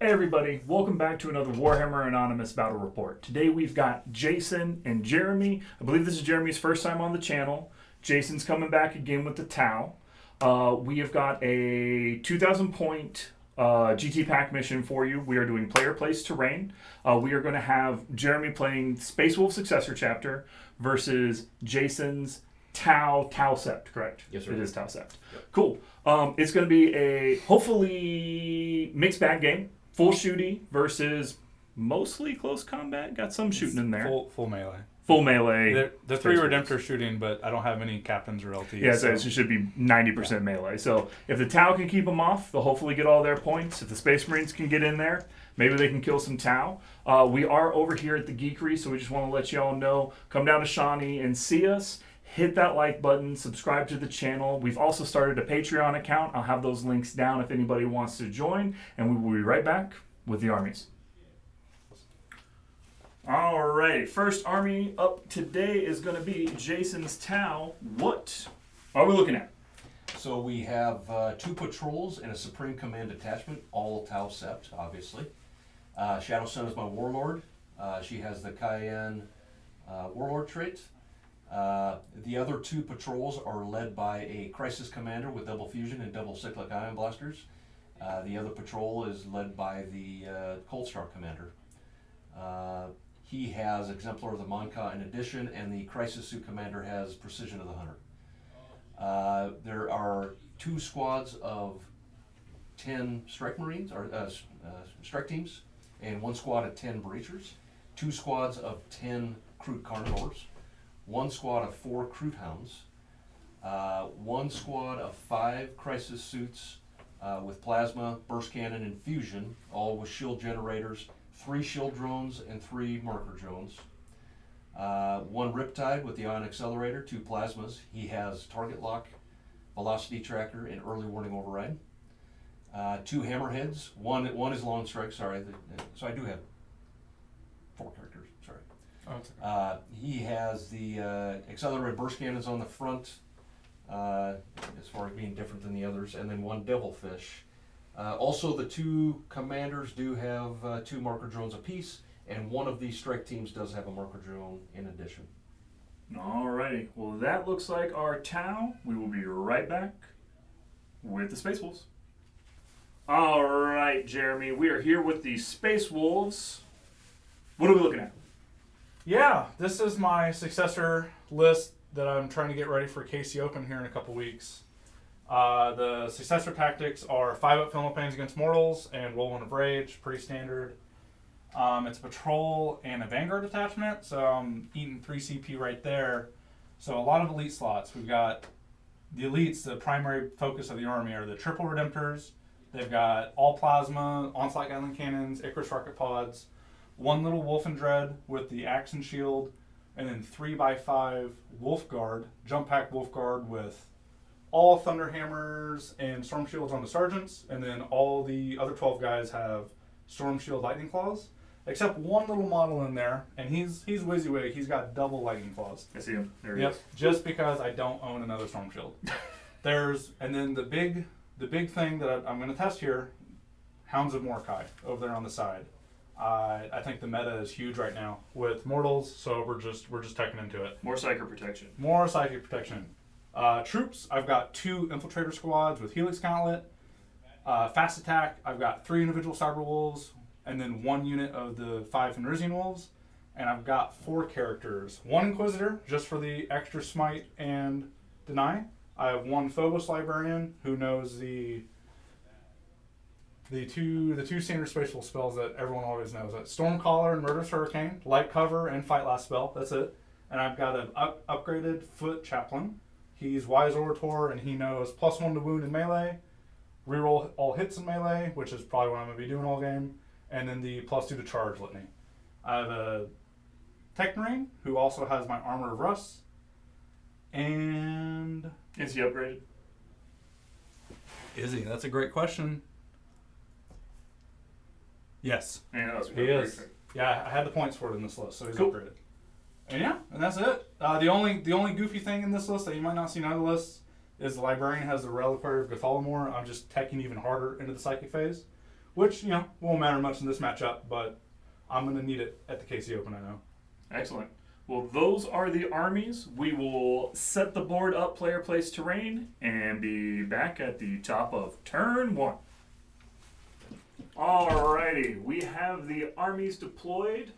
Hey everybody, welcome back to another Warhammer Anonymous Battle Report. Today we've got Jason and Jeremy. I believe this is Jeremy's first time on the channel. Jason's coming back again with the Tau. We have got a 2,000 point GT pack mission for you. We are doing player place terrain. We are going to have Jeremy playing Space Wolf Successor Chapter versus Jason's Tau Sept, correct? Yes, sir. It is Tau Sept. Yep. Cool. It's going to be a hopefully mixed bag game. Full shooty versus mostly close combat. Got some shooting in there. Full melee. Full melee. The three Redemptor shooting, but I don't have any captains or LTs. Yeah, so it should be 90% melee. So if the Tau can keep them off, they'll hopefully get all their points. If the Space Marines can get in there, maybe they can kill some Tau. We are over here at the Geekery, so we just want to let you all know, come down to Shawnee and see us. Hit that like button, subscribe to the channel. We've also started a Patreon account. I'll have those links down if anybody wants to join. And we will be right back with the armies. All right, first army up today is going to be Jason's Tau. What are we looking at? So we have 2 patrols and a Supreme Command detachment, all Tau Sept, obviously. Shadow Sun is my Warlord. She has the Cayenne Warlord trait. The other 2 patrols are led by a Crisis Commander with double fusion and double cyclic ion blasters. The other patrol is led by the Cold Star Commander. He has Exemplar of the Monka in addition, and the Crisis Suit Commander has Precision of the Hunter. There are 2 squads of 10 Strike Marines, or Strike Teams, and 1 squad of 10 Breachers, 2 squads of 10 Crude Carnivores, 1 squad of 4 Crude Hounds, 1 squad of 5 Crisis Suits with Plasma, Burst Cannon, and Fusion, all with shield generators, 3 shield drones, and 3 marker drones. 1 Riptide with the Ion Accelerator, 2 Plasmas. He has Target Lock, Velocity Tracker, and Early Warning Override. 2 Hammerheads. One is Long Strike, sorry. So I do have 4 characters, sorry. Oh, it's okay. He has the accelerated burst cannons on the front, as far as being different than the others, and then 1 Devilfish. Also, the 2 commanders do have 2 marker drones apiece, and 1 of these strike teams does have a marker drone in addition. Alrighty, well that looks like our Tau. We will be right back with the Space Wolves. Alright, Jeremy, we are here with the Space Wolves. What are we looking at? Yeah, this is my successor list that I'm trying to get ready for KC Open here in a couple weeks. The successor tactics are 5-up Philippines against mortals and roll 1 of rage, pretty standard. It's a patrol and a vanguard detachment, so I'm eating 3 CP right there. So a lot of elite slots. We've got the elites, the primary focus of the army are the triple Redemptors. They've got all plasma, onslaught Gatling cannons, Icarus rocket pods, 1 little Wolf and Dread with the axe and shield, and then 3x5 Wolf Guard, jump pack Wolf Guard with all Thunder Hammers and Storm Shields on the sergeants, and then all the other 12 guys have Storm Shield Lightning Claws, except 1 little model in there, and he's WYSIWYG, he's got double Lightning Claws. I see him. There he is. Just because I don't own another Storm Shield. And then the big thing that I'm going to test here, Hounds of Mordecai over there on the side. I think the meta is huge right now with mortals, so we're just teching into it. More Psychic Protection. More psychic protection. Troops, I've got 2 infiltrator squads with Helix Gauntlet. Fast attack, I've got 3 individual Cyber Wolves, and then 1 unit of the 5 Fenrisian Wolves. And I've got 4 characters. 1 Inquisitor, just for the extra smite and deny. I have 1 Phobos Librarian, who knows the two standard spatial spells that everyone always knows. That's Stormcaller and Murderous Hurricane, Light Cover, and Fight Last Spell. That's it. And I've got an upgraded Foot Chaplain. He's Wise Orator, and he knows +1 to wound in melee, reroll all hits in melee, which is probably what I'm going to be doing all game, and then the +2 to charge litany. I have a Techmarine, who also has my Armor of Rust, and... Is he upgraded? Is he? That's a great question. Yes. Yeah, that's He is. Yeah, I had the points for it in this list, so he's Cool. upgraded. And yeah, and that's it. The only goofy thing in this list that you might not see in other lists is the Librarian has the Reliquary of Gothalamore. I'm just teching even harder into the Psychic phase. which, won't matter much in this matchup, but I'm going to need it at the KC Open, I know. Excellent. Well, those are the armies. We will set the board up, player place terrain, and be back at the top of turn 1. Alrighty, we have the armies deployed.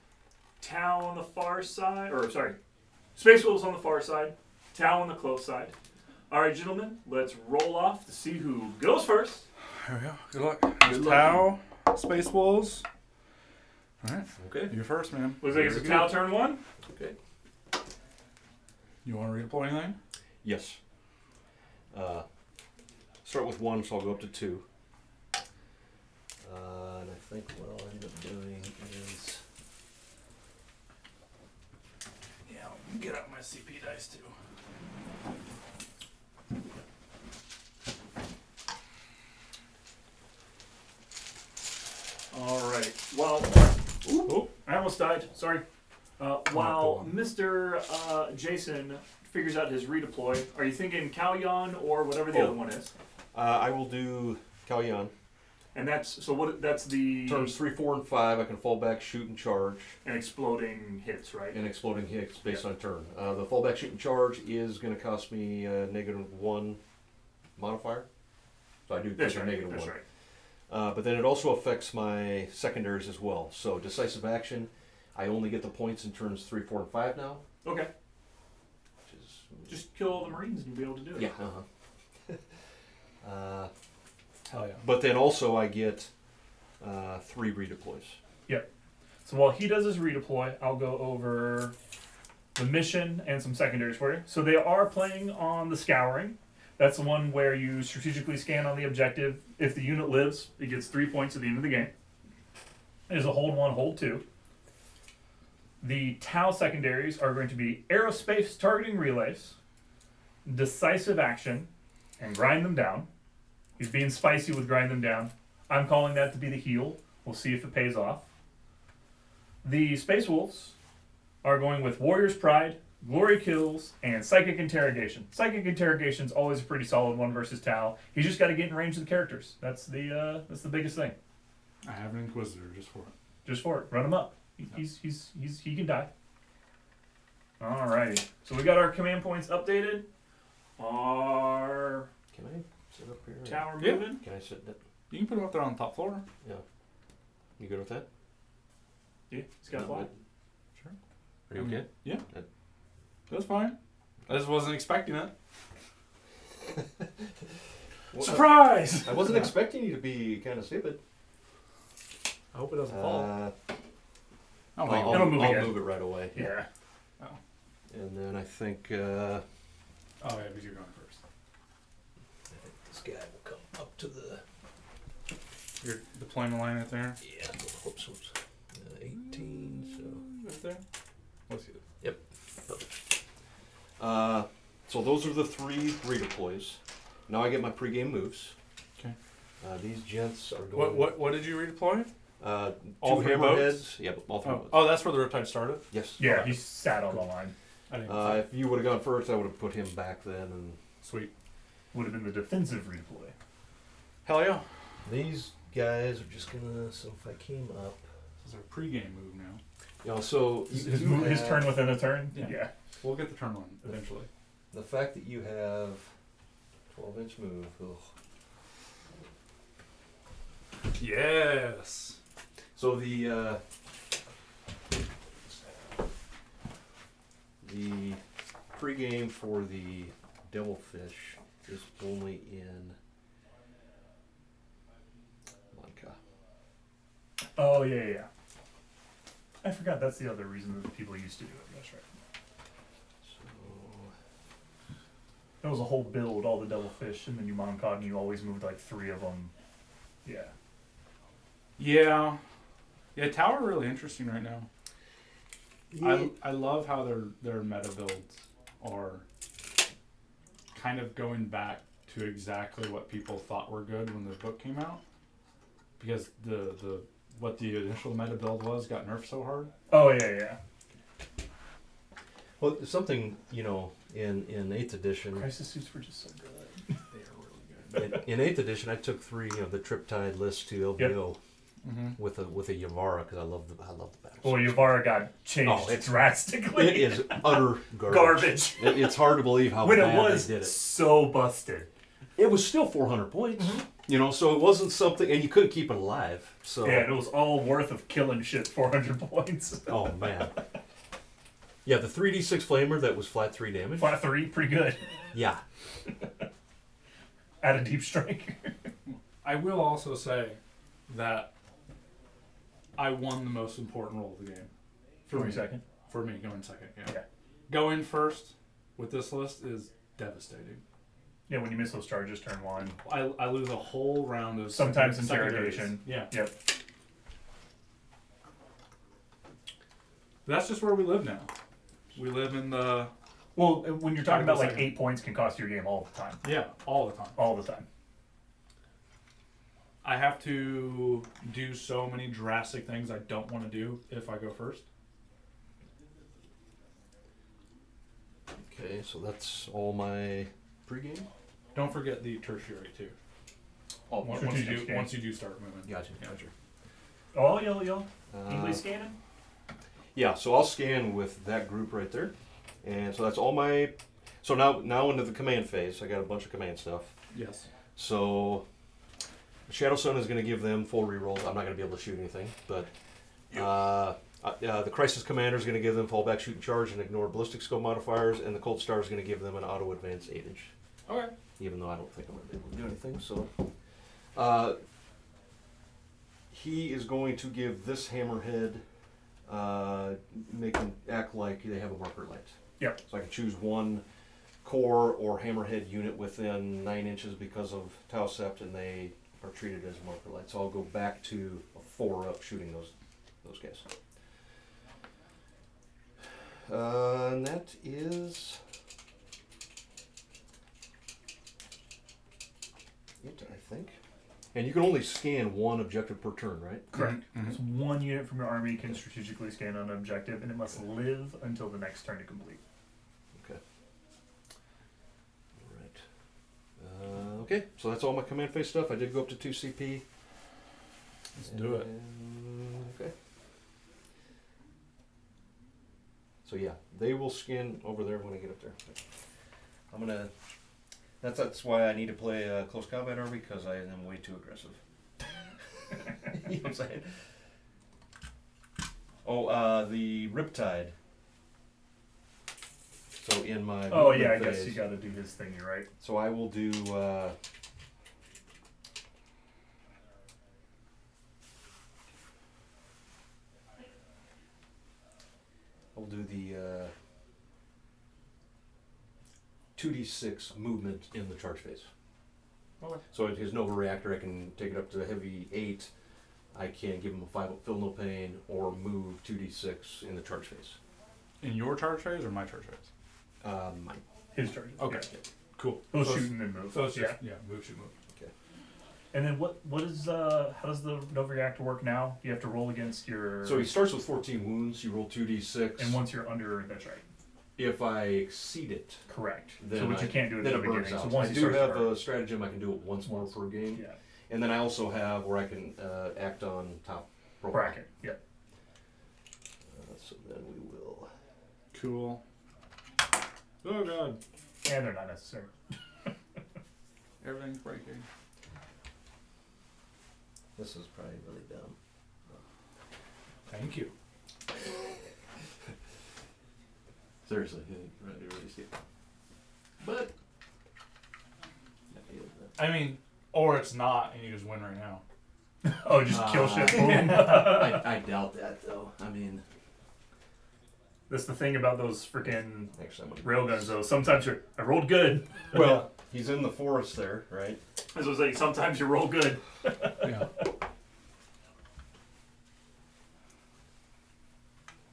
Tau on the far side, Space Wolves on the far side, Tau on the close side. Alright, gentlemen, let's roll off to see who goes first. Here we go. Good luck. There's Tau, Space Wolves. All right. Okay. You're first, man. Looks like it's a Tau turn 1. Okay. You want to redeploy anything? Yes. Start with 1, so I'll go up to 2. And I think what I'll end up doing is... Yeah, I'll get out my CP dice, too. Alright, well, I almost died, sorry. While Mr. Jason figures out his redeploy, are you thinking Kalyan or whatever the other one is? I will do Kalyan. And that's the Turns 3, 4, and 5. I can fall back, shoot, and charge. and exploding hits, right? And exploding hits based on turn. The fallback, shoot, and charge is going to cost me -1 modifier. So I do That's take a right. negative That's 1. right. But then it also affects my secondaries as well. So decisive action, I only get the points in turns 3, 4, and 5 now. Okay. Which is Just kill all the Marines and you'll be able to do it. yeah. Hell yeah. But then also I get 3 redeploys. So while he does his redeploy, I'll go over the mission and some secondaries for you. So they are playing on the Scouring. That's the one where you strategically scan on the objective. If the unit lives, it gets 3 points at the end of the game. There's a hold 1, hold 2. The Tau secondaries are going to be aerospace targeting relays, decisive action, and grind them down. He's being spicy with grind them down. I'm calling that to be the heal. We'll see if it pays off. The Space Wolves are going with Warrior's Pride, Glory Kills, and Psychic Interrogation. Psychic Interrogation's always a pretty solid one versus Tau. He's just got to get in range of the characters. That's the biggest thing. I have an Inquisitor just for it. Just for it. Run him up. He can die. Alrighty. So we got our command points updated. Our Can I sit up here? tower Yeah. moving. Can I sit that? You can put it up there on the top floor. Yeah. You good with that? Yeah, he's got to fly. Sure. Are you okay? Yeah. That's fine. I just wasn't expecting it. Well, Surprise! I wasn't expecting you to be kind of stupid. I hope it doesn't fall. It'll move I'll again. move it right away. Yeah. And then I think Oh yeah, because you're going first. this guy will come up to the Your deployment line right there. whoops. 18. Right there. Let's see it. So those are the 3 redeploys. Now I get my pregame moves. Okay. These gents are going. What did you redeploy? Two All 3 hammerheads. boats? Yeah, all 3 boats. Oh, that's where the Riptide started. Yes. Yeah, he sat on the line. I didn't see. If you would have gone first, I would have put him back then. And Sweet. Would have been the defensive redeploy. Hell yeah. these guys are just gonna. So if I came up, This is our pregame move now. so His turn within a turn? Yeah. We'll get the turn one eventually. The fact that you have 12-inch move. Yes. So the pregame for the Devilfish is only in Monka. Oh, yeah. I forgot that's the other reason that people used to do it. That's right. So That was a whole build, all the Devilfish, and then you Moncod, and you always moved like 3 of them. Yeah. Yeah. Yeah, Tower are really interesting right now. I love how their meta builds are kind of going back to exactly what people thought were good when the book came out. Because what the initial meta build was got nerfed so hard. Oh, yeah. Well, something in 8th edition. Crisis suits were just so good. They are really good. In 8th edition, I took 3 of the Triptide list to LVO with a Yavara because I love the battle. Well, Yavara got changed drastically. It is utter garbage. It's hard to believe how when bad it was they did it. so busted. It was still 400 points, so it wasn't something, and you couldn't keep it alive. So Yeah, and it was all worth of killing shit 400 points. oh man. Yeah, the 3d6 flamer that was flat 3 damage. Flat 3, pretty good. Yeah. At a deep strike. I will also say that I won the most important role of the game. Going second? For me, going second, yeah. Okay. Going first with this list is devastating. Yeah, when you miss those charges, turn 1. I lose a whole round of Sometimes secondaries. interrogation. Yeah. Yep. That's just where we live now. We live in the... Well, when you're talking about like second. 8 points can cost your game all the time. Yeah, all the time. All the time. I have to do so many drastic things I don't want to do if I go first. Okay, so that's all my pregame. Don't forget the tertiary too. Oh, Once you do start moving. Gotcha. Oh, yo. English scanning? Yeah, so I'll scan with that group right there. And so that's all my... So now into the command phase. I got a bunch of command stuff. Yes. So Shadow Sun is going to give them full rerolls. I'm not going to be able to shoot anything, but the Crisis Commander is going to give them fallback, shoot, and charge, and ignore ballistic skill modifiers, and the Cold Star is going to give them an auto advance 8-inch. Okay. Even though I don't think I'm going to be able to do anything. So he is going to give this Hammerhead, make them act like they have a marker light. Yep. So I can choose one core or Hammerhead unit within 9 inches because of Tau Sept, and they are treated as a marker light. So I'll go back to a 4-up shooting those guys. And that is it, I think. And you can only scan one objective per turn, right? Correct. Mm-hmm. So 1 unit from your army can strategically scan an objective, and it must live until the next turn to complete. Okay. All right. Okay, so that's all my command phase stuff. I did go up to 2 CP. Let's do it. Okay. So yeah, they will scan over there when I get up there. I'm gonna. That's why I need to play a close combat army, because I am way too aggressive. You know what I'm saying? Oh, the Riptide. So in my Oh yeah, I phase, guess you got to do his thing. You're right. so I will do. I'll do the 2d6 movement in the charge phase. Okay. So his Nova Reactor, I can take it up to the heavy 8. I can give him a 5-up feel no pain, or move 2d6 in the charge phase. In your charge phase or my charge phase? Mine. His charge. Okay. Yeah. Cool. He'll So shoot and then move. So it's yeah. just, move, shoot, move. And then what is how does the Nova Reactor work now? You have to roll against your. So he starts with 14 wounds. You roll 2d6. And once you're under, that's right. If I exceed it, Correct. then So which you can't do at then the it burns beginning. out. So once I you do start have to burn. a stratagem. I can do it once more per game. Yeah. And then I also have where I can act on top Bracket. Yep. So then we will. Cool. Oh god. And they're not necessary. Everything's breaking. This is probably really dumb. Thank you. Seriously, really see it. But I mean, or it's not, and you just win right now. Oh, just kill shit. Boom. I doubt that though. I mean, That's the thing about those freaking actually, I'm gonna railguns, though. Sometimes I rolled good. Well, he's in the forest there, right? As I was like, sometimes you roll good. Yeah.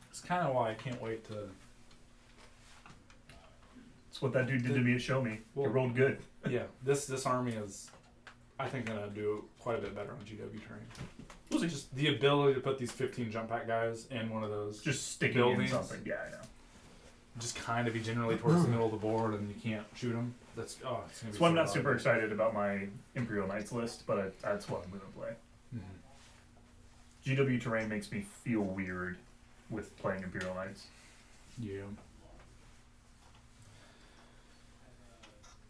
It's kind of why I can't wait to. That's what that dude did to me at Show Me. He Well- rolled good. Yeah, this army is, I think, gonna do quite a bit better on GW terrain. Was Just the ability to put these 15 jump pack guys in one of those. just sticking Buildings. in something? Yeah, I know. just kind of be generally towards the middle of the board, and you can't shoot them. It's gonna be. That's why I'm so not super hard. excited about my Imperial Knights list, but that's what I'm going to play. GW terrain makes me feel weird with playing Imperial Knights. Yeah.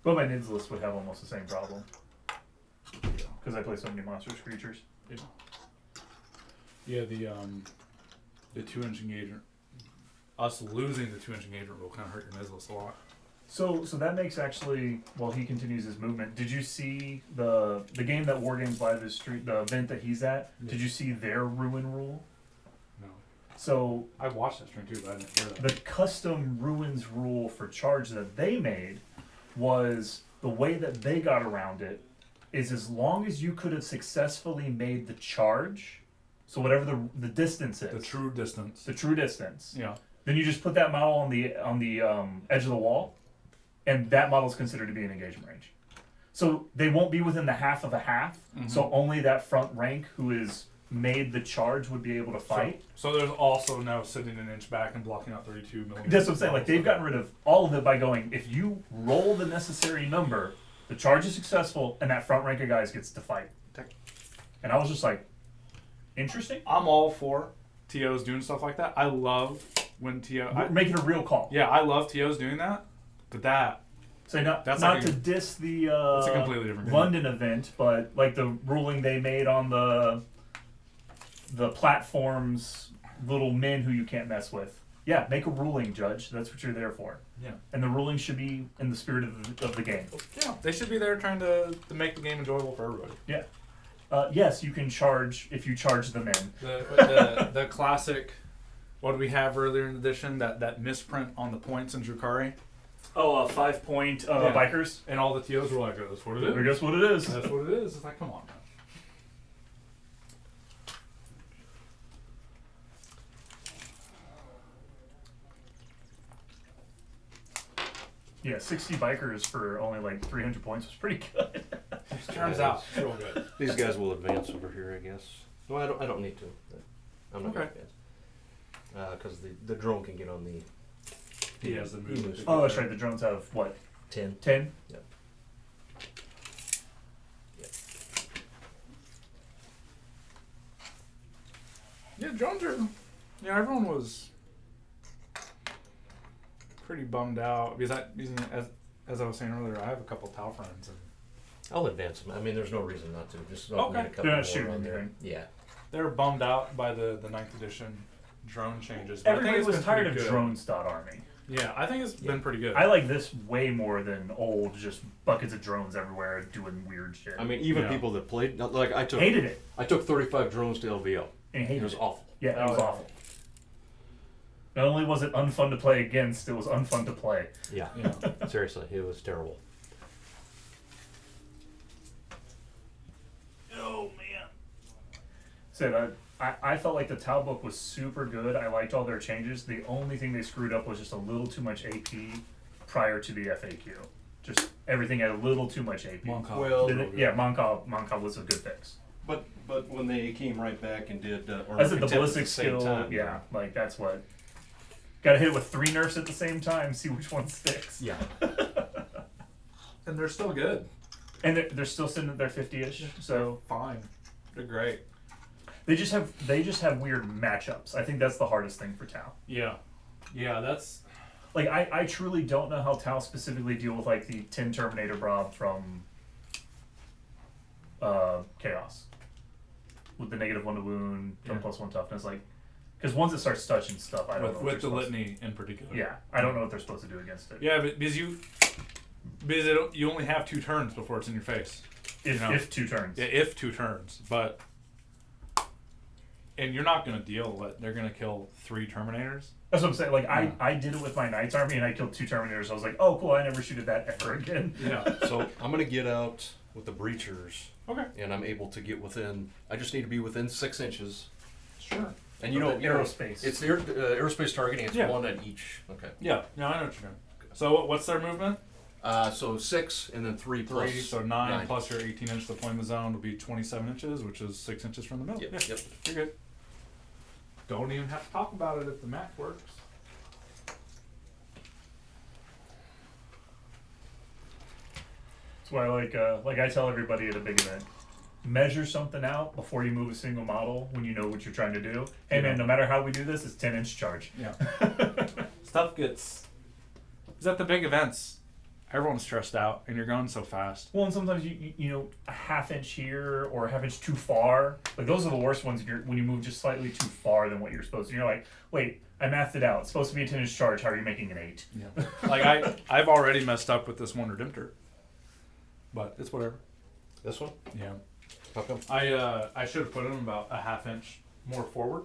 But my Nids list would have almost the same problem. Because I play so many monsters, creatures. Yeah, the 2-inch engagement. Us losing the 2-inch engagement will kind of hurt your Nids a lot. So that makes actually, while he continues his movement, did you see the game that War Games Live is the event that he's at? Yeah. Did you see their ruin rule? No. So I watched that stream too, but I didn't hear that. the custom ruins rule for charge that they made was the way that they got around it is as long as you could have successfully made the charge, so whatever the distance is, The true distance. yeah, Yeah. then you just put that model on the edge of the wall, and that model is considered to be in engagement range. So they won't be within the half of a half. Mhm. So only that front rank who is made the charge would be able to fight. So there's also now sitting an inch back and blocking out 32 millimeters. That's what I'm saying. Like they've gotten rid of all of it by going, if you roll the necessary number, the charge is successful, and that front rank of guys gets to fight. And I was just like, interesting. I'm all for TOs doing stuff like that. I love when We're making a real call. Yeah, I love TOs doing that. But that So not That's not like to a- diss the that's a completely different game. London event, but like the ruling they made on the platforms, little men who you can't mess with. Yeah, make a ruling, Judge. That's what you're there for. Yeah. And the ruling should be in the spirit of the game. Yeah, they should be there trying to make the game enjoyable for everybody. Yeah. Yes, you can charge if you charge the men. The classic, what did we have earlier in the edition? That misprint on the points in Drukhari. Oh, 5-point Yeah. bikers. And all the TOs were like, oh, that's what it I is. guess what it is. That's what it is. It's like, come on, man. Yeah, 60 bikers for only like 300 points was pretty good. Turns out, it's real good. These guys will advance over here, I guess. Well, I don't need to. But I'm not Okay. going to advance. Because the drone can get on the He has the movement. Oh, that's right. The drones have what? 10. 10? Yep. Yep. Yeah, drones are. Yeah, everyone was pretty bummed out because as I was saying earlier, I have a couple Tau friends and I'll advance them. I mean, there's no reason not to. Just Okay. need a couple They're not more shooting on there. anything. Yeah. they're bummed out by the 9th edition drone changes. But I Everybody think it's was been tired of pretty good. drones.army. Yeah, I think it's been pretty good. I like this way more than old, just buckets of drones everywhere doing weird shit. I mean, even Yeah. people that played, like I took hated it. I took 35 drones to LVO. And It hated was it. awful. Yeah, it Oh, was yeah. awful. Not only was it unfun to play against, it was unfun to play. Yeah. Yeah. Seriously, it was terrible. Oh man. Said I felt like the Tau book was super good. I liked all their changes. The only thing they screwed up was just a little too much AP prior to the FAQ. Just everything had a little too much AP. Monkov. Well, Did it? Yeah, Monkov was a good fix. But when they came right back and did I said the ballistic skill. Yeah, like that's what. Got to hit it with 3 nerfs at the same time. See which one sticks. Yeah. And they're still good. And they're still sitting at their 50ish. So Fine. They're great. they just have weird matchups. I think that's the hardest thing for Tau. Yeah. Yeah, that's Like I truly don't know how Tau specifically deal with like the 10 Terminator Brob from Chaos with the -1 to wound, 10 Yeah. +1 toughness. Like, because once it starts touching stuff, I don't know. what with they're the supposed litany in particular. to, yeah, I don't know what they're supposed to do against it. Yeah, but because you only have 2 turns before it's in your face. If 2 turns. Yeah, if 2 turns, but and you're not gonna deal with. They're gonna kill 3 Terminators. That's what I'm saying. Like Yeah. I did it with my Knights army and I killed 2 Terminators. I was like, oh cool, I never shoot at that ever again. Yeah. So I'm gonna get out with the breachers, Okay. and I'm able to get within. I just need to be within 6 inches. Sure. And you Of know, the aerospace. It's aerospace targeting. It's Yeah. 1 at each. Okay. Yeah. No, I know what you're doing. So what's their movement? So 6 and then 3 plus. 3. So 9 plus your 18-inch deployment zone will be 27 inches, which is 6 inches from the middle. Yep. Yeah. Yep. You're good. Don't even have to talk about it if the math works. That's why, like I tell everybody at a big event, measure something out before you move a single model when you know what you're trying to do. Hey man, no matter how we do this, it's 10-inch charge. Yeah. Stuff gets. Is at the big events. Everyone's stressed out, and you're going so fast. Well, and sometimes you know, a half-inch here or a half-inch too far. Like those are the worst ones when you move just slightly too far than what you're supposed to. You're like, wait, I mathed it out. It's supposed to be a 10-inch charge. How are you making an 8? Yeah. Like I've already messed up with this one Redemptor, but it's whatever. This one? Yeah. How come? I should have put him about a half inch more forward,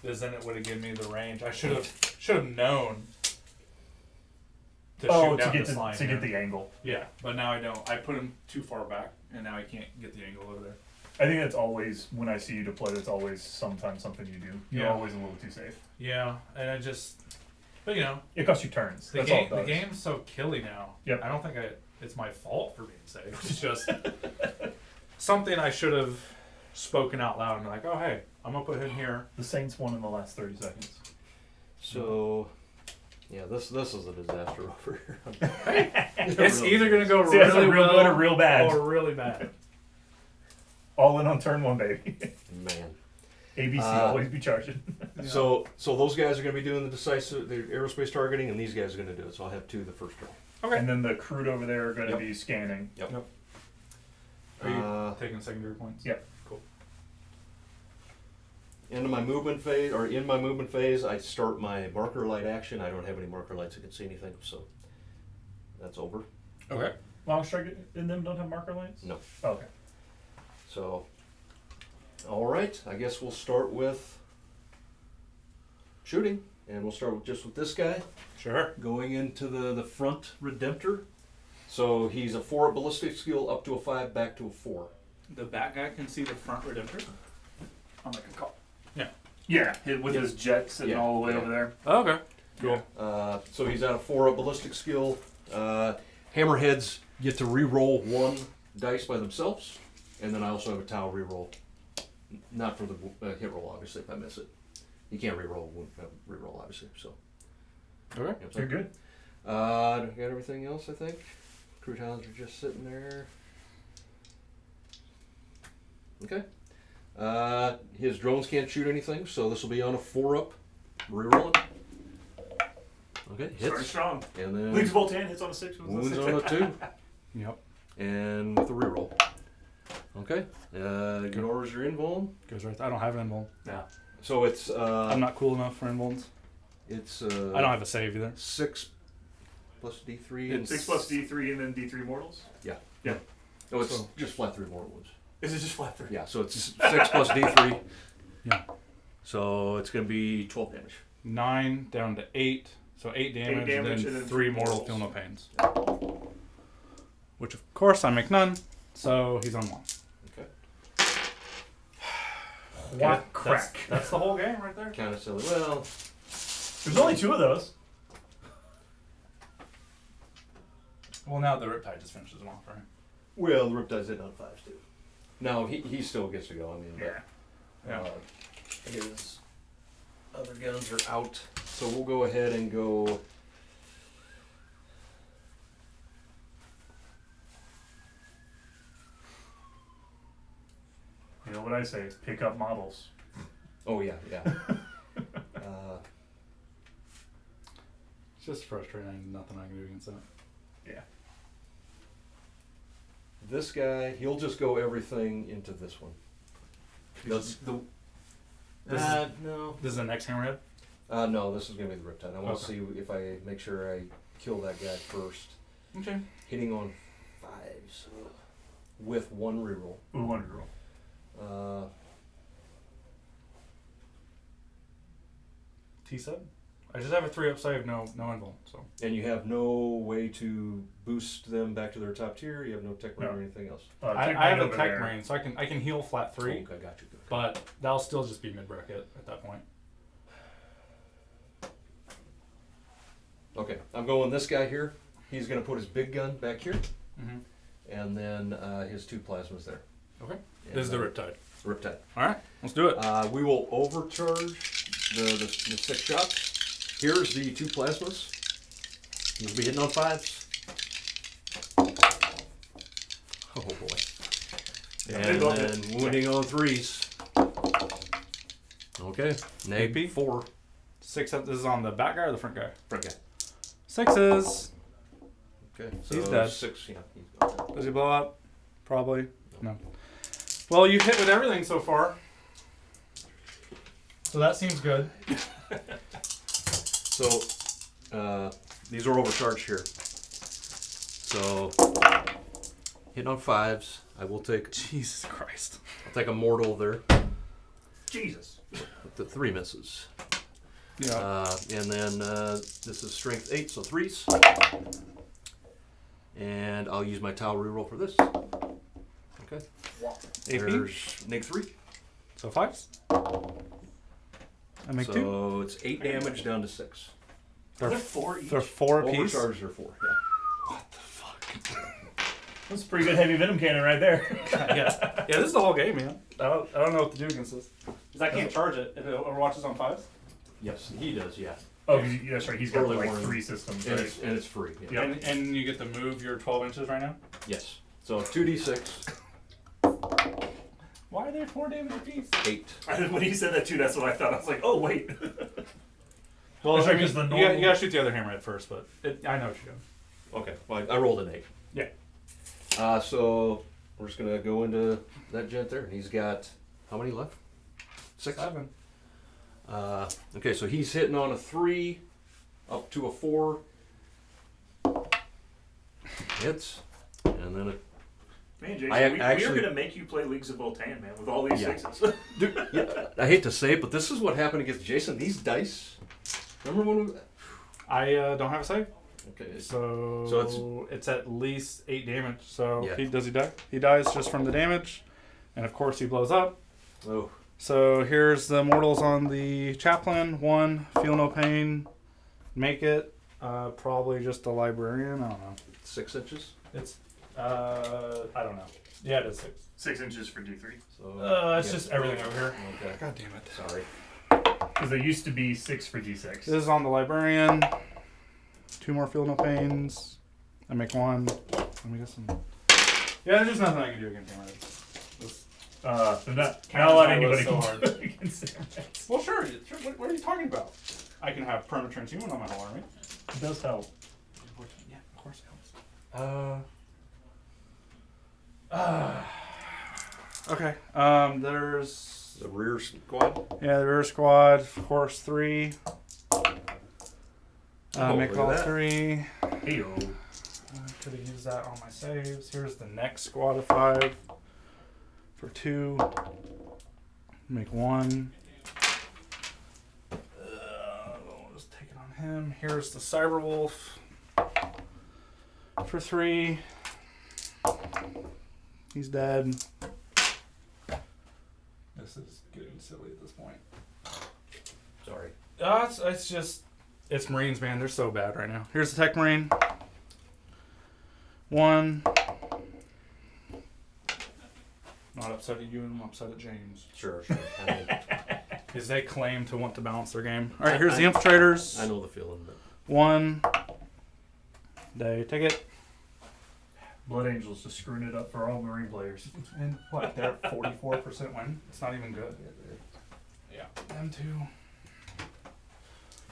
because then it would have given me the range. I should have known to shoot down this line. To get the angle. Yeah, but now I don't. I put him too far back, and now I can't get the angle over there. I think that's always, when I see you deploy, that's always sometimes something you do. You're Yeah. always a little too safe. Yeah, and I just, but you know, It costs you turns. the That's all it game, the does. game's so killy now. Yep. I don't think it's my fault for being safe. It's just something I should have spoken out loud and be like, oh hey, I'm gonna put him here. The Saints won in the last 30 seconds. So, yeah, this is a disaster over here. It's either gonna go See, that's really real well good or real bad. or really bad. All in on turn 1, baby. Man. ABC, always be charging. So those guys are going to be doing the decisive, the aerospace targeting, and these guys are going to do it. So I'll have 2 the first turn. Okay. And then the crude over there are going to Yep. be scanning. Yep. Are you taking secondary points? Yep. Cool. In my movement phase, I start my marker light action. I don't have any marker lights that can see anything, so that's over. Okay. Long strike in them don't have marker lights? No. Oh, okay. So, all right. I guess we'll start with shooting, and we'll start with this guy Sure. going into the front Redemptor. So he's a 4 ballistic skill up to a 5, back to a 4. The back guy can see the front Redemptor. I'll make a call. Yeah. Yeah, with his jet sitting Yeah. all the way Yeah. over there. Okay. Cool. So he's at a 4 ballistic skill. Hammerheads get to re-roll 1 dice by themselves, and then I also have a Tau re-roll. Not for the hit roll, obviously, if I miss it. You can't re-roll, obviously. So. Okay. Yep, You're good. Got everything else, I think. Crew talents are just sitting there. Okay. His drones can't shoot anything, so this will be on a 4-up. Re-rolling. Okay, Starting hits. strong. And then Leagues Voltan hits on a 6. wounds on a 2. Yep. And with a reroll. Okay. Ignores your invuln. Goes right. I don't have an invuln. Yeah. So it's I'm not cool enough for invulns. it's I don't have a save either. 6 plus D3. It's- 6 plus D3 and then D3 mortals? Yeah. Yeah. No, it's So- just flat 3 mortal wounds. Is it just flat 3? Yeah, so it's 6 plus D3. Yeah. So it's going to be 12 damage. 9 down to 8. So 8 damage, damage and and then then 3 three mortal mortals. feel no pains. Which of course I make none. So he's on 1. Okay. What crack. That's the whole game right there. Kind of silly. Well, There's only 2 of those. Well, now the Riptide just finishes him off, right? the Riptide's hitting on 5s too. No, he still gets to go. I mean, Yeah. Yeah. his other guns are out. So we'll go ahead and go. You know what I say? Pick up models. Oh yeah. It's just frustrating. Nothing I can do against that. Yeah. This guy, he'll just go everything into this one. This The, This is- no. This is the next hammerhead? No, this is going to be the Riptide. I want to Okay. see if I make sure I kill that guy first. Okay. Hitting on 5s with 1 reroll. Ooh, wonder girl. T7? I just have a 3-up save, no invuln, so. And you have no way to boost them back to their top tier. You have no tech range No. or anything else. I have a tech range, so I can heal flat 3, Oh, okay, got you. Good. but that'll still just be mid bracket at that point. Okay, I'm going this guy here. He's going to put his big gun back here, Mm-hmm. and then his 2 plasmas there. Okay. And, This is the Riptide. Riptide. Alright, let's do it. We will overcharge the 6 shots. Here's the 2 plasmas. You'll be hitting on 5s. Oh boy. Yeah, And they love then it. wounding on 3s. Okay. Neg AP? 4. 6 up. This is on the back guy or the front guy? Front guy. 6s. Okay. So He's dead. 6. Yeah. He's got that. Does he blow up? Probably. No. Well, you've hit with everything so far. So that seems good. So these are overcharged here. So hitting on 5s. I will take. Jesus Christ. I'll take a mortal there. Jesus. With the 3 misses. Yeah. And then this is strength 8, so 3s. And I'll use my towel reroll for this. Okay. AP? There's neg 3. So 5s? I make 2. So it's 8 damage down to 6. They're 4 each. They're 4 apiece. Overcharged are 4. Yeah. What the fuck? That's a pretty good heavy venom cannon right there. Yeah, this is the whole game, man. I don't know what to do against this. Because I can't charge it if it overwatches on 5s. Yes, he does. Yeah. Oh, that's right. He's got Early like warning. 3 systems, And right? it's free. Yeah. Yep. And you get to move your 12 inches right now? Yes. So 2d6, Why are they 4 damage apiece? 8. When he said that too, that's what I thought. I was like, oh wait. Well, That's I right, mean, 'cause the you normal- gotta shoot the other hammerhead first, but I know what you're doing. Okay. Well, I rolled an 8. Yeah. So we're just gonna go into that gent there. He's got how many left? 6. 7. Okay, so he's hitting on a 3, up to a 4. Hits, and then it. Man, Jason, I we're actually- gonna make you play Leagues of Voltan, man, with all these Yeah. 6s. Dude, yeah, I hate to say it, but this is what happened against Jason. These dice. Remember when we? I don't have a save, Okay. so it's at least 8 damage. So Yeah. does he die? He dies just from the damage, and of course he blows up. Oh. So here's the mortals on the chaplain. 1, feel no pain, make it. Probably just a librarian. I don't know. 6 inches. It's I don't know. Yeah, it is 6. 6 inches for D3. So. It's just everything over here. Okay. God damn it. Sorry. Because they used to be 6 for D6. This is on the librarian. 2 more feel no pains. I make 1. Let me get some. Yeah, there's just nothing I can do against hammerheads. They're not Counter allowed spell anybody is so can hard. do it against Hammerheads. Well, sure. What are you talking about? I can have perma transhuman on my whole army. It does help. Yeah, of course it helps. Okay. There's The rear squad. the rear squad. Of course, 3. Make look all at that. 3. Heyo. Could have used that on my saves. Here's the next squad of 5 for 2. Make 1. We'll just take it on him. Here's the Cyberwolf for 3. He's dead. This is getting silly at this point. Sorry. It's Marines, man. They're so bad right now. Here's the Tech Marine. 1. Not upset at you, I'm upset at James. Sure. I mean, Because they claim to want to balance their game. Alright, here's the Infiltrators. I know the feeling, but 1. They take it. Blood Angels just screwing it up for all Marine players. And what? They're at 44% win. It's not even good. Yeah. Them 2.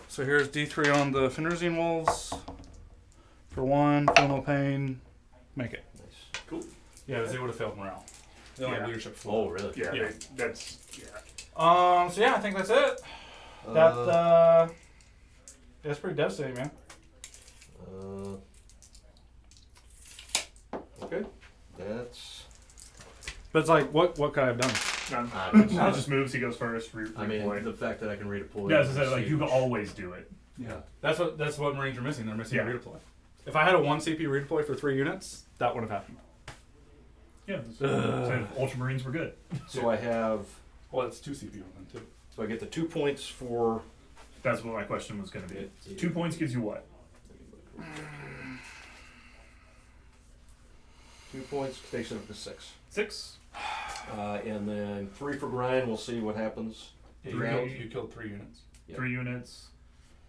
So here's D3 on the Fenrisian Wolves. For 1. Feel no pain. Make it. nice. Cool. Yeah, because they would have failed morale. They don't have Yeah. leadership Oh, flow. really? Yeah, Yeah. that's. So yeah, I think that's it. That's pretty devastating, man. Okay. That's. But it's like, what could I have done? Now just moves, he goes first, I mean, redeploy. the fact that I can redeploy. Yeah, as I said, is like, you can huge. always do it. Yeah, that's what Marines are missing. They're missing Yeah. a redeploy. If I had a 1 CP redeploy for 3 units, that would have happened. Yeah, so Ultramarines were good. So I have. Well, it's 2 CP on them too. So I get the 2 points for. That's what my question was going to be. 2 points gives you what? 2 points takes it up to 6. 6? And then 3 for grind. We'll see what happens. Yeah, Three. you killed 3 units. Yeah. 3 units.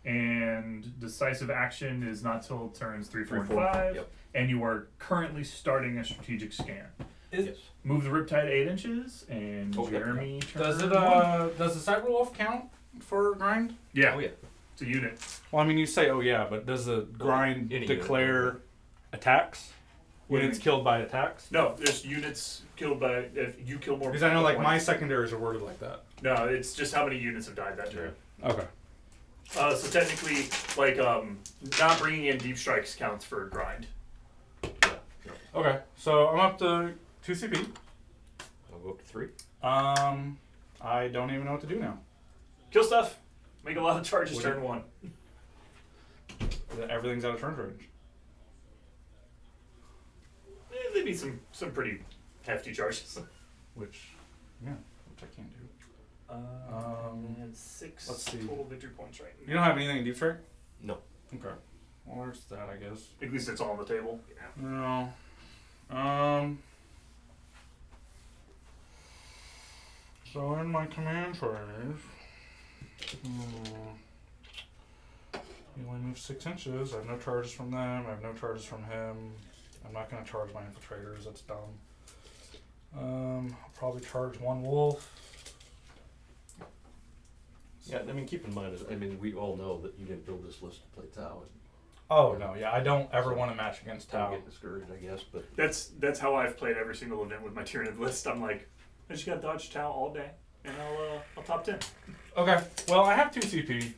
and decisive action is not till turns 3, 4, and 3, 4. 5. Yep. And you are currently starting a strategic scan. Yes. Move the Riptide 8 inches, and Oh, yep. Jeremy Does turn it? 1. Does the Cyber Wolf count for grind? Yeah, Oh yeah. it's a unit. Well, I mean, you say, oh yeah, but does the grind any unit. declare attacks? What do you Units mean? killed by attacks? No, there's units killed by if you kill more. Because I know, like, my points. secondaries are worded like that. No, it's just how many units have died that turn. Okay. So technically, like, not bringing in deep strikes counts for grind. Okay, so I'm up to 2 CP. I'll go up to 3. I don't even know what to do now. Kill stuff. Make a lot of charges. What Turn 1. Everything's out of turn range. They'd be some pretty hefty charges. Which I can't do. And 6 let's see. total victory points right You don't have anything in deep strike? No. Okay. Well, there's that, I guess. At least it's all on the table. No. So in my command phase, he only moves 6 inches. I have no charges from them. I have no charges from him. I'm not going to charge my infiltrators. That's dumb. I'll probably charge 1 wolf. Yeah, I mean, keep in mind, we all know that you didn't build this list to play Tau. Oh no, yeah, I don't ever want to match against Don't Tau. get discouraged, I guess, but That's how I've played every single event with my Tyranid list. I'm like, I just got dodge Tau all day, and I'll top 10. Okay, well I have 2 CP,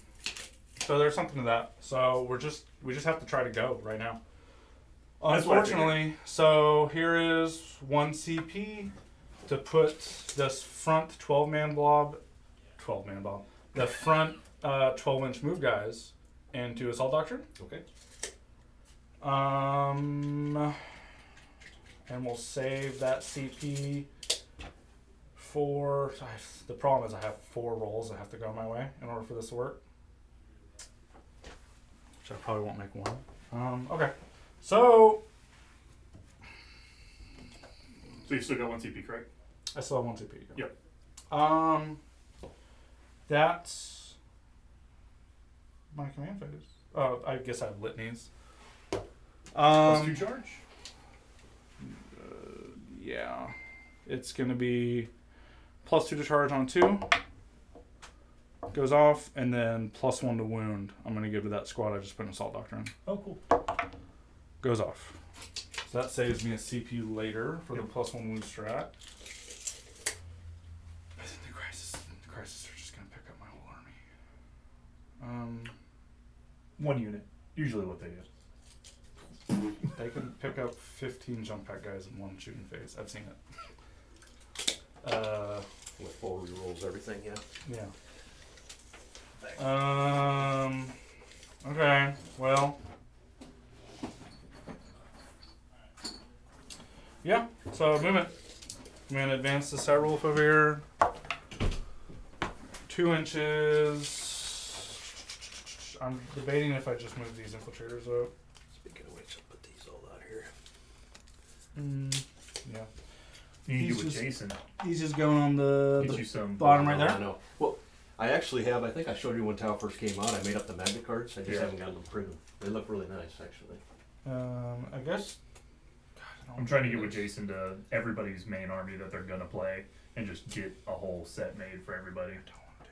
so there's something to that. So we just have to try to go right now. That's what I figured. Unfortunately, so here is 1 CP to put this front 12-man blob, the front 12-inch move guys into Assault Doctrine. okay. And we'll save that CP for. The problem is I have 4 rolls that have to go my way in order for this to work. Which I probably won't make one. Okay. So You still got 1 CP, correct? I still have 1 CP. Yep. That's my command phase. Oh, I guess I have litanies. Plus 2 charge. Yeah, it's gonna be plus 2 to charge on 2. Goes off, and then plus 1 to wound. I'm gonna give to that squad I just put in Assault Doctrine. Oh, cool. Goes off. So that saves me a CP later for the plus 1 wound strat. I think the crisis are just gonna pick up my whole army. 1 unit. Usually what they do. They can pick up 15 jump pack guys in 1 shooting phase. I've seen it. With 4 rerolls, everything, yeah. Yeah. Okay. Well. Yeah. So movement. I'm gonna advance the Cyrewolf over here. 2 inches. I'm debating if I just move these infiltrators up. Speaking of which, I'll put these all out here. Yeah. You He's do with just- Jason. He's just going on the Get you some. bottom right there. I know. Well, I actually have, I think I showed you when Tau first came out, I made up the magnet cards. I just Yeah. haven't gotten them printed. They look really nice, actually. I guess. God, I don't I'm trying to get with Jason to everybody's main army that they're gonna play, and just get a whole set made for everybody. I don't want to do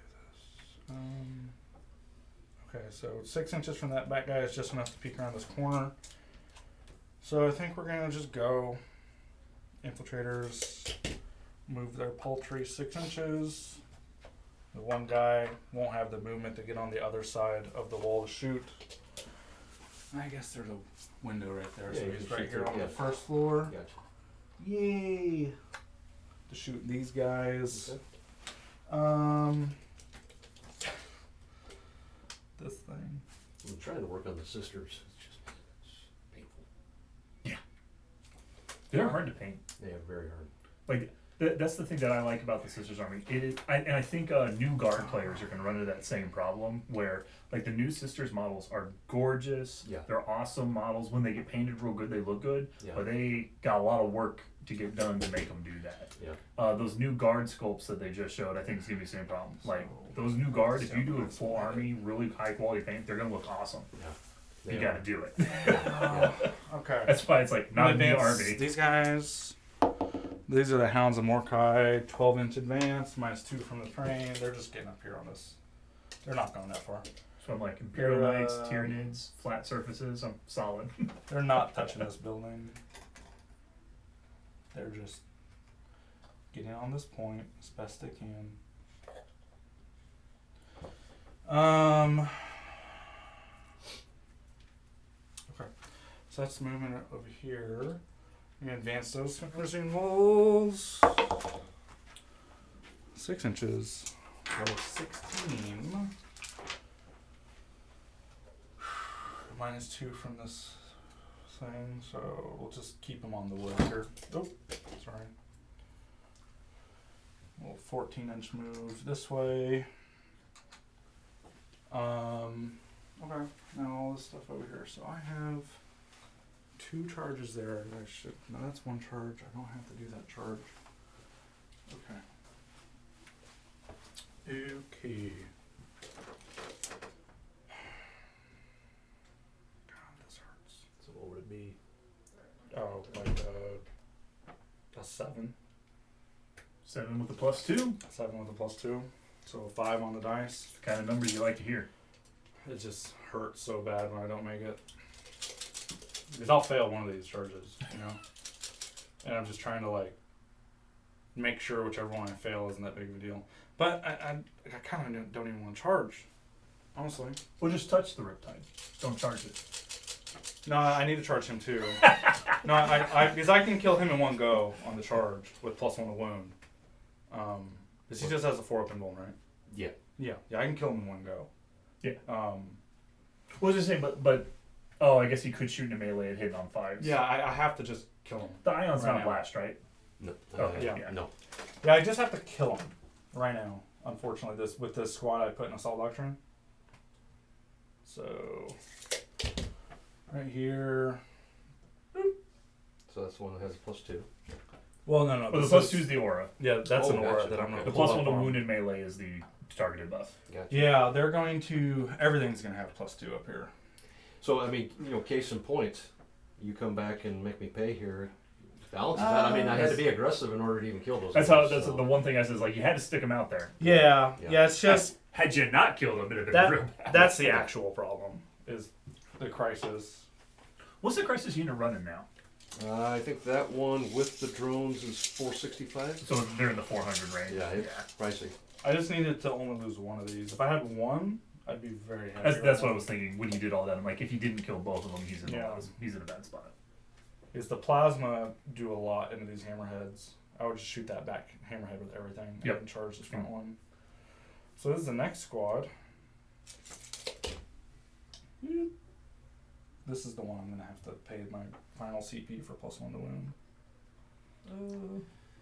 this. Okay, so 6 inches from that back guy is just enough to peek around this corner. So I think we're gonna just go infiltrators, move their paltry 6 inches. The one guy won't have the movement to get on the other side of the wall to shoot. I guess there's a window right there, Yeah, so you he's can right shoot here through, on yeah. the first floor. Gotcha. Yay! To shoot these guys. Okay. This thing. I'm trying to work on the sisters. It's painful. They're hard to paint. They are very hard. Like that's the thing that I like about the Sisters Army. It is, and I think new guard players are going to run into that same problem where like the new Sisters models are gorgeous. Yeah. They're awesome models. When they get painted real good, they look good. Yeah. But they got a lot of work to get done to make them do that. Yeah. Those new guard sculpts that they just showed, I think it's gonna be the same problem. Like those new guard, if you do a full army, really high quality paint, they're gonna look awesome. Yeah. You gotta do it. Okay. That's why it's like not in the Advance, army. These guys, these are the Hounds of Mordecai, 12-inch advance, -2 from the train. They're just getting up here on this. They're not going that far. So I'm like Imperial Knights, Tyranids, flat surfaces. I'm solid. They're not touching this building. They're just getting on this point as best they can. Okay. So that's moving it over here. We advance those machine walls. 6 inches. That was 16. -2 from this thing, so we'll just keep them on the wood here. Oh, sorry. Little 14-inch move this way. Okay, now all this stuff over here. So I have 2 charges there. I should. No, that's 1 charge. I don't have to do that charge. Okay. Okay. God, this hurts. So what would it be? Oh, like a 7. 7 with a +2. 7 with a +2. So a 5 on the dice. The kind of numbers you like to hear. It just hurts so bad when I don't make it. Because I'll fail one of these charges, you know? And I'm just trying to, like, make sure whichever one I fail isn't that big of a deal. But I kind of don't even want to charge, honestly. Well, just touch the Riptide. Don't charge it. No, I need to charge him too. No, because I can kill him in one go on the charge with +1 to wound. Because he just has a 4-up invuln, right? Yeah. Yeah, I can kill him in one go. Yeah. What was I saying? But oh, I guess he could shoot in a melee and hit on 5s. Yeah, I have to just kill him. The Ion's Right not now. blast, right? No. Okay, yeah. No. Yeah, I just have to kill him right now. Unfortunately, with this squad I put in Assault Doctrine. So right here. So that's the one that has a +2. Well, no. Well, the +2 is the aura. Yeah, that's an aura gotcha. that I'm Okay. going The to +1 to wound and melee is the targeted buff. Gotcha. Yeah, they're going to. Everything's going to have +2 up here. So I mean, case in point, you come back and make me pay here. Balances that. I mean, I had to be aggressive in order to even kill those. That's guys, how. That's so. the one thing I said is like you had to stick them out there. Yeah. Yeah. It's just Had you not killed them, it'd have been real bad. that's the actual problem is the crisis. What's the crisis unit running now? I think that one with the drones is 465. So they're in the 400 range. Yeah, it's pricey. I just needed to only lose one of these. If I had one, I'd be very happy. That's what I was thinking when you did all that. I'm like, if you didn't kill both of them, he's in a bad spot. Is the plasma do a lot into these hammerheads? I would just shoot that back hammerhead with everything. Yep. And charge this front one. So this is the next squad. This is the one I'm gonna have to pay my final CP for +1 to wound.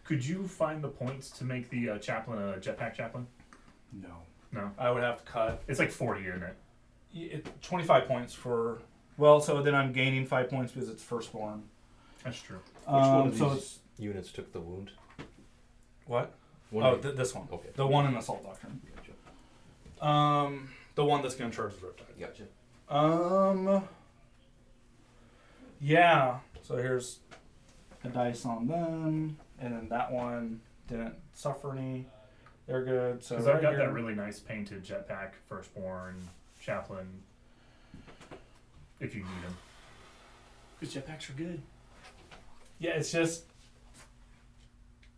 Could you find the points to make the chaplain a jetpack chaplain? No. I would have to cut It's like 40, isn't it? 25 points for. Well, so then I'm gaining 5 points because it's firstborn. That's true. Which one of So these it's units took the wound? what? One Oh, of the- this one. Okay. The one in Assault Doctrine. Gotcha. The one that's gonna charge the Riptide. Gotcha. Yeah. So here's the dice on them, and then that one didn't suffer any. They're good. So Because right I've got here, that really nice painted jetpack, firstborn, chaplain, if you need them. Because jetpacks are good. Yeah, it's just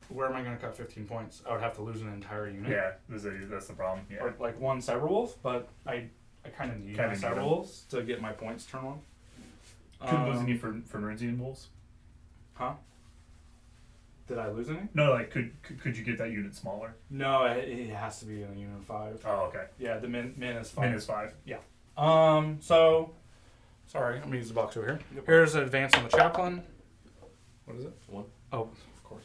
where am I going to cut 15 points? I would have to lose an entire unit. Yeah, that's the problem. Yeah. Or like one Cyberwolf, but I kind of need my Cyberwolves to get my points turned on. Couldn't lose any for Nerenzian wolves? Huh? Did I lose any? No, like could you get that unit smaller? No, it has to be in a unit of 5. Oh, okay. Yeah, the min is 5. Min is 5. Yeah. So, sorry, I'm gonna use the box over here. Here's an advance on the chaplain. What is it? 1. Oh, of course.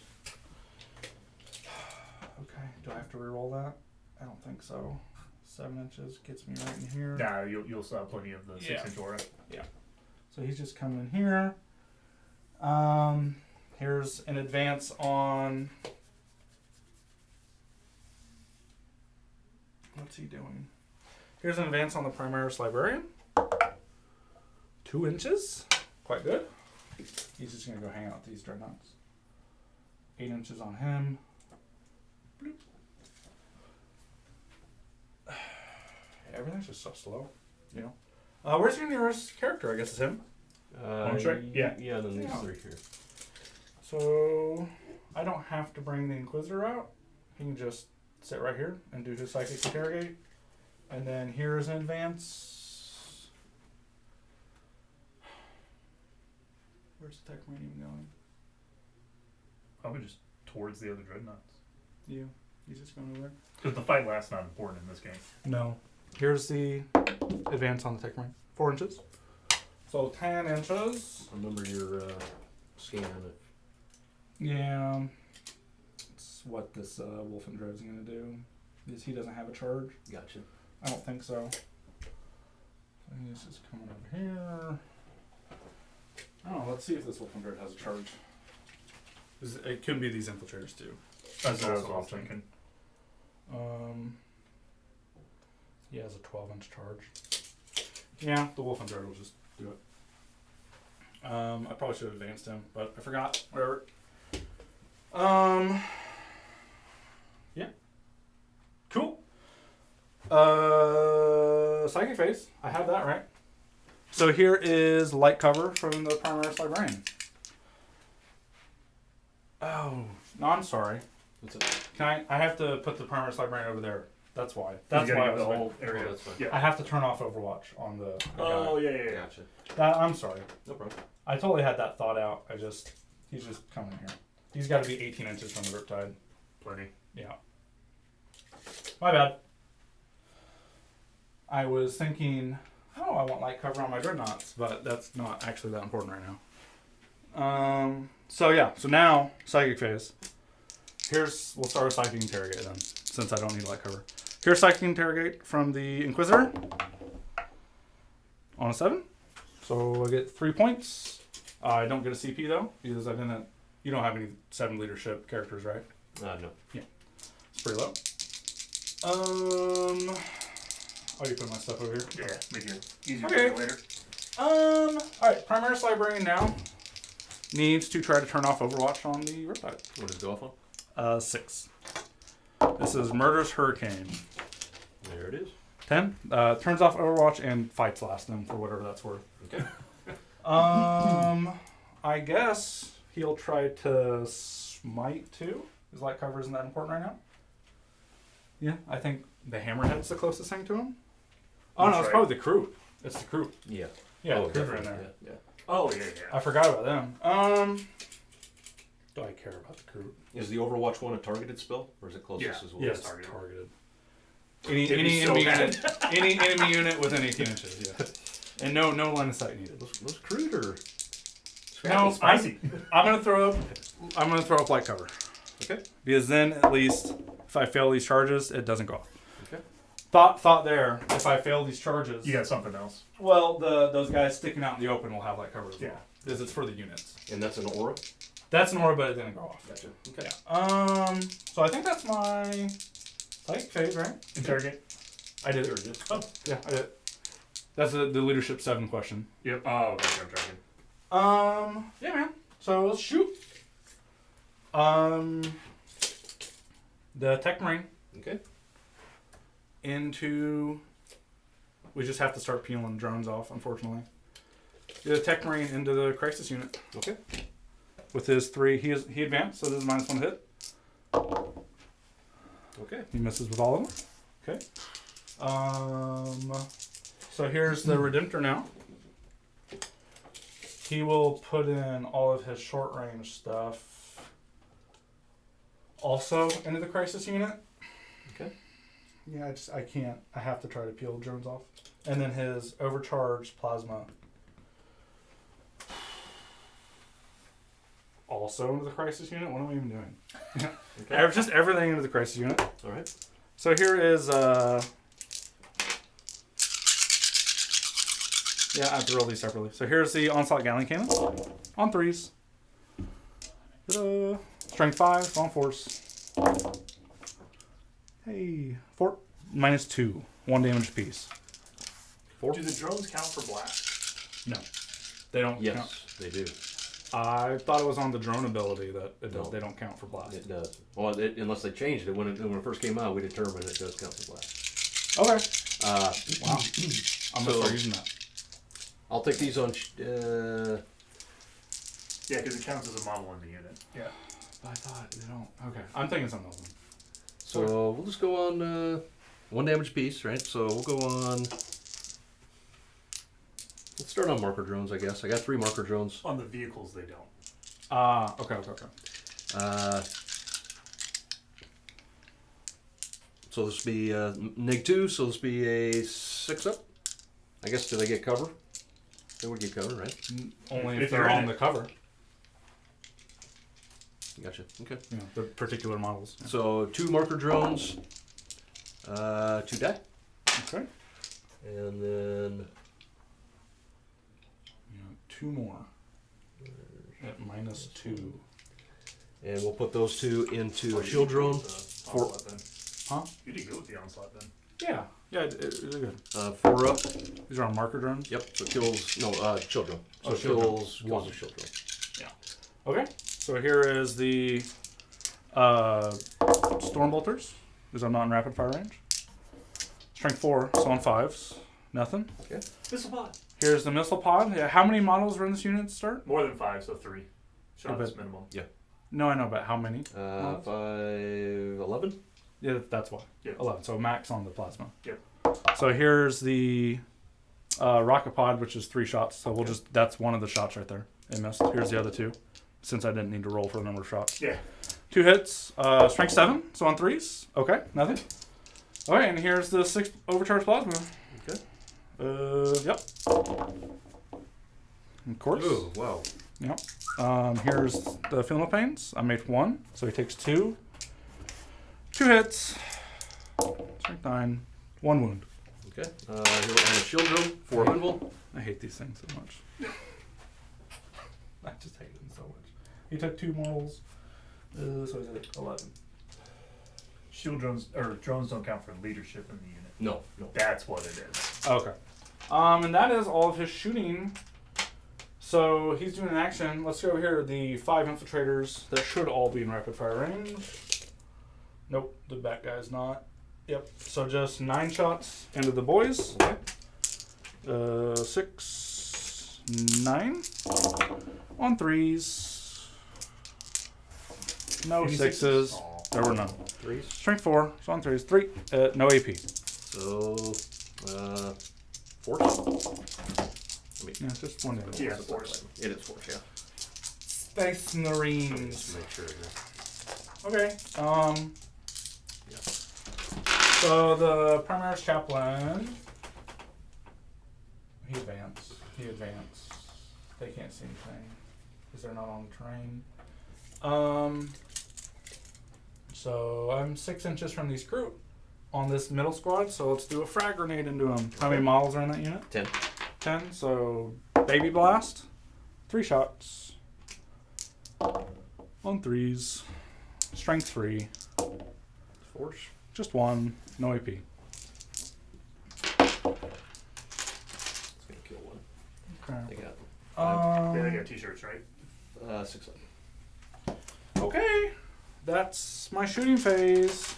Okay, do I have to reroll that? I don't think so. 7 inches gets me right in here. Nah, you'll still have plenty of the 6-inch aura. So he's just coming in here. Here's an advance on... What's he doing? Here's an advance on the Primaris Librarian. 2 inches. Quite good. He's just going to go hang out with these dreadnoughts. 8 inches on him. Bloop. Everything's just so slow, you know. Where's your nearest character? I guess it's him. On track? Yeah. Yeah, then these Yeah. 3 here. So I don't have to bring the Inquisitor out. He can just sit right here and do his Psychic Interrogate. And then here's an advance. Where's the Tech Marine even going? Probably just towards the other dreadnoughts. You. He's just going over there. Because the fight last's not important in this game. No. Here's the advance on the Tech Marine. 4 inches. So 10 inches. Remember your scan. Yeah. It's what this Wolfendread's going to do. Is he doesn't have a charge? Gotcha. I don't think so. So he's just coming over here. Oh, let's see if this Wolfendread has a charge. It could be these infiltrators too. That's what I was Also also thinking. He has a 12-inch charge. Yeah, the Wolfendread will just do it. I probably should have advanced him, but I forgot. Whatever. Yeah. Cool. Psychic Phase. I have that right. So here is light cover from the Primaris Librarian. Oh, no, I'm sorry. What's it? Can I have to put the Primaris Librarian over there. That's why. You That's gotta why I get was the whole like, area. Oh, that's fine. Yeah. I have to turn off Overwatch on the Oh, guy. yeah. Gotcha. I'm sorry. No problem. I totally had that thought out. He's just coming here. He's got to be 18 inches from the Riptide. Plenty. Yeah. My bad. I was thinking, oh, I want light cover on my dreadnoughts, but that's not actually that important right now. So now, Psychic Phase. We'll start with Psychic Interrogate then, since I don't need light cover. Here's Psychic Interrogate from the Inquisitor. On a 7. So I get 3 points. I don't get a CP though, because you don't have any 7 leadership characters, right? No. It's pretty low. You put my stuff over here? Yeah, make it easier Okay. for you later. Alright, Primaris Librarian now needs to try to turn off Overwatch on the Riptide. What does it go off on? 6. This is Murder's Hurricane. There it is. 10. Turns off Overwatch and fights last them for whatever that's worth. Okay. I guess he'll try to smite too. His light cover isn't that important right now. Yeah, I think the Hammerhead's the closest thing to him. Oh no, That's it's right. probably the crew. It's the crew. Yeah. Yeah, Oh, the crew are in definitely. there. Yeah. Oh, yeah. I forgot about them. Do I care about the crew? Is the Overwatch one a targeted spell, or is it closest Yeah. as well? Yes, targeted. targeted. It'd Any be so enemy bad. unit, any enemy unit within 18 inches. Yeah, and no line of sight needed. Those crude are No, Spicy. I'm gonna throw up light cover. Okay. Because then at least if I fail these charges, it doesn't go off. Okay. Thought there. If I fail these charges, You got something else. well, those guys sticking out in the open will have light cover as well. Yeah. Because it's for the units. And that's an aura? That's an aura, but it didn't go off. Gotcha. Okay. Yeah. So I think that's my Psychic Phase, right? Interrogate. I did There it. it is. Oh. Yeah, I did. That's the leadership 7 question. Yep. Oh, okay. I'm tracking. Yeah, man. So let's shoot. The Tech Marine Okay. into. We just have to start peeling drones off, unfortunately. The Tech Marine into the Crisis unit Okay. with his 3. He advanced, so this is -1 hit. Okay. He misses with all of them. Okay. So here's the Redemptor now. He will put in all of his short range stuff also into the Crisis unit. Okay. Yeah, I can't. I have to try to peel drones off. And then his overcharged plasma also into the Crisis unit. What am I even doing? Okay. Just everything into the Crisis unit. All right. So here is yeah, I have to roll these separately. So here's the Onslaught Galleon Cannon on 3s. Ta-da. Strength 5, on force. Hey, 4 minus 2, 1 damage piece. 4? Do the drones count for blast? No, they don't count. Yes, they do. I thought it was on the drone ability that No. they don't count for blast. It does. Well, unless they changed it when it first came out, we determined it does count for blast. Okay. Wow. I'm gonna start using that. I'll take these on. Yeah, because it counts as a model in the unit. Yeah. I thought they don't. Okay, I'm thinking something else. So we'll just go on 1 damage piece, right? So we'll go on. Let's start on marker drones, I guess. I got 3 marker drones. On the vehicles, they don't. Okay. So this will be neg 2. So this will be a 6 up. I guess, do they get cover? They would get cover, right? Only If if they're you're in on it. the cover. Gotcha. Okay. You know, the particular models. Yeah. So 2 marker drones, 2 die, Okay. and then 2 more. At minus 2. and we'll put those 2 into a shield drone. For onslaught, then. Huh? You did good with the onslaught then. Yeah. Yeah, they're good. 4 up. These are on marker drones. Yep. So kills shield drone. So Oh, shield drone. kills a shield drone. Okay. So here is the storm bolters, because I'm not in rapid fire range. Strength 4, so on 5s. Nothing. Okay. Missile pod. Here's the missile pod. Yeah, how many models are in this unit to start? More than 5, so 3. Shots but- minimum. No, I know, but how many? 11. Yeah, that's why. Yeah. 11. So max on the plasma. Yep. So here's the rocket pod, which is 3 shots. So we'll just, that's one of the shots right there. It missed. Here's the other 2, since I didn't need to roll for the number of shots. Yeah. 2 hits, strength 7, so on 3s. Okay, nothing. Okay, and here's the 6 overcharged plasma. Okay. Yep. Of course. Ooh, wow. Yep. Here's the Philoppanes. I made 1, so he takes 2. 2 hits. Strength 9. 1 wound. Okay. Here we're on a shield drone, 4 invul. I hate these things so much. I just hate them so much. He took 2 morals. So he's at 11. Shield drones, or drones don't count for leadership in the unit. No. That's what it is. Okay. And that is all of his shooting. So he's doing an action. Let's go here. The 5 infiltrators that should all be in rapid fire range. Nope, the back guy's not. Yep. So just 9 shots into the boys. Okay. 6, 9 on 3s. No Any sixes. Aw. There were none. 3s. Strength 4. So on 3s. 3. No AP. So 4. I mean, Yeah, just 1 damage. Yeah, force. It is 4, yeah. Space Marines. Just make sure. Okay. Yeah. So the Primaris Chaplain. He advanced. They can't see anything because they're not on the terrain. So I'm 6 inches from these group on this middle squad. So let's do a frag grenade into them. How many models are in that unit? 10. 10. So baby blast. 3 shots. On 3s. Strength 3. Force. Just 1. No AP. It's gonna kill 1. Okay. They got Yeah, they got t-shirts, right? 6 up. Okay, that's my shooting phase.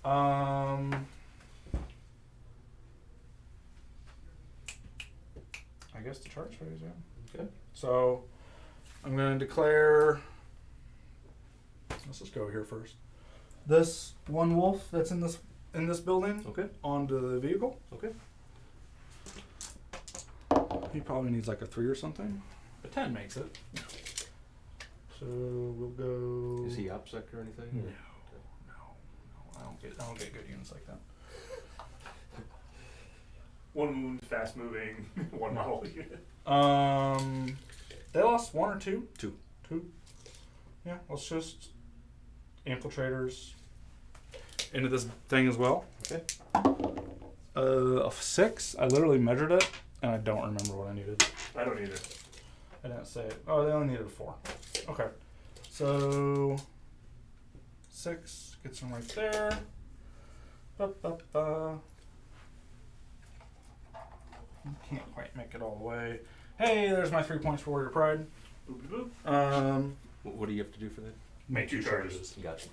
I guess the charge phase, yeah. Okay. So I'm going to declare. Let's just go here first. This one wolf that's in this building Okay. onto the vehicle. Okay. He probably needs like a 3 or something. A 10 makes it. So we'll go. Is he OPSEC or anything? No. I don't get good units like that. 1 wound, fast moving, 1 model unit. They lost 1 or 2. 2. 2. Yeah. Let's just infiltrators into this thing as well. Okay. A 6. I literally measured it and I don't remember what I needed. I don't either. I didn't say it. Oh, they only needed a 4. Okay. So 6 gets them right there. Ba-ba-ba. Can't quite make it all the way. Hey, there's my 3 points for Warrior Pride. Boop, boop. What do you have to do for that? Make 2 charges. Gotcha.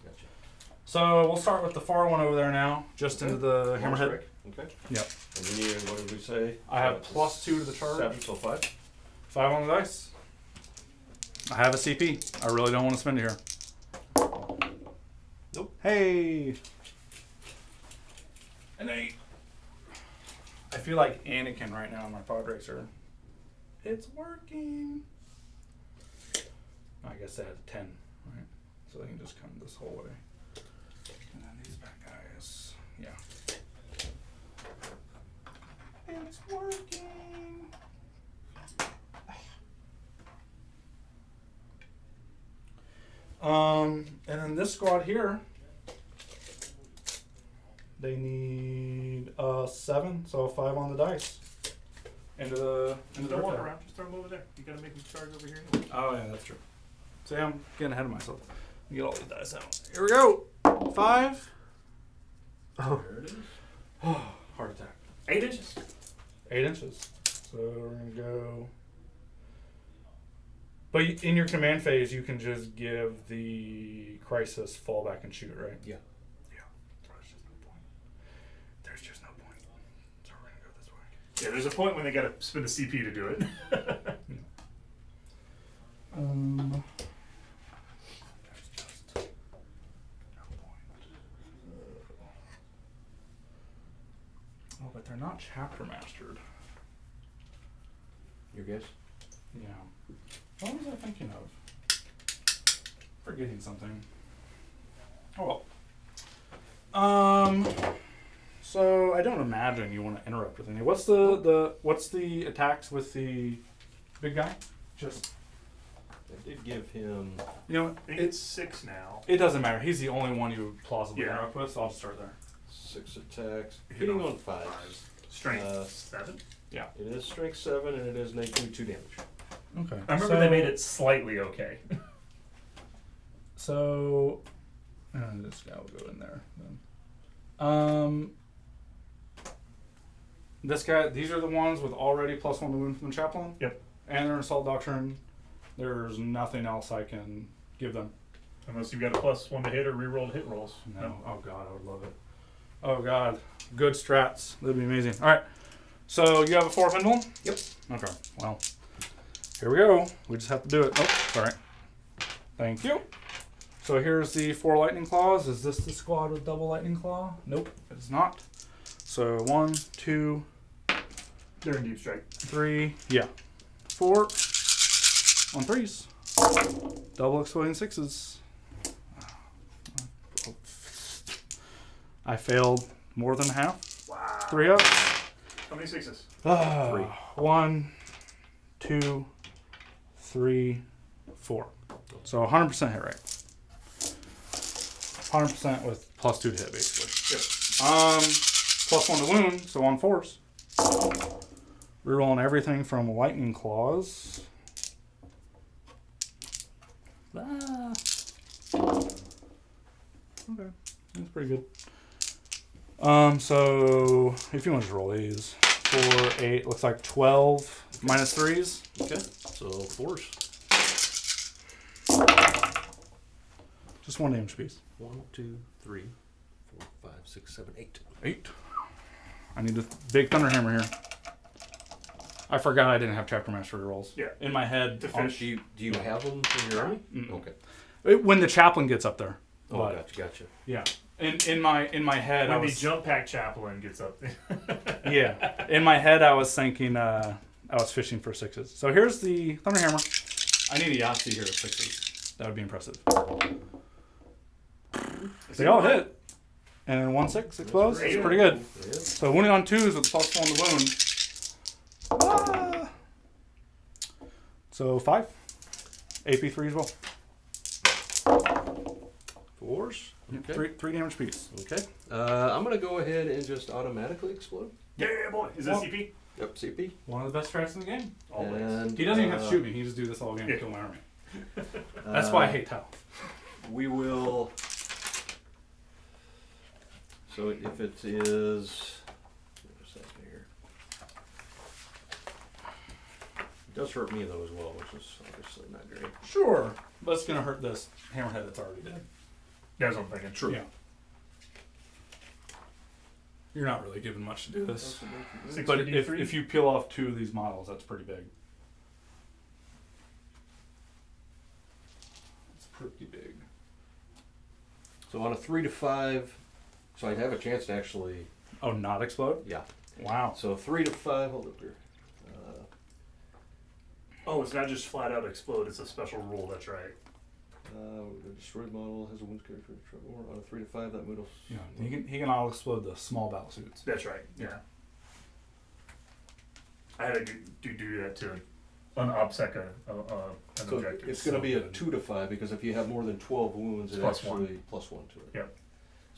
So we'll start with the far one over there now, just into the hammerhead. Okay. Yep. And then you, what did we say? I have +2 to the charge. 7, so 5. 5 on the dice. I have a CP. I really don't want to spend it here. Nope. Hey. An 8. I feel like Anakin right now in my pod racer. It's working. I guess I had a 10, right? So they can just come this whole way. And then these bad guys. Yeah. It's working. And then this squad here, they need 7, so 5 on the dice. Into the Don't walk riptide. around. Just throw them over there. You gotta make them charge over here anyway. Oh yeah, that's true. See, I'm getting ahead of myself. Let me get all these dice out. Here we go. 5. Oh, There it is. heart attack. 8 inches. 8 inches. So we're gonna go. But in your command phase, you can just give the crisis fall back and shoot, right? Yeah. Yeah. There's just no point. There's just no point. So we're gonna go this way. Yeah, there's a point when they gotta spend a CP to do it. There's just no point. Oh, but they're not chapter mastered. Your guess? Yeah. What was I thinking of? Forgetting something. Oh well. So I don't imagine you want to interrupt with any. What's the attacks with the big guy? Just I did give him. you know, I think it's 6 now. it doesn't matter. He's the only one you would plausibly Yeah. interrupt with, so I'll just start there. 6 attacks. Hit Hitting on on 5s. Strength 7. Yeah. It is strength 7 and it is negative 2 damage. Okay. I remember they made it slightly okay. So, this guy will go in there. Then. This guy. These are the ones with already +1 to wound from the chaplain. Yep. And their assault doctrine. There's nothing else I can give them. Unless you've got a +1 to hit or rerolled hit rolls. No. Oh God, I would love it. Oh God, good strats. That'd be amazing. All right. So you have a 4 pendulum. Yep. Okay. Well, here we go. We just have to do it. Oh, sorry. Thank you. So here's the 4 lightning claws. Is this the squad with double lightning claw? Nope, it's not. So 1, 2, They're in deep strike. 3, yeah, 4 on 3s. Double exploding 6s. I failed more than half. Wow. 3 up. How many 6s? 3. 1, 2, 3, 4. So 100% hit rate. 100% with +2 to hit, basically. Yep. +1 to wound, so on 4s. Rerolling everything from lightning claws. Okay, that's pretty good. So if you want to roll these, 4, 8, looks like 12 minus 3s. Okay. So 4s. Just 1 damage piece. 1, 2, 3, 4, 5, 6, 7, 8. 8. I need a big thunderhammer here. I forgot I didn't have chapter mastery rolls. Yeah. In my head. To on- fish. Do you have them in your army? Mm-mm. Okay. When the chaplain gets up there. Oh, But, gotcha. yeah. In my head, I When the was jump pack chaplain gets up there. yeah. In my head, I was thinking I was fishing for 6s. So here's the thunderhammer. I need a Yahtzee here at 6s. That would be impressive. They all hit, and 1 6 explodes. That's pretty good. Yeah. So wounding on 2s with +1 to wound. Ah. So 5. AP 3 as well. 4s. Okay. Three damage piece. Okay. I'm gonna go ahead and just automatically explode. Yeah, boy. Is that CP? Yep, CP. One of the best strats in the game. Always. And, He doesn't even have to shoot me. He just do this all game to kill my army. That's why I hate Tau. We will. So if it is. Wait a second here. It does hurt me though as well, which is obviously not great. Sure. But it's going to hurt this hammerhead that's already dead. That's what I'm thinking. True. Yeah. You're not really given much to do this. Six But for if, D3? if you peel off 2 of these models, that's pretty big. It's pretty big. So on a 3 to 5, so I'd have a chance to actually. Oh, not explode? Yeah. Wow. So 3 to 5. Hold up here. Oh, it's not just flat out explode. It's a special rule. That's right. The destroyed model has a wounds character or on a 3 to 5. That model. Yeah, he can all explode the small battle suits. That's right. Yeah. I had to do that to unobsec an So objective. it's going to be a good. 2 to 5 because if you have more than 12 wounds, it Plus actually +1 to it. Yep.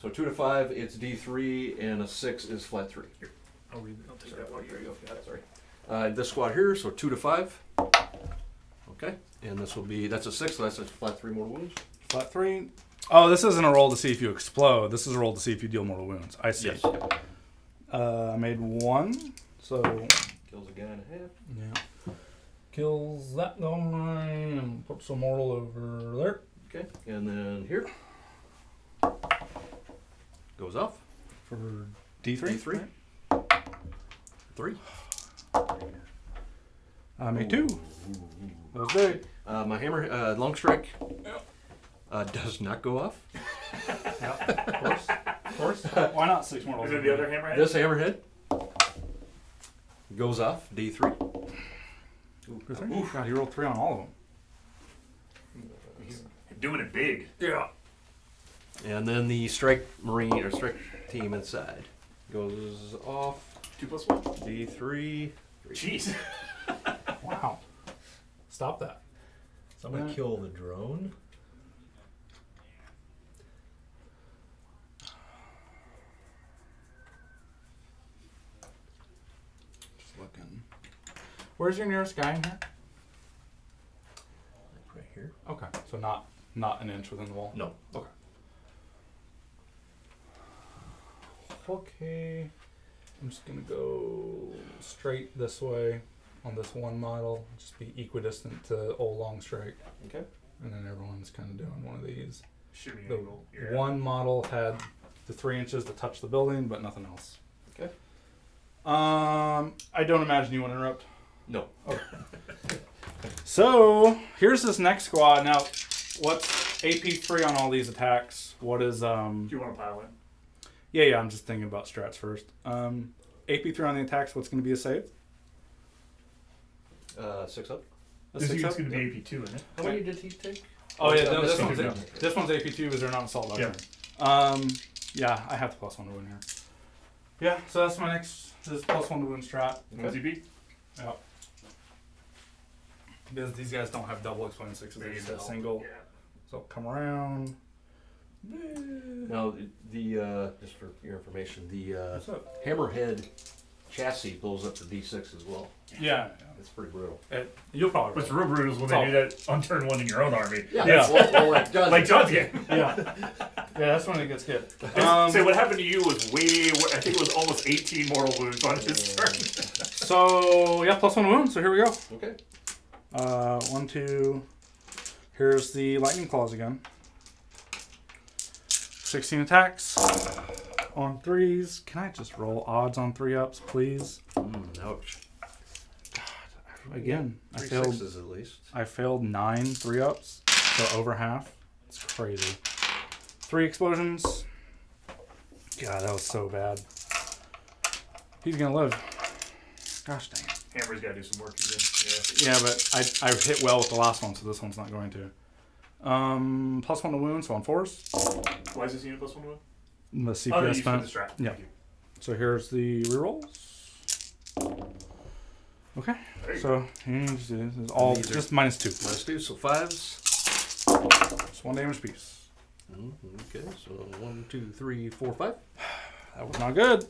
So 2 to 5, it's D3, and a 6 is flat 3. I'll take Sorry, that one. there you go. Got it, sorry. This squad here, so 2 to 5. Okay, and this will be, that's a 6, so that's a flat 3 more wounds. Flat 3. Oh, this isn't a roll to see if you explode. This is a roll to see if you deal mortal wounds. I see. Yes. I made 1, so Kills a guy and a half. yeah, kills that guy and puts a mortal over there. Okay, and then here. Goes off. For D3. D3. 3. I made 2. That was big. My hammer, long strike, does not go off. Of course. Why not 6 mortals? Is it the other hammerhead? This hammerhead goes off. D3. Ooh, God, you rolled 3 on all of them. He's doing it big. Yeah. And then the strike marine or strike team inside goes off. 2+1. D3. Jeez. Wow. Stop that. Someone kill the drone. Just looking. Where's your nearest guy in here? Right here. Okay, so not an inch within the wall. No. Okay. Okay. I'm just gonna go straight this way on this one model. Just be equidistant to old long strike. Okay. And then everyone's kind of doing one of these. Shooting The angle. Yeah. one model had the 3 inches to touch the building, but nothing else. Okay. I don't imagine you want to interrupt. No. So here's this next squad. Now, what's AP3 on all these attacks? What is Do you want to pile in? Yeah. I'm just thinking about strats first. AP3 on the attacks. What's going to be a save? 6 up. A This 6 is up? going to be AP2, isn't it? How many did he take? Oh yeah, Oh, no, this this one's one's AP2. Is there not assault weapon? Yeah. Yeah, I have the +1 to win here. Yeah, so that's my next. This +1 to win strat. One CP? Yep. Because these guys don't have double explain 6s, they just have single. Yeah. So come around. Now, the just for your information, the What's up? hammerhead chassis blows up to D6 as well. Yeah. It's pretty brutal. You'll probably. What's real brutal is when It's they all- do that on turn 1 in your own army. Yeah. Well, like John's Like John's game. Yeah, that's when it gets good. Say what happened to you was I think it was almost 18 mortal wounds on his turn. So yeah, +1 wound. So here we go. Okay. 1, 2. Here's the lightning claws again. 16 attacks on 3s. Can I just roll odds on 3-ups, please? Ouch. Again, I 3 failed. 6s at least. I failed 9 3-ups, so over half. It's crazy. 3 explosions. God, that was so bad. He's gonna live. Gosh dang it. Hammer's got to do some work again. Yeah, but I hit well with the last one, so this one's not going to. +1 to wound, so on 4s. Why is this unit +1 wound? The Oh, no, CPS you spent. the strat. Yeah. Thank you. So here's the rerolls. Okay, There you go. so this is all these are- just -2. -2, so 5s. Just 1 damage piece. Okay, so 1, 2, 3, 4, 5. That was not good.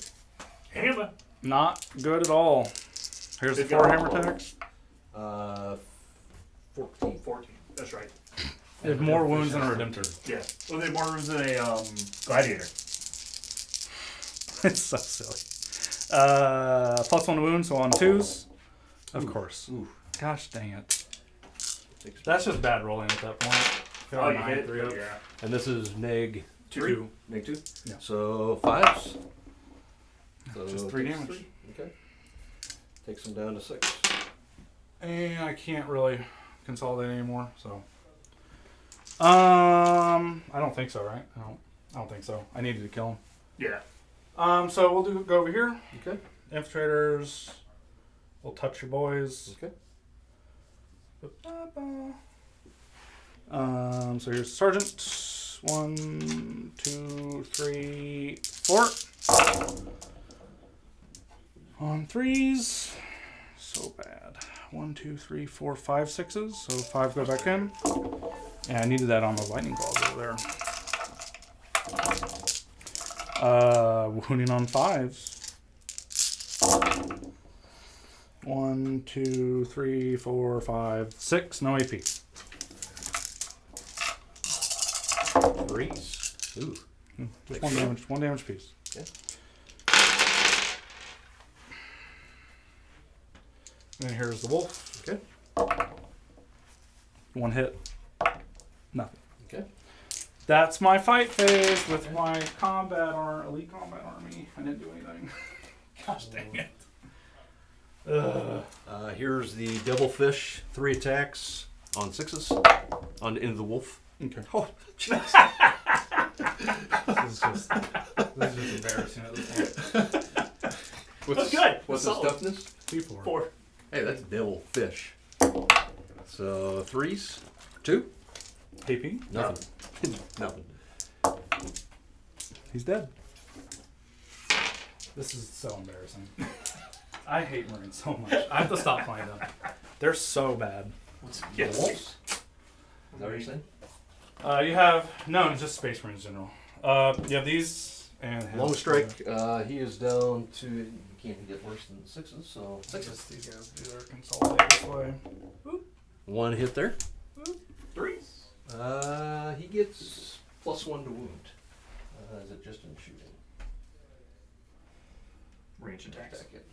Hammer. Not good at all. Here's the They've 4 got hammer all- attacks. 14. 14. That's right. They have more wounds than a Redemptor. Yeah. Well, they have more rooms than a gladiator. It's so silly. +1 wound, so on 2s. Of course. Ooh. Gosh dang it. Takes- That's just bad rolling at that point. Oh, you 9, hit it? 3 up. Yeah. And this is neg 2. neg 2? Yeah. So 5s. So Just 3 takes damage. 3. Okay. Takes them down to 6. And I can't really consolidate anymore, so. I don't think so, right? I don't think so. I needed to kill him. Yeah. So we'll go over here. Okay. Infiltrators. We'll touch your boys. Okay. So here's Sergeant. 1, 2, 3, 4. On 3s. So bad. 1, 2, 3, 4, 5 6s. So 5 go back in. Yeah, I needed that on the lightning balls over there. Wounding on 5s. 1, 2, 3, 4, 5, 6. No AP. 3s. Ooh. Just 1 damage. 1 damage piece. Okay. And here's the wolf. Okay. 1 hit. Nothing. Okay. That's my fight phase with my elite combat army. I didn't do anything. Gosh dang it. Here's the devilfish. 3 attacks on 6s. On into the wolf. Okay. Oh, jeez. This is just embarrassing at this point. That's good. What's That's the solid. toughness? T4. 4. Hey, that's devilfish. So 3s. 2. AP. Nothing. Nothing. He's dead. This is so embarrassing. I hate Marines so much. I have to stop playing them. They're so bad. Yes. Wolves? Is that what you're saying? You have just Space Marines in general. You have these and his, Long strike. He is down to. You can't get worse than 6s. So I guess these guys do their consolidate this way. 1 hit there. 3. He gets +1 to wound. Is it just in shooting? Range attacks. Attack it.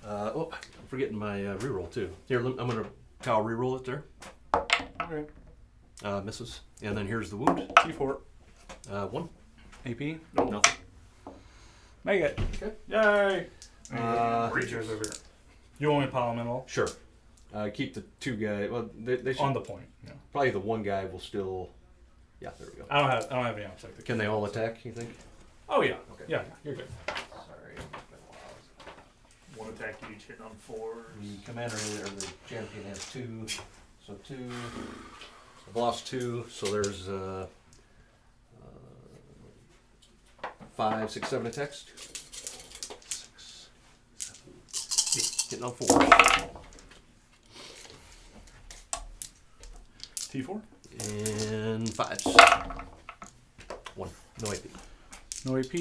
I'm forgetting my reroll too. Here, I'm gonna Kyle reroll it there. Okay. Misses. And then here's the wound. T4. 1. AP. Nothing. Make it. Okay. Yay. Breachers. Over here. You want me to pile them in all? Sure. Keep the 2 guys. Well, they should. On the point. Yeah. Probably the 1 guy will still. Yeah, there we go. I don't have any object. Can they all attack? You think? Oh yeah. Okay. Yeah, you're good. Sorry. 1 attack each, hitting on 4s. The commander or the champion has 2, so 2. I've lost 2, so there's 5, 6, 7 attacks. 6, 7, 8. Hitting on 4. T4. And 5s. 1. No AP. No AP.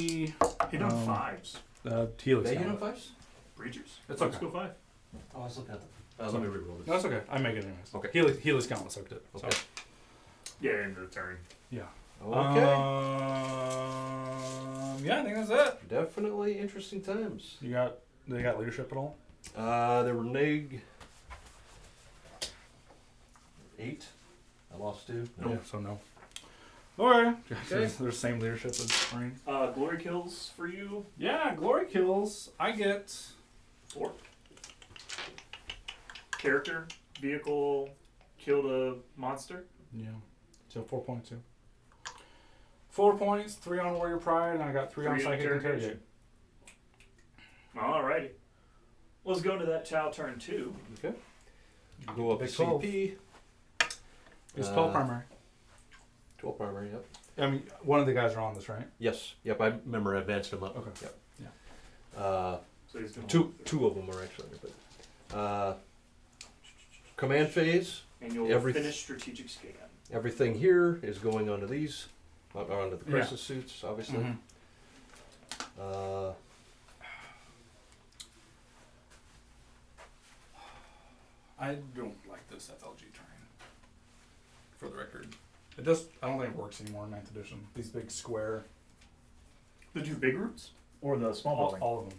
Hit on 5s. Helix. They hit on count. 5s? Breachers. It's Let's okay. go 5. Oh, I was looking at them. Let me reroll this. No, that's okay. I make it anyways. Okay. Helix count soaked it. So. Okay. Yeah, end of the turn. Yeah. Okay. Yeah, I think that's it. Definitely interesting times. They got leadership at all? There were neg 8. I lost 2. Yeah, so no. Okay. Okay. They're the same leadership as Marine. Glory kills for you. Yeah, glory kills. I get 4. Character, vehicle, killed a monster. Yeah. So 4 points, too. 4 points, 3 on Warrior Pride, and I got 3 on 3 on Psychic Interrogate. Alrighty. Let's go to that Chow turn 2. Okay. Go up Big to 12. CP. It's 12 primary. 12 primary, yep. I mean, one of the guys are on this, right? Yes. Yep, I remember I advanced him up. Okay. Yep. Yeah. So he's doing Two of them are actually. But, command phase. And you'll every- finish strategic scan. Everything here is going onto these. onto the crisis suits, obviously. Mhm. I don't like this FLG terrain. For the record, it just I don't think it works anymore in 9th edition. These big square, The two big groups or the small all, building? all of them,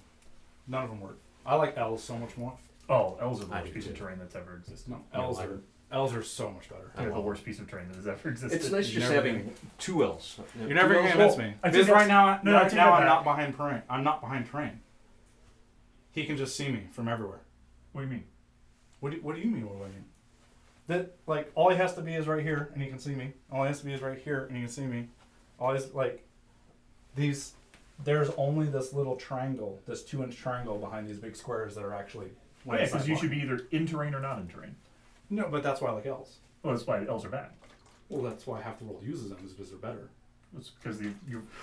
none of them work. I like L's so much more. Oh, L's are the I worst do piece of too. terrain that's ever existed. No, Yeah, L's are so much better. They're the worst piece of terrain that has ever existed. It's nice just never having two L's. You're never gonna convince me. I Because think right now, no, I right take now that I'm back. not behind terrain. I'm not behind terrain. He can just see me from everywhere. What do you mean? What do you mean? What do I mean? That like all he has to be is right here and he can see me. All he has to be is right here and he can see me. All he's like these. There's only this little triangle, this 2-inch triangle behind these big squares that are actually. Oh, yeah, because you should be either in terrain or not in terrain. No, but that's why I like L's. Well, that's why L's are bad. Well, that's why half the world uses them is because they're better. It's because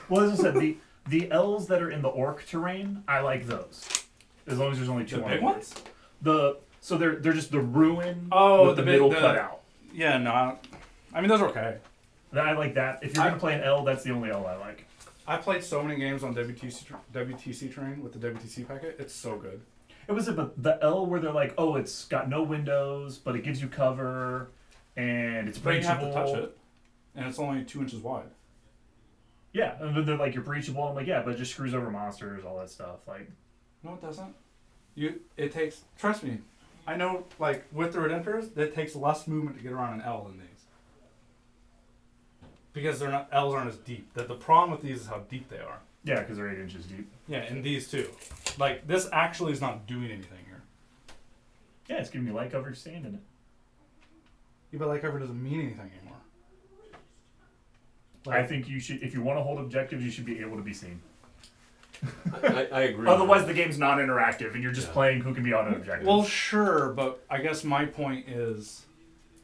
well, as I said, the L's that are in the orc terrain, I like those. As long as there's only two The on big the ones? So they're just the ruin Oh, with the the big- middle the- cut out. Yeah, no. I mean, those are okay. I like that. If you're gonna play an L, that's the only L I like. I played so many games on WTC terrain with the WTC packet. It's so good. It was the L where they're like, oh, it's got no windows, but it gives you cover, and it's But you breachable. have to touch it, and it's only 2 inches wide. Yeah, and then they're like, you're breachable. I'm like, yeah, but it just screws over monsters, all that stuff. Like, No, it doesn't. It takes. Trust me, I know. Like with the Redemptors, it takes less movement to get around an L than these. Because they're not L's aren't as deep. The problem with these is how deep they are. yeah, because they're 8 inches deep. Yeah, and these too. Like this actually is not doing anything here. Yeah, it's giving me light coverage stand in it. Yeah, but light cover doesn't mean anything anymore. I think you should, if you want to hold objectives, you should be able to be seen. I agree. Otherwise, the game's not interactive, and you're just playing who can be on an objective. Well, sure, but I guess my point is,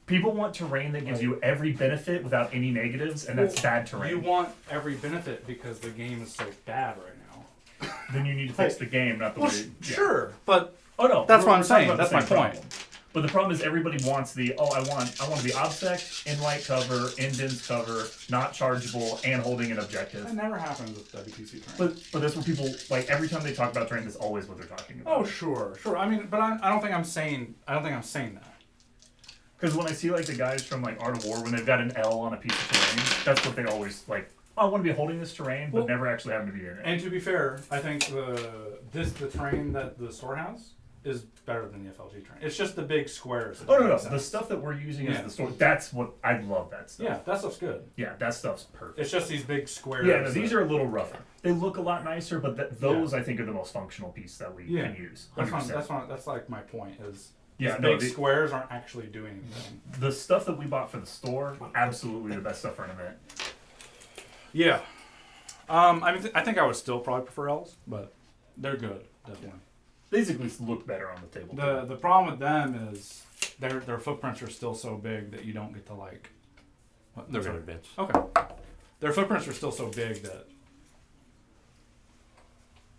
people want terrain that gives you every benefit without any negatives, and that's bad terrain. you want every benefit because the game is so bad right now. Then you need to fix the game, not the Well, way. Yeah. sure, but Oh no, That's what I'm we're talking saying. about the That's my same point. problem. But the problem is everybody wants the I want to be obsec, in light cover, in dense cover, not chargeable, and holding an objective. that never happens with WTC terrain. But that's what people like every time they talk about terrain. That's always what they're talking about. Oh, sure. I mean, but I don't think I'm saying that. Because when I see like the guys from like Art of War, when they've got an L on a piece of terrain, that's what they always like. Oh, I want to be holding this terrain, but Well, never actually having to be in it. And to be fair, I think the terrain that the store has is better than the FLG terrain. It's just the big squares. that Oh no, don't no, make the sense. stuff that we're using Yeah. as the store. That's what I love. That stuff. Yeah, that stuff's good. Yeah, that stuff's perfect. It's just these big squares. Yeah, no, these that- are a little rougher. They look a lot nicer, but those I think are the most functional piece that we Yeah. can use. That's 100%. that's like my point is. Yeah, these no, big the- squares aren't actually doing anything. The stuff that we bought for the store, absolutely the best stuff for an event. Yeah. I mean, I think I would still probably prefer L's, but they're good, definitely. These at least look better on the table. The problem with them is their footprints are still so big that you don't get to like. What, They're sorry. going to advance. Okay. Their footprints are still so big that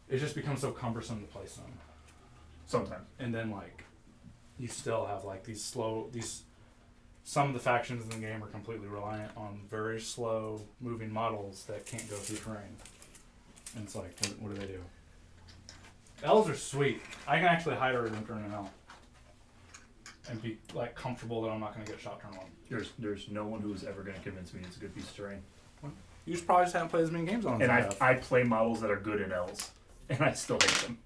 it just becomes so cumbersome to place them. Sometimes. And then like, you still have like these. Some of the factions in the game are completely reliant on very slow moving models that can't go through terrain. And it's like, what do they do? L's are sweet. I can actually hide a Redemptor in an L. And be like comfortable that I'm not going to get shot turned on. There's no one who is ever going to convince me it's a good piece of terrain. You just probably just haven't played as many games on it. And as I have. I play models that are good in L's, and I still hate them.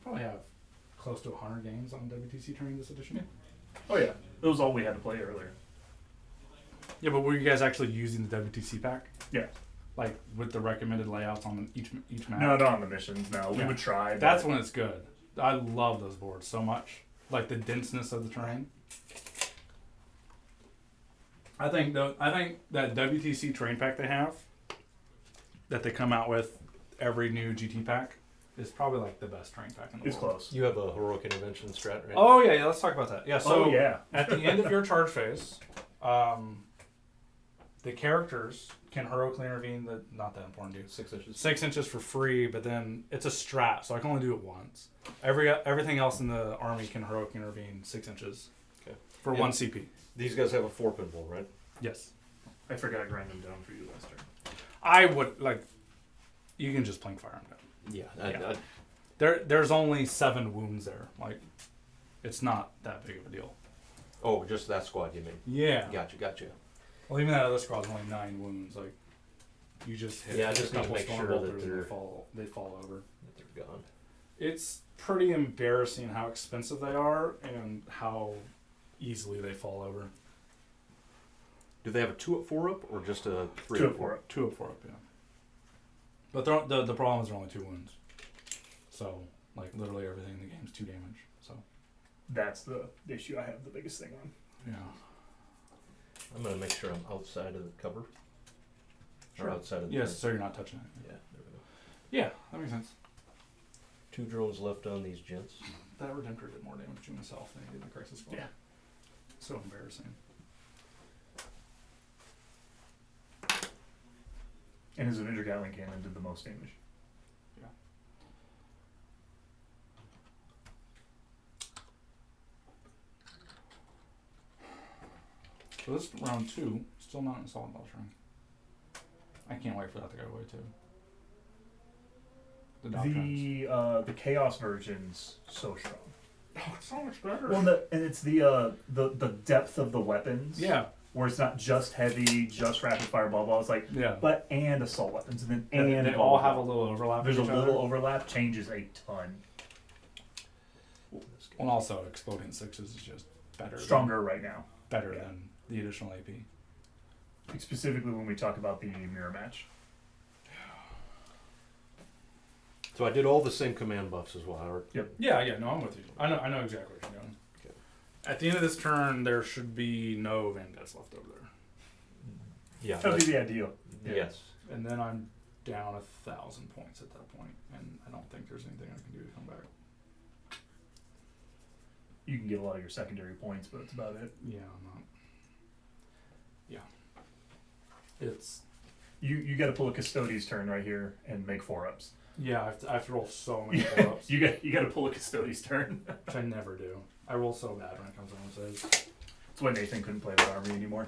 Probably have close to 100 games on WTC terrain this edition. Oh yeah, that was all we had to play earlier. Yeah, but were you guys actually using the WTC pack? Yeah. Like with the recommended layouts on each map? No, not on the missions. No, we Yeah. would try. but- That's when it's good. I love those boards so much. Like the denseness of the terrain. I think that WTC terrain pack they have, that they come out with every new GT pack, is probably like the best terrain pack in the It's world. close. You have a heroic intervention strat, right? Oh yeah, let's talk about that. Yeah, so Oh yeah. at the end of your charge phase, the characters can heroically intervene. Not that important, dude. 6 inches. 6 inches for free, but then it's a strat, so I can only do it once. Everything else in the army can heroic intervene 6 inches. Okay. for Yeah. 1 CP. These guys have a 4-pin bowl, right? Yes. I forgot to grind them down for you last turn. I would like. You can just plank fire them down. Yeah. There's only 7 wounds there. Like, it's not that big of a deal. Oh, just that squad you mean? Yeah. Gotcha. Well, even that other squad's only 9 wounds. Like, you just hit. Yeah, I just a need to couple make storm sure that bolters and they're- they fall over. They're gone. It's pretty embarrassing how expensive they are and how easily they fall over. Do they have a 2-up, 4-up, or just a 3 2 up for it. 2 up, 4 up, yeah. But the problem is they're only 2 wounds. So, like, literally everything in the game is 2 damage. So, That's the issue I have the biggest thing on. yeah. I'm gonna make sure I'm outside of the cover. Sure. Or outside of the Yes, so you're not touching it. Yeah, there we go. Yeah, that makes sense. 2 drones left on these gents. That Redemptor did more damage to himself than he did in the Crisis Squad. Yeah. So embarrassing. And his Avenger Gatling Cannon did the most damage. Yeah. So this is round 2, still not in Solid Ball Shrine. I can't wait for that to go away too. The doctrines. The Chaos version's so strong. Oh, it's so much better. Well, and it's the depth of the weapons. Yeah. Where it's not just heavy, just rapid fire ball. It's like, Yeah. but and assault weapons, and then And and they all have a little overlap. There's a with each little other. overlap. Changes a ton. And also, Exploding Sixes is just better. Stronger right now. Better Yeah. than the additional AP. Specifically when we talk about the mirror match. So I did all the same command buffs as well, Howard. Yeah, no, I'm with you. I know exactly what you're doing. Okay. At the end of this turn, there should be no Vanguards left over there. Yeah. That would be the ideal. Yes. And then I'm down 1,000 points at that point, and I don't think there's anything I can do to come back. You can get a lot of your secondary points, but that's about it. Yeah, I'm not. Yeah. It's. You got to pull a Custodes turn right here and make 4-ups. Yeah, I have to roll so many pull-ups, You got to pull a Custodes turn. which I never do. I roll so bad when it comes on says. That's why Nathan couldn't play with Army anymore.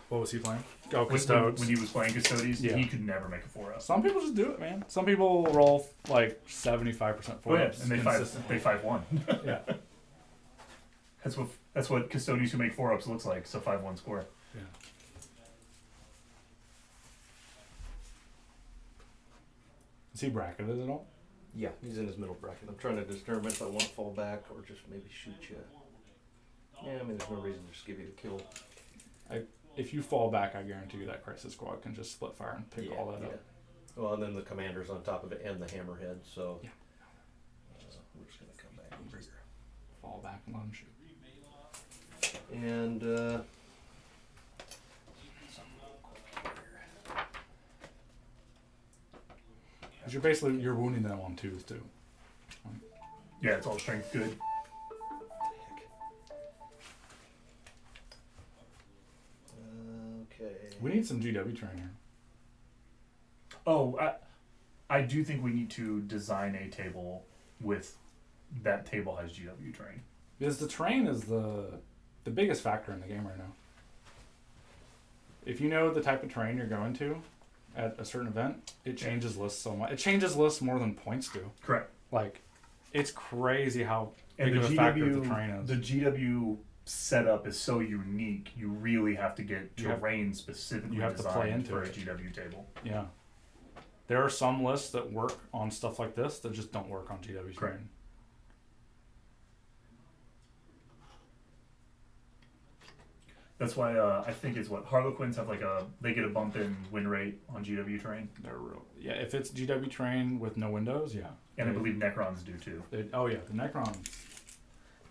What was he playing? Go When Custodes. he was playing Custodes, Yeah. he could never make a 4-up. Some people just do it, man. Some people roll like 75% Oh yeah, pull-ups and they consistently. 5-1. Yeah. That's what Custodes who make 4-ups looks like. So 5-1 score. Yeah. Is he bracketed at all? Yeah, he's in his middle bracket. I'm trying to determine if I want to fall back or just maybe shoot you. Yeah, I mean, there's no reason to just give you the kill. If you fall back, I guarantee you that Crisis Squad can just split fire and pick all that up. Well, and then the commander's on top of it and the hammerhead, so Yeah. we're just going to come back over here. Fall back and let him shoot. And Because you're wounding them on 2s too. Yeah, it's all strength good. okay. We need some GW training. Oh, I do think we need to design a table with that table has GW terrain. Because the terrain is the biggest factor in the game right now. If you know the type of terrain you're going to at a certain event, it changes lists so much. It changes lists more than points do. Correct. Like, it's crazy how And big the of a factor GW, the terrain is. the GW setup is so unique. You really have to get You have- terrain specifically you have to play designed into for it. a GW table. Yeah. There are some lists that work on stuff like this that just don't work on GW Correct. terrain. That's why I think it's what Harlequins have they get a bump in win rate on GW terrain, They're real. Yeah, if it's GW terrain with no windows, yeah. and I believe Necrons do too. Oh yeah, the Necron.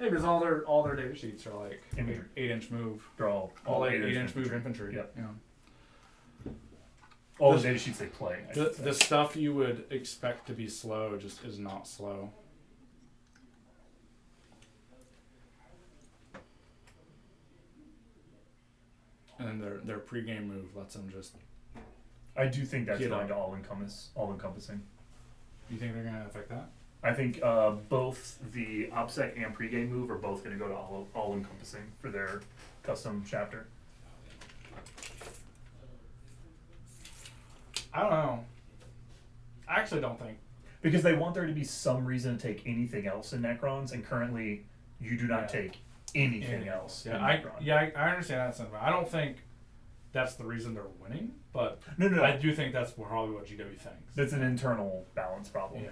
Yeah, because all their data sheets are like Infantry. 8-inch move. They're all All 8 8-inch move infantry. Yep. Yeah. All the The- data sheets they play. I The should say. the stuff you would expect to be slow just is not slow. And their pregame move lets them just. I do think that's Get going up. to all encompassing. You think they're gonna affect that? I think both the OPSEC and pregame move are both going to go to all encompassing for their custom chapter. I don't know. I actually don't think. Because they want there to be some reason to take anything else in Necrons, and currently you do not take anything else in Necron. I understand that sentiment. I don't think that's the reason they're winning, but No. I do think that's probably what GW thinks. That's an internal balance problem. Yeah.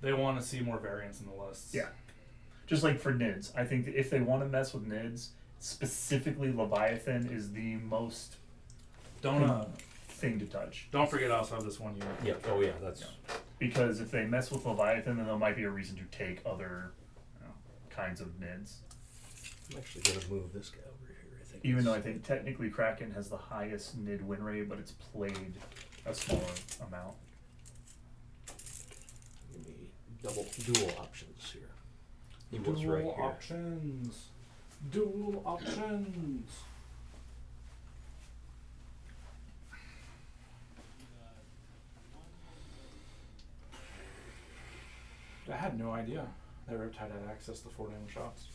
They want to see more variance in the lists. Yeah. Just like for NIDS. I think that if they want to mess with NIDS, specifically Leviathan is the most thing to touch. Don't forget I also have this one unit. Yeah. Oh yeah. That's. Yeah. Because if they mess with Leviathan, then there might be a reason to take other kinds of NIDS. I'm actually gonna move this guy over here. I think. Even though I think technically Kraken has the highest NID win rate, but it's played a smaller amount. Give me dual options here. He was right here. Options. Dual options. I had no idea that Riptide had access to 4 damage shots.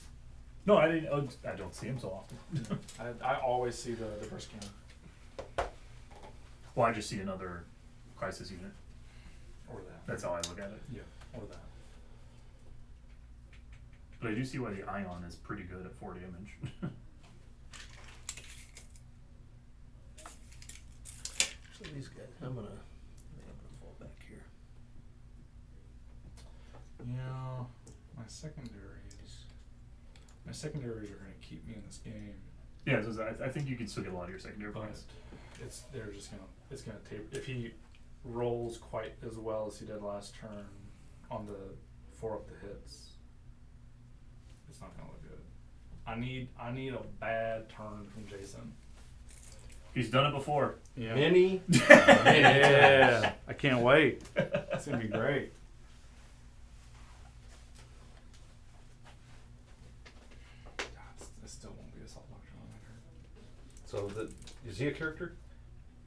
No, I didn't. I don't see him so often. I always see the burst cannon. Well, I just see another crisis unit. Or that. That's how I look at it. Yeah, or that. But I do see why the Ion is pretty good at 4 damage. So these guys, I'm gonna fall back here. Yeah, my secondaries are going to keep me in this game. Yeah, so I think you can still get a lot of your secondary But points. it's gonna taper if he rolls quite as well as he did last turn on the 4 up the hits. It's not gonna look good. I need a bad turn from Jason. He's done it before. Yeah. Many. Yeah. I can't wait. It's gonna be great. God, this still won't be a salt doctrine on my turn. So is he a character?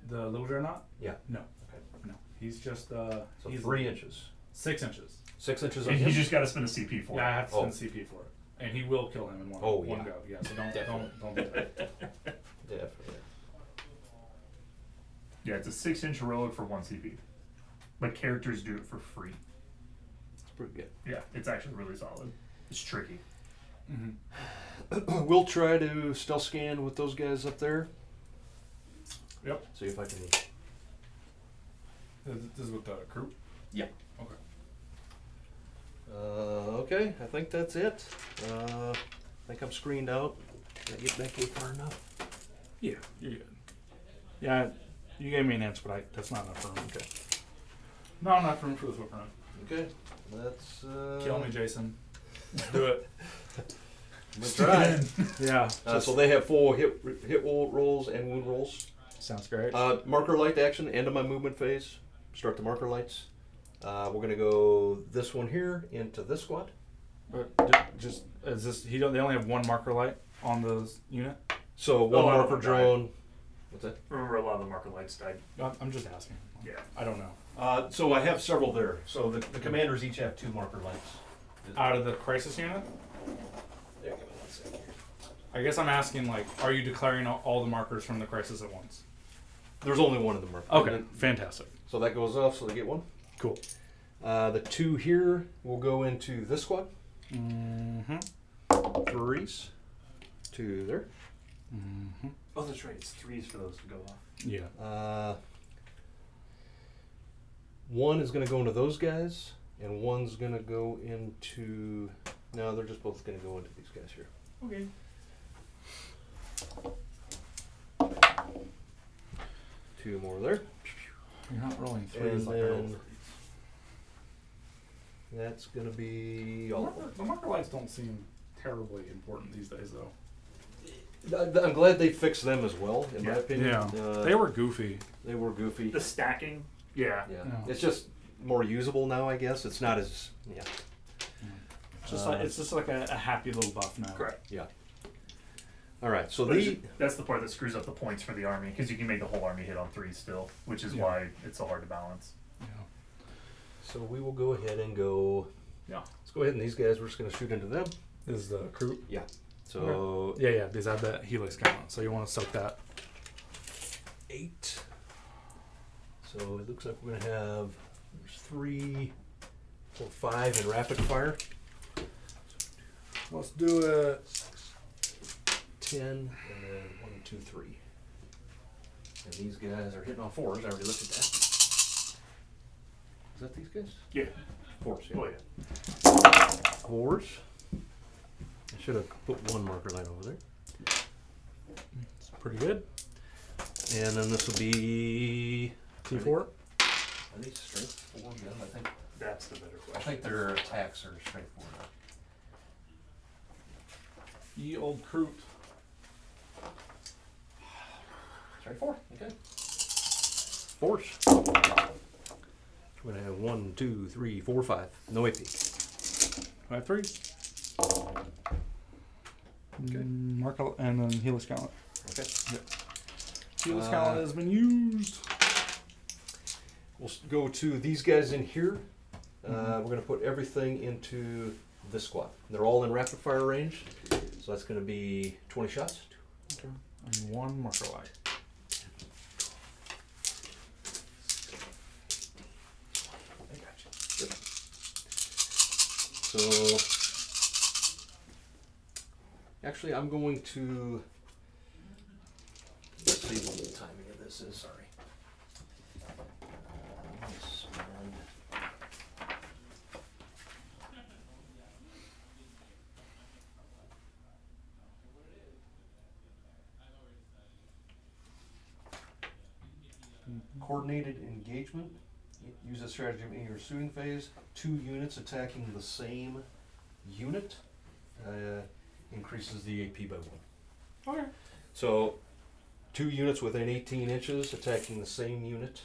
The little Dreadnought? Yeah. No. Okay. No. He's just So he's 3 inches. 6 inches. 6 inches on And him. he's just got to spend a CP for Yeah, I it. have to spend CP for it. And he will kill him in one Oh, one yeah. go. Yeah, so don't do that. Definitely. Yeah, it's a 6-inch heroic for 1 CP. But characters do it for free. It's pretty good. Yeah, it's actually really solid. It's tricky. Mm-hmm. We'll try to stealth scan with those guys up there. Yep. See if I can. This is with the crew? Yeah. Okay. Okay, I think that's it. I think I'm screened out. Did I get back here far enough? Yeah, you're good. Yeah, you gave me an inch, but that's not enough room. Okay. Not enough room for the footprint. Okay, let's. Kill me, Jason. Let's do it. Let's try. Yeah. So they have full hit rolls and wound rolls. Sounds great. Marker light action, end of my movement phase. Start the marker lights. We're gonna go this one here into this squad. But just is this? They only have 1 marker light on the unit. So one marker drone. What's that? Remember, a lot of the marker lights died. I'm just asking. Yeah. I don't know. So I have several there. So the commanders each have 2 marker lights. Out of the crisis unit, There, give me 1 second here. I guess I'm asking are you declaring all the markers from the crisis at once? There's only 1 of the marker. Okay, fantastic. So that goes off, so they get 1. Cool. The 2 here will go into this squad. Mm-hmm. 3s. 2 there. Mm-hmm. Oh, that's right. It's 3s for those to go off. Yeah. 1 is going to go into those guys, and 1's going to go into. No, they're just both going to go into these guys here. Okay. 2 more there. You're not rolling And 3s like I roll then 3s. That's going to be all of them. The marker lights don't seem terribly important these days, though. I'm glad they fixed them as well, in my opinion. Yeah. They were goofy. They were goofy. The stacking. Yeah. Yeah. Yeah. It's just more usable now, I guess. It's not as. Yeah. It's just like a happy little buff now. Correct. Yeah. All right. So But that's the part that screws up the points for the army, because you can make the whole army hit on 3s still, which is Yeah. why it's so hard to balance. Yeah. So we will go ahead and go. Yeah. Let's go ahead and these guys, we're just going to shoot into them. This is the crew. Yeah. So Yeah. These have that helix count, so you want to soak that. 8. So it looks like we're going to have there's 3, 4, 5 in rapid fire. Let's do it. 10 and then 1, 2, 3. And these guys are hitting on 4s. I already looked at that. Is that these guys? Yeah. 4s. Yeah. Oh yeah. 4s. I should have put one marker line over there. It's pretty good. And then this will be T4. Are these strength 4 gun? I think. That's the better I question. think their attacks are strength 4. Ye old crew. Strength 4. Okay. 4s. We're going to have 1, 2, 3, 4, 5. No AP. 5-3. Okay. Mark and then helix count. Okay. Helix count has been used. We'll go to these guys in here. We're going to put everything into this squad. They're all in rapid fire range. So that's going to be 20 shots. Okay. And one marker light. I got you. Yep. So, actually, I'm going to. Let's see what the timing of this is. Sorry. Let's spend- Coordinated engagement. Use this strategy in your shooting phase. 2 units attacking the same unit increases the AP by 1. Okay. So, 2 units within 18 inches attacking the same unit.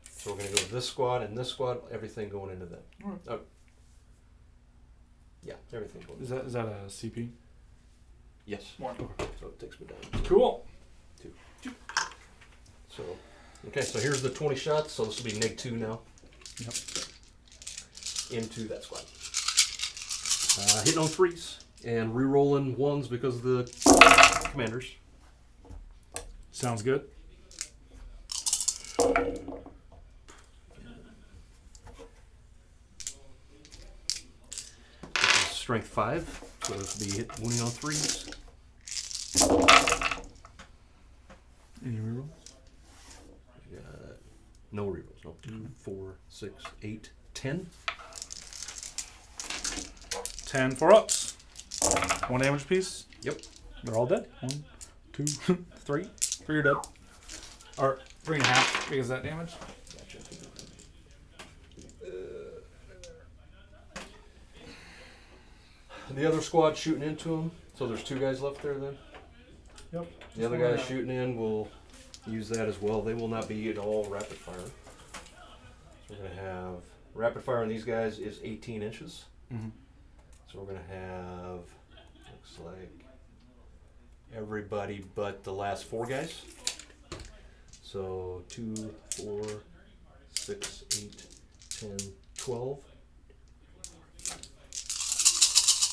So we're going to go to this squad and this squad. Everything going into them. Alright. Oh. Yeah, everything going. Is that a CP? Yes. One. So it takes me down. Cool. So, okay, so here's the 20 shots. So this will be -2 now. Yep. Into that squad. Hitting on 3s and re-rolling 1s because of the commanders. Sounds good. This is strength 5, so this will be winning on 3s. Any rerolls? No rerolls. No. 2, 4, 6, 8, 10. 10 for ups. 1 damage piece. Yep. They're all dead. 1, 2, 3. 3 are dead. Or 3.5 because of that damage. Gotcha. The other squad shooting into them. So there's 2 guys left there then. Yep. The other guys shooting in will use that as well. They will not be at all rapid fire. So we're going to have rapid fire on these guys is 18 inches. Mm-hmm. So we're going to have, looks like, everybody but the last 4 guys. So 2, 4, 6, 8, 10, 12.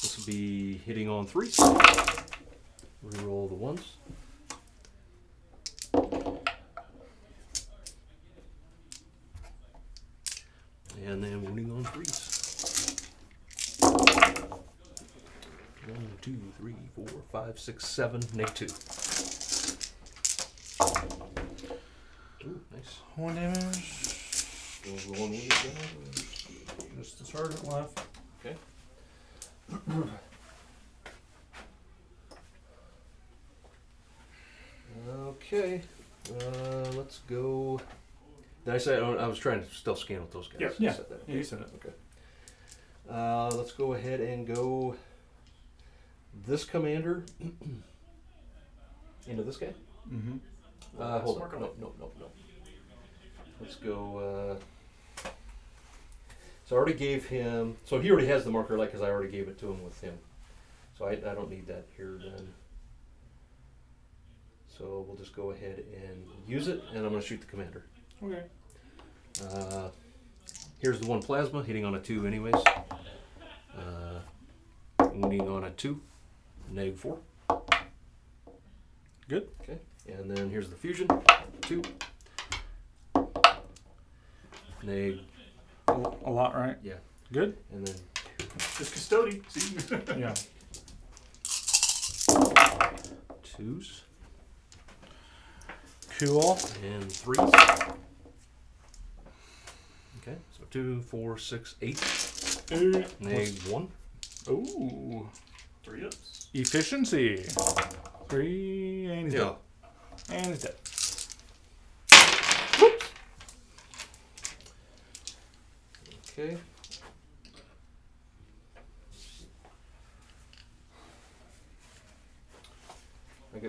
This will be hitting on 3s. Reroll the 1s. And then wounding on 3s. 1, 2, 3, 4, 5, 6, 7, -2. Ooh, nice. 1 damage. We'll roll on wounded guy. Just the sergeant left. Okay. Okay. Let's go. Did I say I was trying to still scan with those guys? Yeah. I Yeah. said that. Yeah, you said it. Okay. Let's go ahead and go this commander into this guy. Mm-hmm. Hold on. No. Let's go. So I already gave him. So he already has the marker light because I already gave it to him with him. So I don't need that here then. So we'll just go ahead and use it, and I'm going to shoot the commander. Okay. Here's the one plasma, hitting on a 2 anyways. Wounding on a 2, -4. Good. Okay, and then here's the fusion, 2. Neg, A lot, right? yeah, Good. and then Just custodian. See? Yeah. 2s Cool. and 3s. Okay, so 2, 4, 6, 8. Neg 1. Ooh. 3 ups. Efficiency. 3 and he's Yeah. dead. And he's dead. Okay.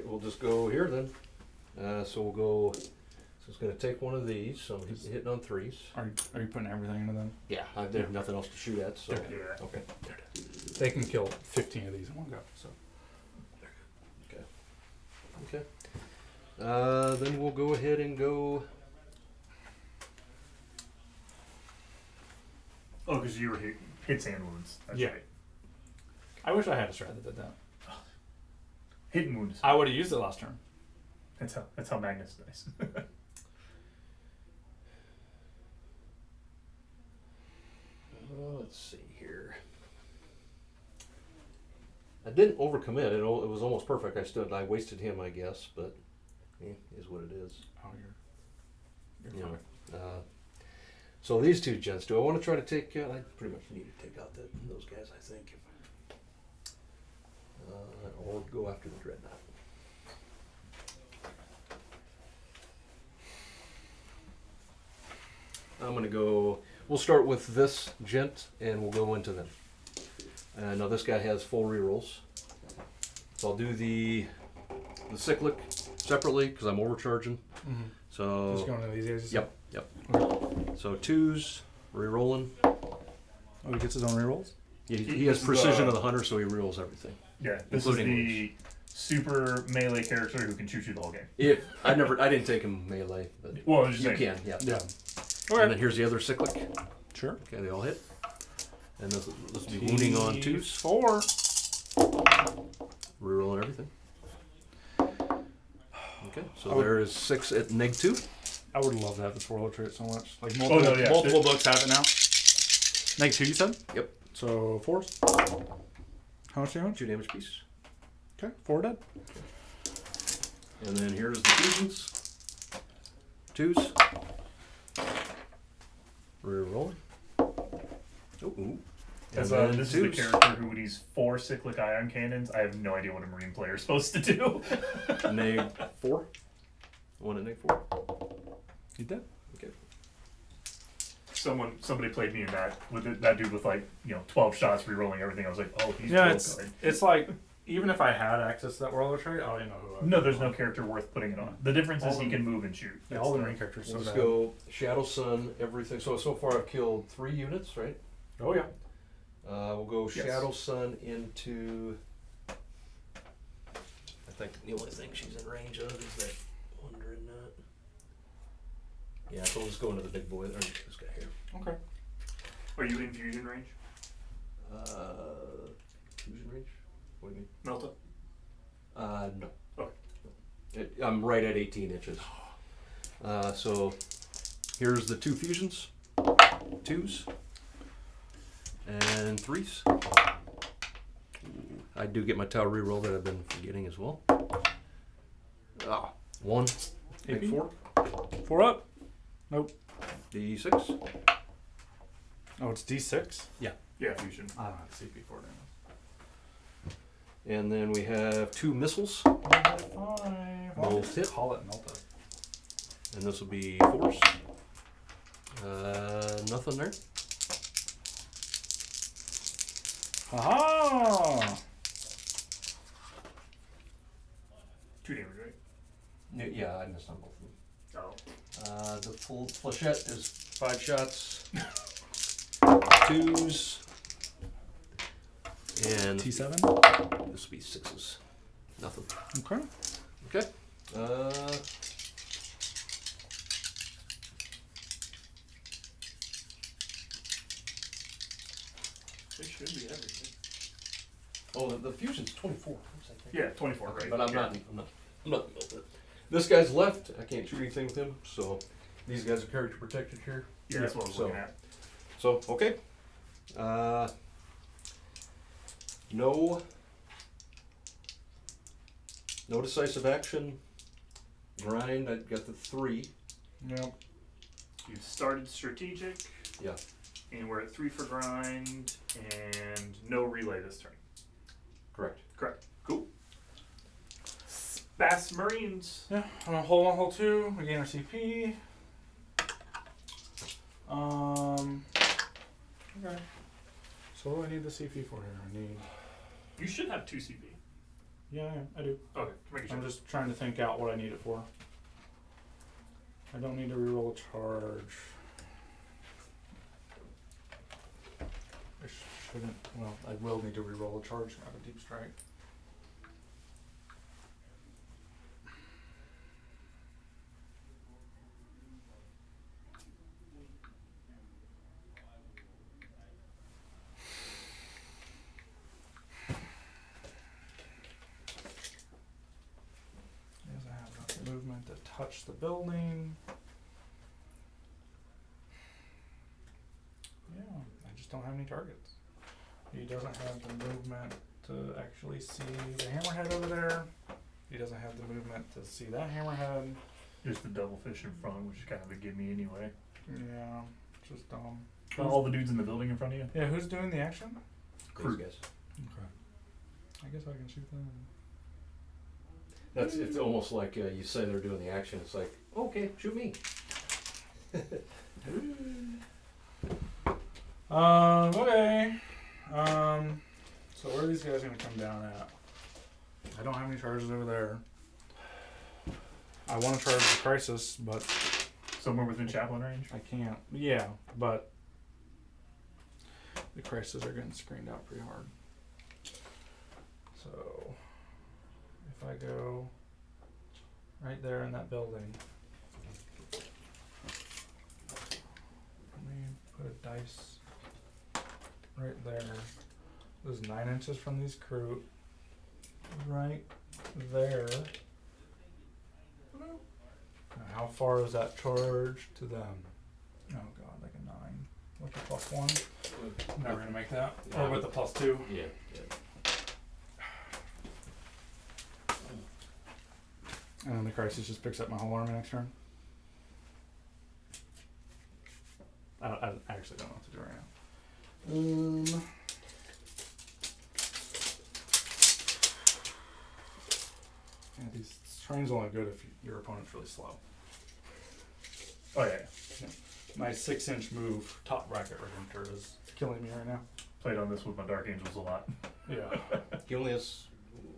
We'll just go here then. So we'll go. So it's going to take one of these. So I'm hitting on 3s. Are you putting everything into them? Yeah, there's nothing else to shoot at. So Yeah. okay. They can kill 15 of these in one go. So. Okay. Then we'll go ahead and go. Oh, because you were hits and wounds. That's Yeah. right. I wish I had a strat that did that. Hit and wounds. I would have used it last turn. That's how Magnus dies. Let's see here. I didn't overcommit. It was almost perfect. I wasted him, I guess, but is what it is. Oh, you're You fine. know, so these two gents, do I want to try to take? I pretty much need to take out those guys, I think, or go after the dreadnought. I'm gonna go. We'll start with this gent, and we'll go into them. Now this guy has full rerolls, so I'll do the cyclic separately because I'm overcharging. Mm-hmm. So Just going to these guys. Yep. Okay. So 2s, rerolling. Oh, he gets his own rerolls? Yeah, he This has is, precision of the hunter, so he rerolls everything. Yeah, this Including is the super melee character who can shoot you the whole game. If I didn't take him melee, but Well, I was just you saying. can, yeah. Yeah. And then here's the other cyclic. Sure. Okay, they all hit. And this will be wounding on 2s, 4. rerolling everything. Okay, so there is 6 at -2. I would love to have this warlord trait so much. Like Oh, no, yeah. multiple books have it now. -2, you said? Yep. So 4s. How much damage? 2 damage piece. Okay, 4 dead. And then here's the fusions. 2s. Rerolling. Ooh. As And then this is the 2s. character who, when he's 4 cyclic ion cannons, I have no idea what a marine player is supposed to do. -4. 1 at -4. He dead. Okay. Somebody played me in that with that dude with 12 shots, re-rolling everything. I was like, oh, he's Yeah, real it's good. it's like even if I had access to that warlord trait, I don't know who. I would No, put there's it no on. character worth putting it on. The difference is All he the- can move and shoot. Yeah, all the marine characters. So Let's bad. go Shadow Sun, everything. So far I've killed 3 units, right? Oh yeah. We'll go Yes. Shadow Sun into. I think the only thing she's in range of is that one dreadnought. Yeah, so we'll just go into the big boy, or this guy here. Okay. Are you in fusion range? Fusion range? What do you mean? Melta? No. Okay. I'm right at 18 inches. So here's the 2 fusions, 2s, and 3s. I do get my tower reroll that I've been forgetting as well. 1, AP? 4, 4 up. Nope. D6. Oh, it's D6. Yeah, fusion. I don't have CP for it. And then we have 2 missiles, 5. Both hit. Call it Melta. and this will be 4s. Nothing there. Aha! 2 damage, right? Yeah, I missed on both of them. Oh. The full flechette is 5 shots, 2s, and T7. this will be 6s. Nothing. Okay. Okay. should be everything. Oh, the fusion's 24. What's that thing? Yeah, 24, right? But I'm Yeah. not with it. This guy's left. I can't shoot anything with him, so these guys are character protected here. Yeah, that's what I was looking at. So, okay. No decisive action. Grind, I got the 3. Yep. You started strategic, Yeah. and we're at 3 for grind, and no relay this turn. Correct. Correct. Cool. Bass Marines. Yeah, I'm gonna hold on, hold 2. We gain our CP. Okay. So what do I need the CP for here? I need. You should have 2 CP. Yeah, I do. Okay, making sure. I'm just trying to think out what I need it for. I don't need to reroll a charge. I shouldn't. Well, I will need to reroll a charge. I have a deep strike. Doesn't have enough movement to touch the building. Yeah, I just don't have any targets. He doesn't have the movement to actually see the hammerhead over there. He doesn't have the movement to see that hammerhead. There's the double fish in front, which is kind of a gimme anyway. Yeah, just dumb. All the dudes in the building in front of you. Yeah, who's doing the action? These guys. Okay. I guess I can shoot them. It's almost like you say they're doing the action. It's like, okay, shoot me. Okay. So where are these guys gonna come down at? I don't have any charges over there. I want to charge the crisis, but Somewhere within chaplain range. I can't. Yeah, but the crises are getting screened out pretty hard. So if I go right there in that building, let me put a dice right there. This is 9 inches from these crew. Right there. Now, how far is that charge to them? Oh god, like a 9. What's your +1? Never gonna make that. Or with the +2. Yeah. And then the crisis just picks up my whole army next turn. I actually don't know what to do right now. Yeah, these trains only good if your opponent's really slow. Oh yeah. My 6-inch move top bracket redemptor is killing me right now. Played on this with my Dark Angels a lot. Yeah. He only has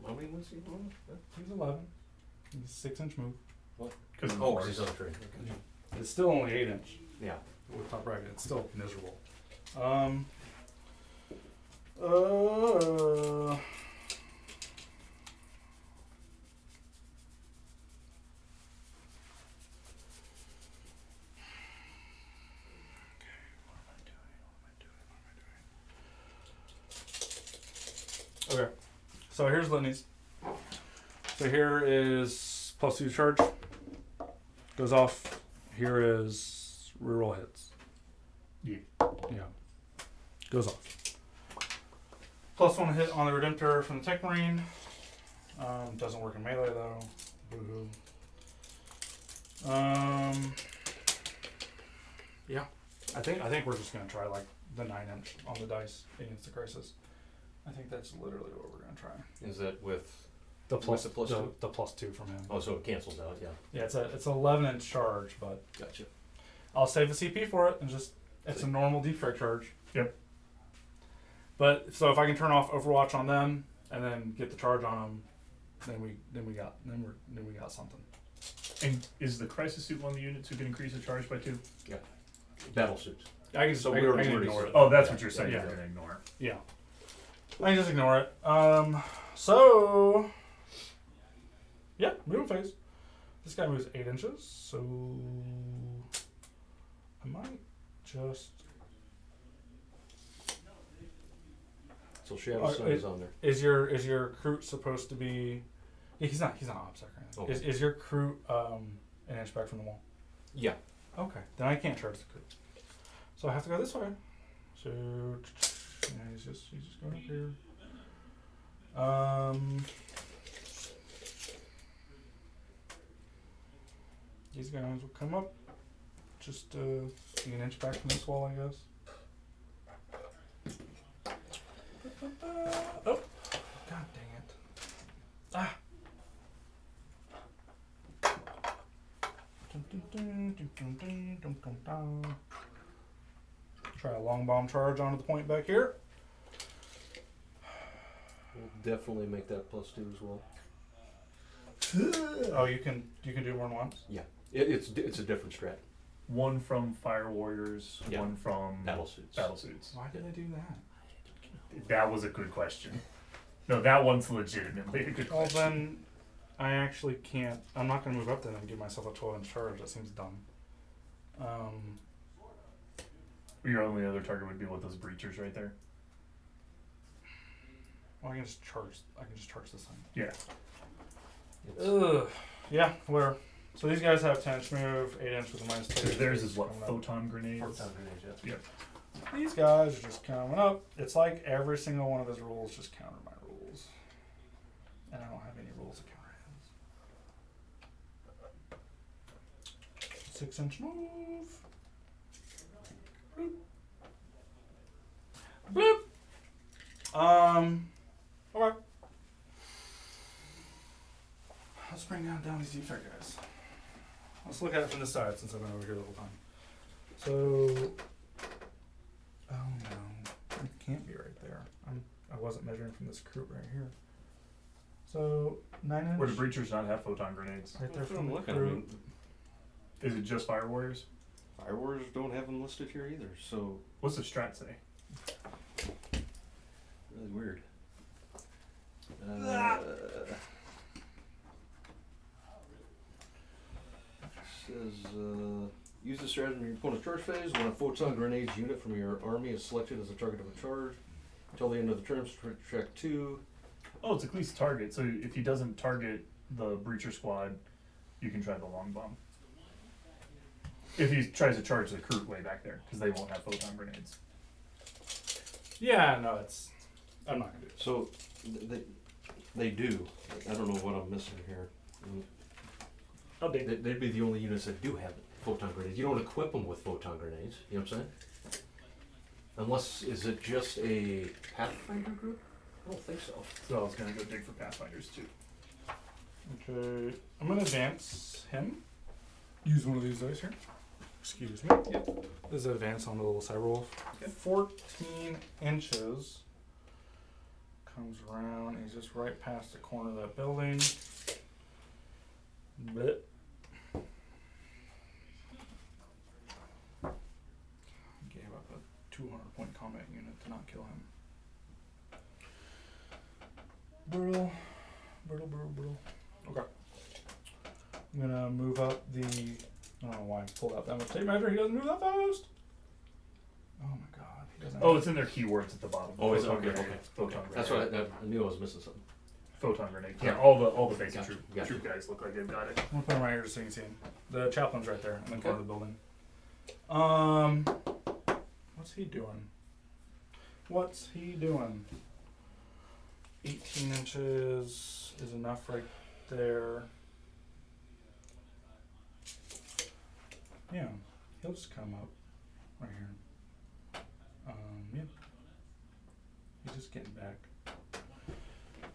how many wins he won? He's 11. He's 6-inch move. Because Oh, 'cause he's on the train. Okay. It's still only 8-inch Yeah. with top bracket. It's still miserable. Okay, so here's Litany's. So here is +2 charge. Goes off. Here is reroll hits. Yeah. Yeah. Goes off. +1 hit on the Redemptor from the Tech Marine. Doesn't work in melee though. Boo-hoo. Yeah. I think we're just gonna try like the 9-inch on the dice against the crisis. I think that's literally what we're gonna try. Is that with The With plus the +2? the +2 from him. Oh, so it cancels out, yeah. Yeah, it's 11-inch charge, but Gotcha. I'll save the CP for it and just it's a normal deep strike charge. Yep. But so if I can turn off Overwatch on them and then get the charge on them, then we got something. And is the crisis suit one of the units who can increase the charge by 2? Battle suits. I can just So I, we I already can already ignore said- it. Oh, that's what you're saying. Yeah. You're gonna ignore it. Yeah. I can just ignore it. So yeah, moving phase. This guy moves 8 inches, so I might just So Shadow Sun is on there. Is your crew supposed to be? Yeah, he's not OPSEC or anything. Okay. Is your crew an inch back from the wall? Yeah. Okay, then I can't charge the crew. So I have to go this way. So yeah, he's just going up here. These guys will come up. Just be an inch back from this wall, I guess. Oh, god dang it! Ah. Try a long bomb charge onto the point back here. We'll definitely make that +2 as well. Oh, you can do more than once. Yeah. It's a different strat. One from Fire Warriors, Yeah. one from Battle suits. Battle suits. Why did I do that? That was a good question. No, that one's legitimately a good Well, question. then I actually can't. I'm not going to move up then and give myself a 12-inch charge. That seems dumb. Your only other target would be what, those breachers right there? Well, I can just charge this thing. Yeah. Ugh. Yeah, where? So these guys have 10-inch move, 8-inch with a -2. Theirs is what, Coming up. photon grenades? Photon grenades, yeah. Yep. These guys are just coming up. It's like every single one of his rules just counter my rules. And I don't have any rules to counter his. 6-inch move. Bloop. Bloop. Okay. Let's bring down these deep threat guys. Let's look at it from this side since I've been over here the whole time. So, oh no, it can't be right there. I wasn't measuring from this crew right here. So 9-inch. Where do breachers not have photon grenades? Right there That's what from I'm the looking. crew. Is it just Fire Warriors? Fire Warriors don't have them listed here either, so What's the strat say? really weird. Says use this strategy in your opponent's charge phase. When a photon grenades unit from your army is selected as a target of a charge, until the end of the turn, subtract 2. Oh, it's at least target. So if he doesn't target the breacher squad, you can try the long bomb. If he tries to charge the crew way back there, because they won't have photon grenades. Yeah, no, I'm not gonna do it. So they do. I don't know what I'm missing here. They'd be the only units that do have photon grenades. You don't equip them with photon grenades. You know what I'm saying? Unless, is it just a Pathfinder group? I don't think so. So I was going to go dig for Pathfinders too. Okay, I'm gonna advance him. Use one of these dice here. Excuse me. Yep. This is advance on the little side roll. 14 inches. Comes around. He's just right past the corner of that building. But gave up a 200-point combat unit to not kill him. Brutal. Okay. I'm gonna move up the. I don't know why I pulled out that much tape measure. He doesn't move that fast. Oh my god. He doesn't. Oh, it's in their keywords at the bottom. Oh, is it? Photon Okay, grenade. okay. Photon That's grenade. what I knew I was missing something. Photon grenade. Yeah. Yeah, all the basic Gotcha, troop gotcha. guys look like they've got it. I'm gonna put him right here so you can see him. The chaplain's right there in the front of the building. What's he doing? 18 inches is enough right there. Yeah, he'll just come up right here. Yeah. He's just getting back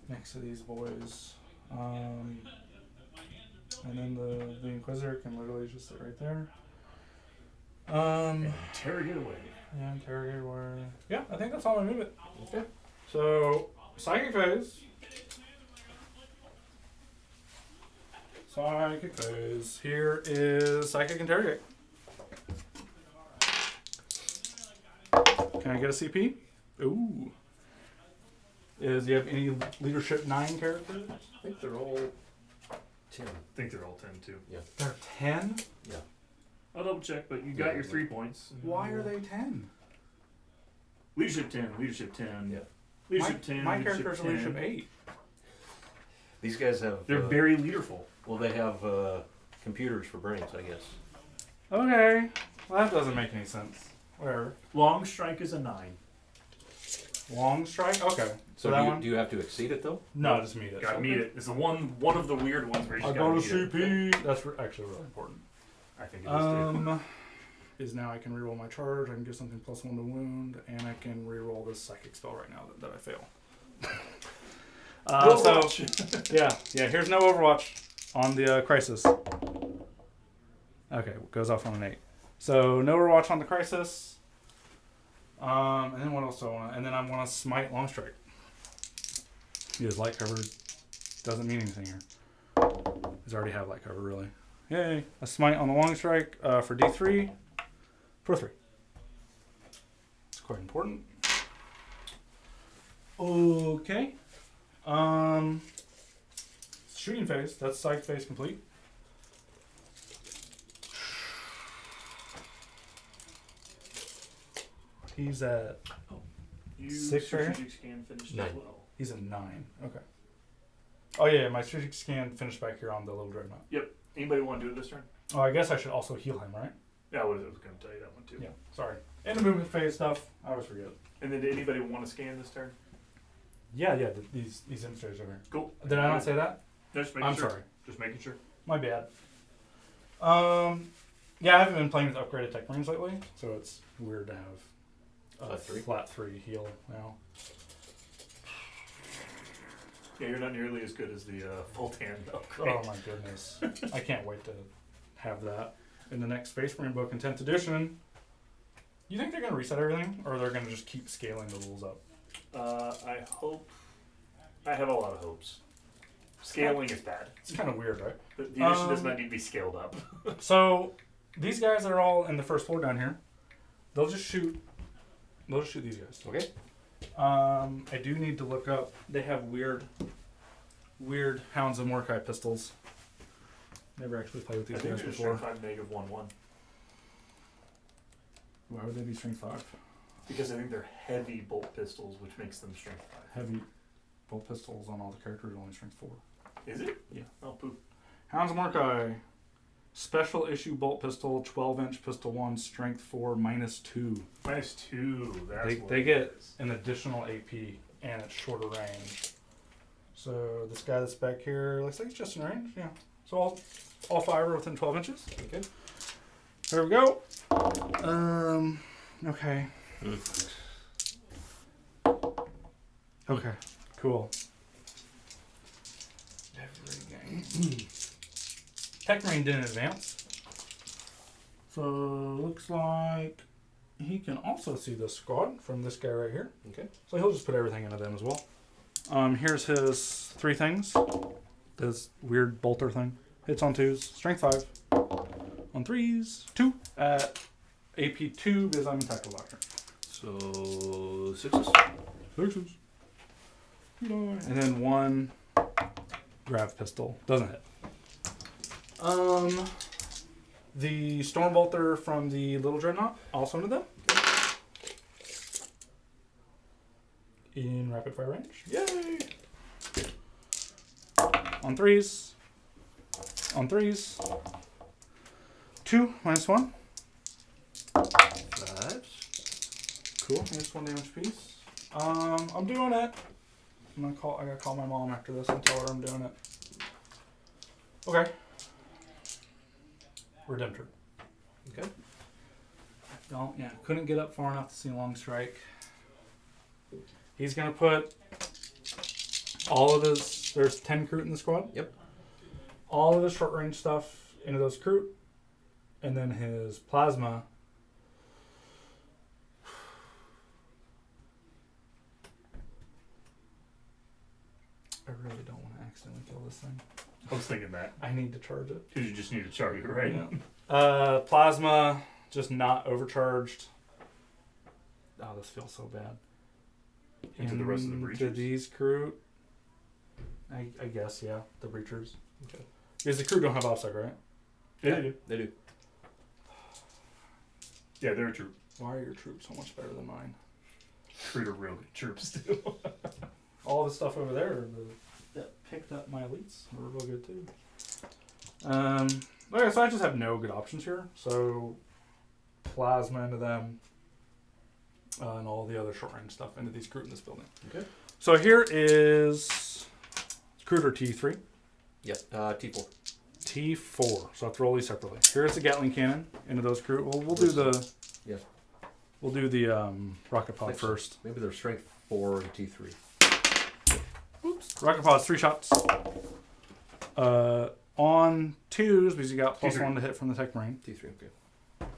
next to these boys. And then the Inquisitor can literally just sit right there. Interrogate away. Yeah, interrogate away. Yeah, I think that's all my movement. Okay. So, psychic phase. Psychic phase. Here is psychic interrogate. Can I get a CP? Ooh. Do you have any leadership 9 characters? I think they're all 10. I think they're all 10 too. They're 10? Yeah. I'll double check, but you got your 3 points. Why are they 10? Leadership 10, leadership 10. Yeah. Leadership 10. My leadership character's 10. leadership 8. These guys have. They're very leaderful. Well, they have computers for brains, I guess. Okay. Well, that doesn't make any sense. Whatever. Long strike is a 9. Long strike? Okay. So that one? Do you have to exceed it though? No, just meet it. Gotta Okay. meet it. It's the one of the weird ones where you I just got a gotta meet it. CP. That's actually really important. I think it is too. Is now I can reroll my charge, I can give something +1 to wound, and I can reroll this psychic spell right now that I fail. Overwatch. Yeah, here's no Overwatch on the Crisis. Okay, goes off on an 8. So no Overwatch on the Crisis. And then what else do I want? And then I want to Smite Longstrike. Because light cover doesn't mean anything here. Because I already have light cover, really. Yay! A Smite on the Longstrike for D3 for 3. It's quite important. Okay. Shooting phase. That's psychic phase complete. He's at. You 6 right here? strategic scan finished 9. as well. He's at 9. Okay. Oh yeah, my strategic scan finished back here on the little dreadnought. Anybody want to do it this turn? Oh, I guess I should also heal him, right? Yeah, I was going to tell you that one too. Yeah. Sorry. And the movement phase stuff. I always forget. And then did anybody want to scan this turn? Yeah. These demonstrators over here. Cool. Did I not say that? Just making I'm sure. sorry. Just making sure. My bad. Yeah, I haven't been playing with upgraded tech marines lately, so it's weird to have a flat 3 heal now. Yeah, you're not nearly as good as the Voltan upgrade. Oh my goodness. I can't wait to have that in the next Space Marine book in 10th edition. You think they're going to reset everything, or they're going to just keep scaling the rules up? I hope. I have a lot of hopes. Scaling is bad. It's kind of weird, right? The edition does not need to be scaled up. So these guys are all in the first floor down here. They'll just shoot these guys. Okay. I do need to look up. They have weird Hounds of Mordecai pistols. Never actually played with I these think guys they're before. strength 5 negative 1/1. Why would they be strength 5? Because I think they're heavy bolt pistols, which makes them strength 5. Heavy bolt pistols on all the characters are only strength 4. Is it? Yeah. Oh, poop. Hounds of Mordecai. Special issue bolt pistol, 12-inch pistol 1, strength 4, -2. -2. That's what They it get is. an additional AP and it's shorter range. So this guy that's back here looks like he's just in range. Yeah. So all 5 are within 12 inches. Okay. There we go. Okay. Okay. Cool. Every Tech Marine didn't advance. So looks like he can also see the squad from this guy right here. Okay. So he'll just put everything into them as well. Here's his 3 things. This weird bolter thing. Hits on 2s. Strength 5. On 3s. 2 at AP 2 because I'm in tactical doctrine. So 6s. 6s. And then 1 grav pistol. Doesn't hit. The storm bolter from the little dreadnought also into them. In rapid fire range. Yay! On 3s. On 3s. 2 -1. 5s. Cool. Here's 1 damage piece. I'm doing it. I gotta call my mom after this and tell her I'm doing it. Okay. Redemptor. Okay. Couldn't get up far enough to see long strike. He's gonna put all of his. There's 10 recruit in the squad. Yep. All of his short range stuff into those recruit, and then his plasma. I really don't want to accidentally kill this thing. I was thinking that. I need to charge it. Because you just need to charge it, right? Yeah. Plasma, just not overcharged. Oh, this feels so bad. Into the rest of the Into breachers? these crew. I guess, yeah. The breachers. Okay. Because the crew don't have offside, right? Yeah, they do. They do. Yeah, they're true. Why are your troops so much better than mine? Recruit are real good troops too. All the stuff over there that picked up my elites were real good too. Okay, so I just have no good options here. So plasma into them, and all the other short range stuff into these Groot in this building. Okay. So here is Recruiter T3. Yep. T4. T4. So I have to roll these separately. Here's the Gatling cannon into those Groot. We'll do the Yeah. We'll do the rocket pod Think so. first. Maybe they're strength 4 and T3. Oops. Rocket pod's 3 shots. On 2s because you got plus T3. 1 to hit from the Tech Marine. T3. Okay.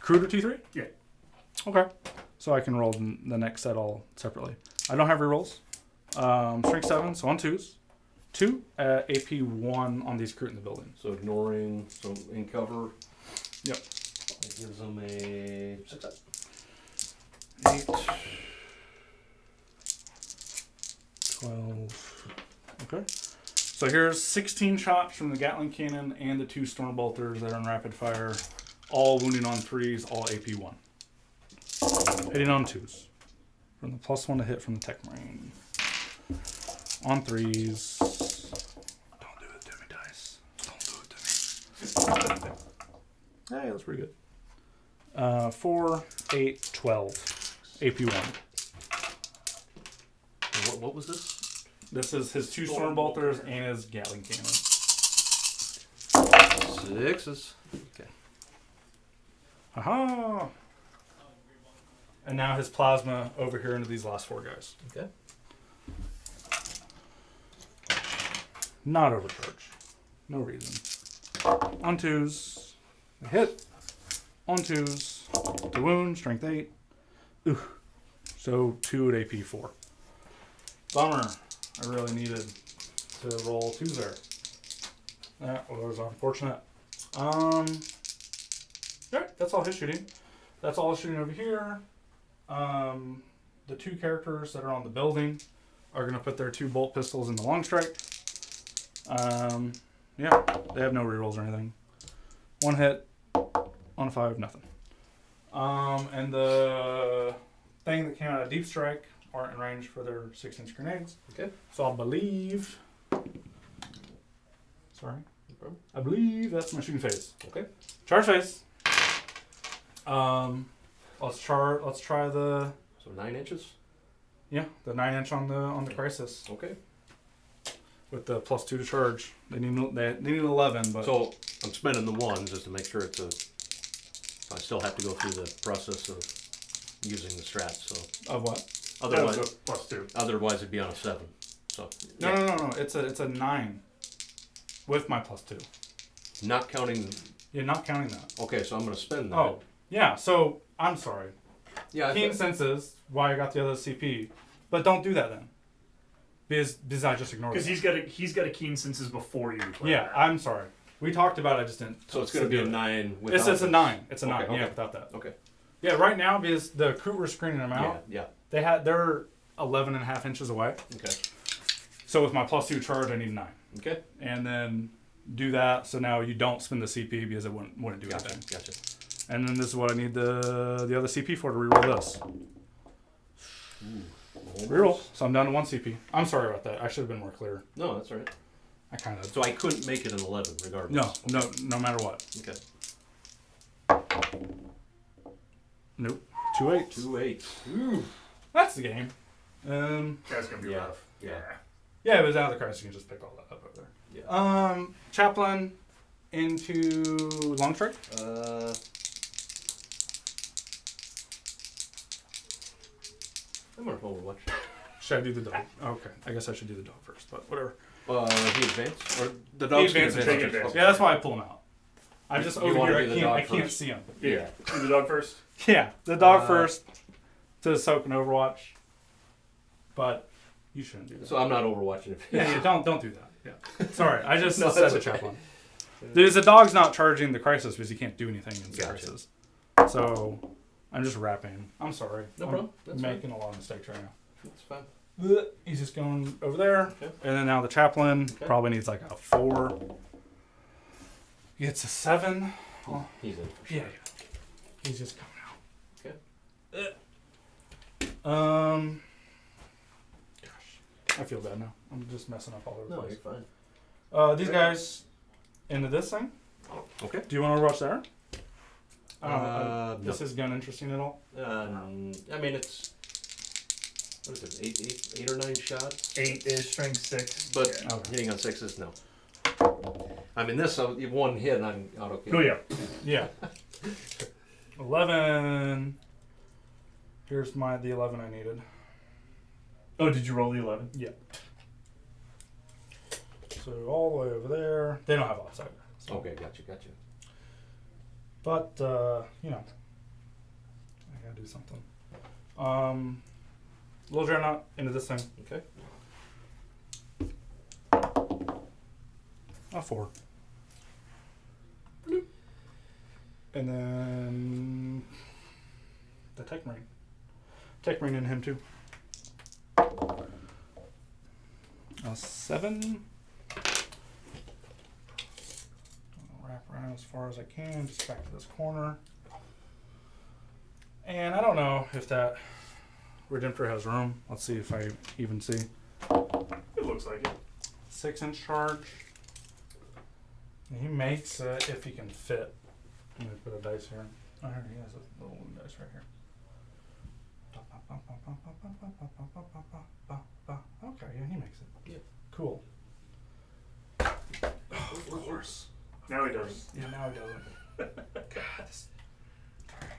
Cruider T3? Yeah. Okay. So I can roll the next set all separately. I don't have rerolls. Strength 7, so on 2s. 2 AP 1 on these Groot in the building. So ignoring. So in cover. Yep. That gives them a success. 8, 12. Okay. So here's 16 shots from the Gatling cannon and the 2 Stormbolters that are in rapid fire. All wounding on 3s, all AP 1. Hitting on 2s. From the plus 1 to hit from the Tech Marine. On 3s. Don't do it to me, dice. Don't do it to me. Hey, that's pretty good. 4, 8, 12. AP 1. What was this? This is his 2 Stormbolters and his Gatling cannon. 6s. Okay. Haha! And now his plasma over here into these last 4 guys. Okay. Not overcharge. No reason. On 2s. A hit. On 2s. To wound. Strength 8. Ooh. So 2 at AP 4. Bummer. I really needed to roll 2s there. That was unfortunate. Alright, that's all his shooting. That's all his shooting over here. The 2 characters that are on the building are going to put their 2 bolt pistols in the long strike. Yeah, they have no rerolls or anything. 1 hit on a 5, nothing. And the thing that came out of Deep Strike aren't in range for their 6-inch grenades. Okay. So I believe. Sorry. No problem. I believe that's my shooting phase. Okay. Charge phase. Let's try the So 9 inches. the 9-inch on the Crisis Okay. with the plus 2 to charge. They need an 11, but So I'm spending the 1 just to make sure it's a. I still have to go through the process of using the strats. So of what? otherwise, That was a plus 2. otherwise it'd be on a 7. So No. It's a 9 with my plus 2. not counting. You're not counting that. Okay, so I'm going to spend that. Oh, yeah. So I'm sorry. yeah. I Keen thought- senses why I got the other CP, but don't do that then. Because I just ignored it. Because he's got a keen senses before you. Yeah, I'm sorry. We talked about it. I just didn't. So it's going to be a 9. It's a 9. It's a 9. Okay, Yeah, okay. without that. Okay. Yeah, right now because the crew were screening them out. Yeah. They're 11.5 inches away. Okay. So with my plus 2 charge, I need a 9, Okay. and then do that. So now you don't spend the CP because it wouldn't do Gotcha. anything. Gotcha. And then this is what I need the other CP for to reroll this. Reroll. So I'm down to 1 CP. I'm sorry about that. I should have been more clear. No, that's all right. I kind of. So I couldn't make it an 11 regardless. No matter what. Okay. Nope. 2 8s. 2 8s. Ooh, that's the game. That's gonna be Yeah. rough. Yeah. Yeah, it was out of the crisis. You can just pick all that up over there. Yeah. Chaplain into long strike. I'm gonna Overwatch. Should I do the dog? Okay, I guess I should do the dog first, but whatever. He advanced or the He dog's advances. take advantage. Yeah, that's why I pull him out. I'm just You over wanna here. do I the can't. dog I can't first? see him. Yeah. Do the dog first. Yeah, the dog Uh, first to soak and Overwatch. But you shouldn't do that. So I'm not Overwatching it. yeah, don't do that. Yeah. Sorry, I just No, said that's the okay. chaplain. The dog's not charging the crisis because he can't do anything in the Gotcha. crisis. So I'm just wrapping. I'm sorry. No I'm problem. That's making a lot of mistakes right now. It's fine. He's just going over there. Okay. And then now the chaplain Okay. probably needs like a 4. Gets a 7. Oh, He's in for sure. yeah. He's just coming out. Okay. Gosh, I feel bad now. I'm just messing up all over the No, place. you're fine. These guys into this thing. Okay. Do you want to watch there? No. This is gun interesting at all? I mean, it's what is it? Eight or 9 shots. 8 is strength 6. But yeah. hitting on 6s, no. I mean, this one hit and I'm out okay. Oh yeah. Yeah. 11. Here's the 11 I needed. Oh, did you roll the 11? Yeah. So all the way over there. They don't have offside. So. Okay, gotcha. But you know, I gotta do something. Little dreadnought into this thing. Okay. A 4. Bloop. And then the Tech Marine. Tech Marine in him too. A 7. I'll wrap around as far as I can, just back to this corner. And I don't know if that Redemptor has room. Let's see if I even see. It looks like it. 6-inch charge. And he makes it if he can fit. I'm gonna put a dice here. Oh, here he has a little dice right here. Okay, yeah, he makes it. Yeah. Cool. Of course. Now he does. Yeah, now he doesn't. God, this train.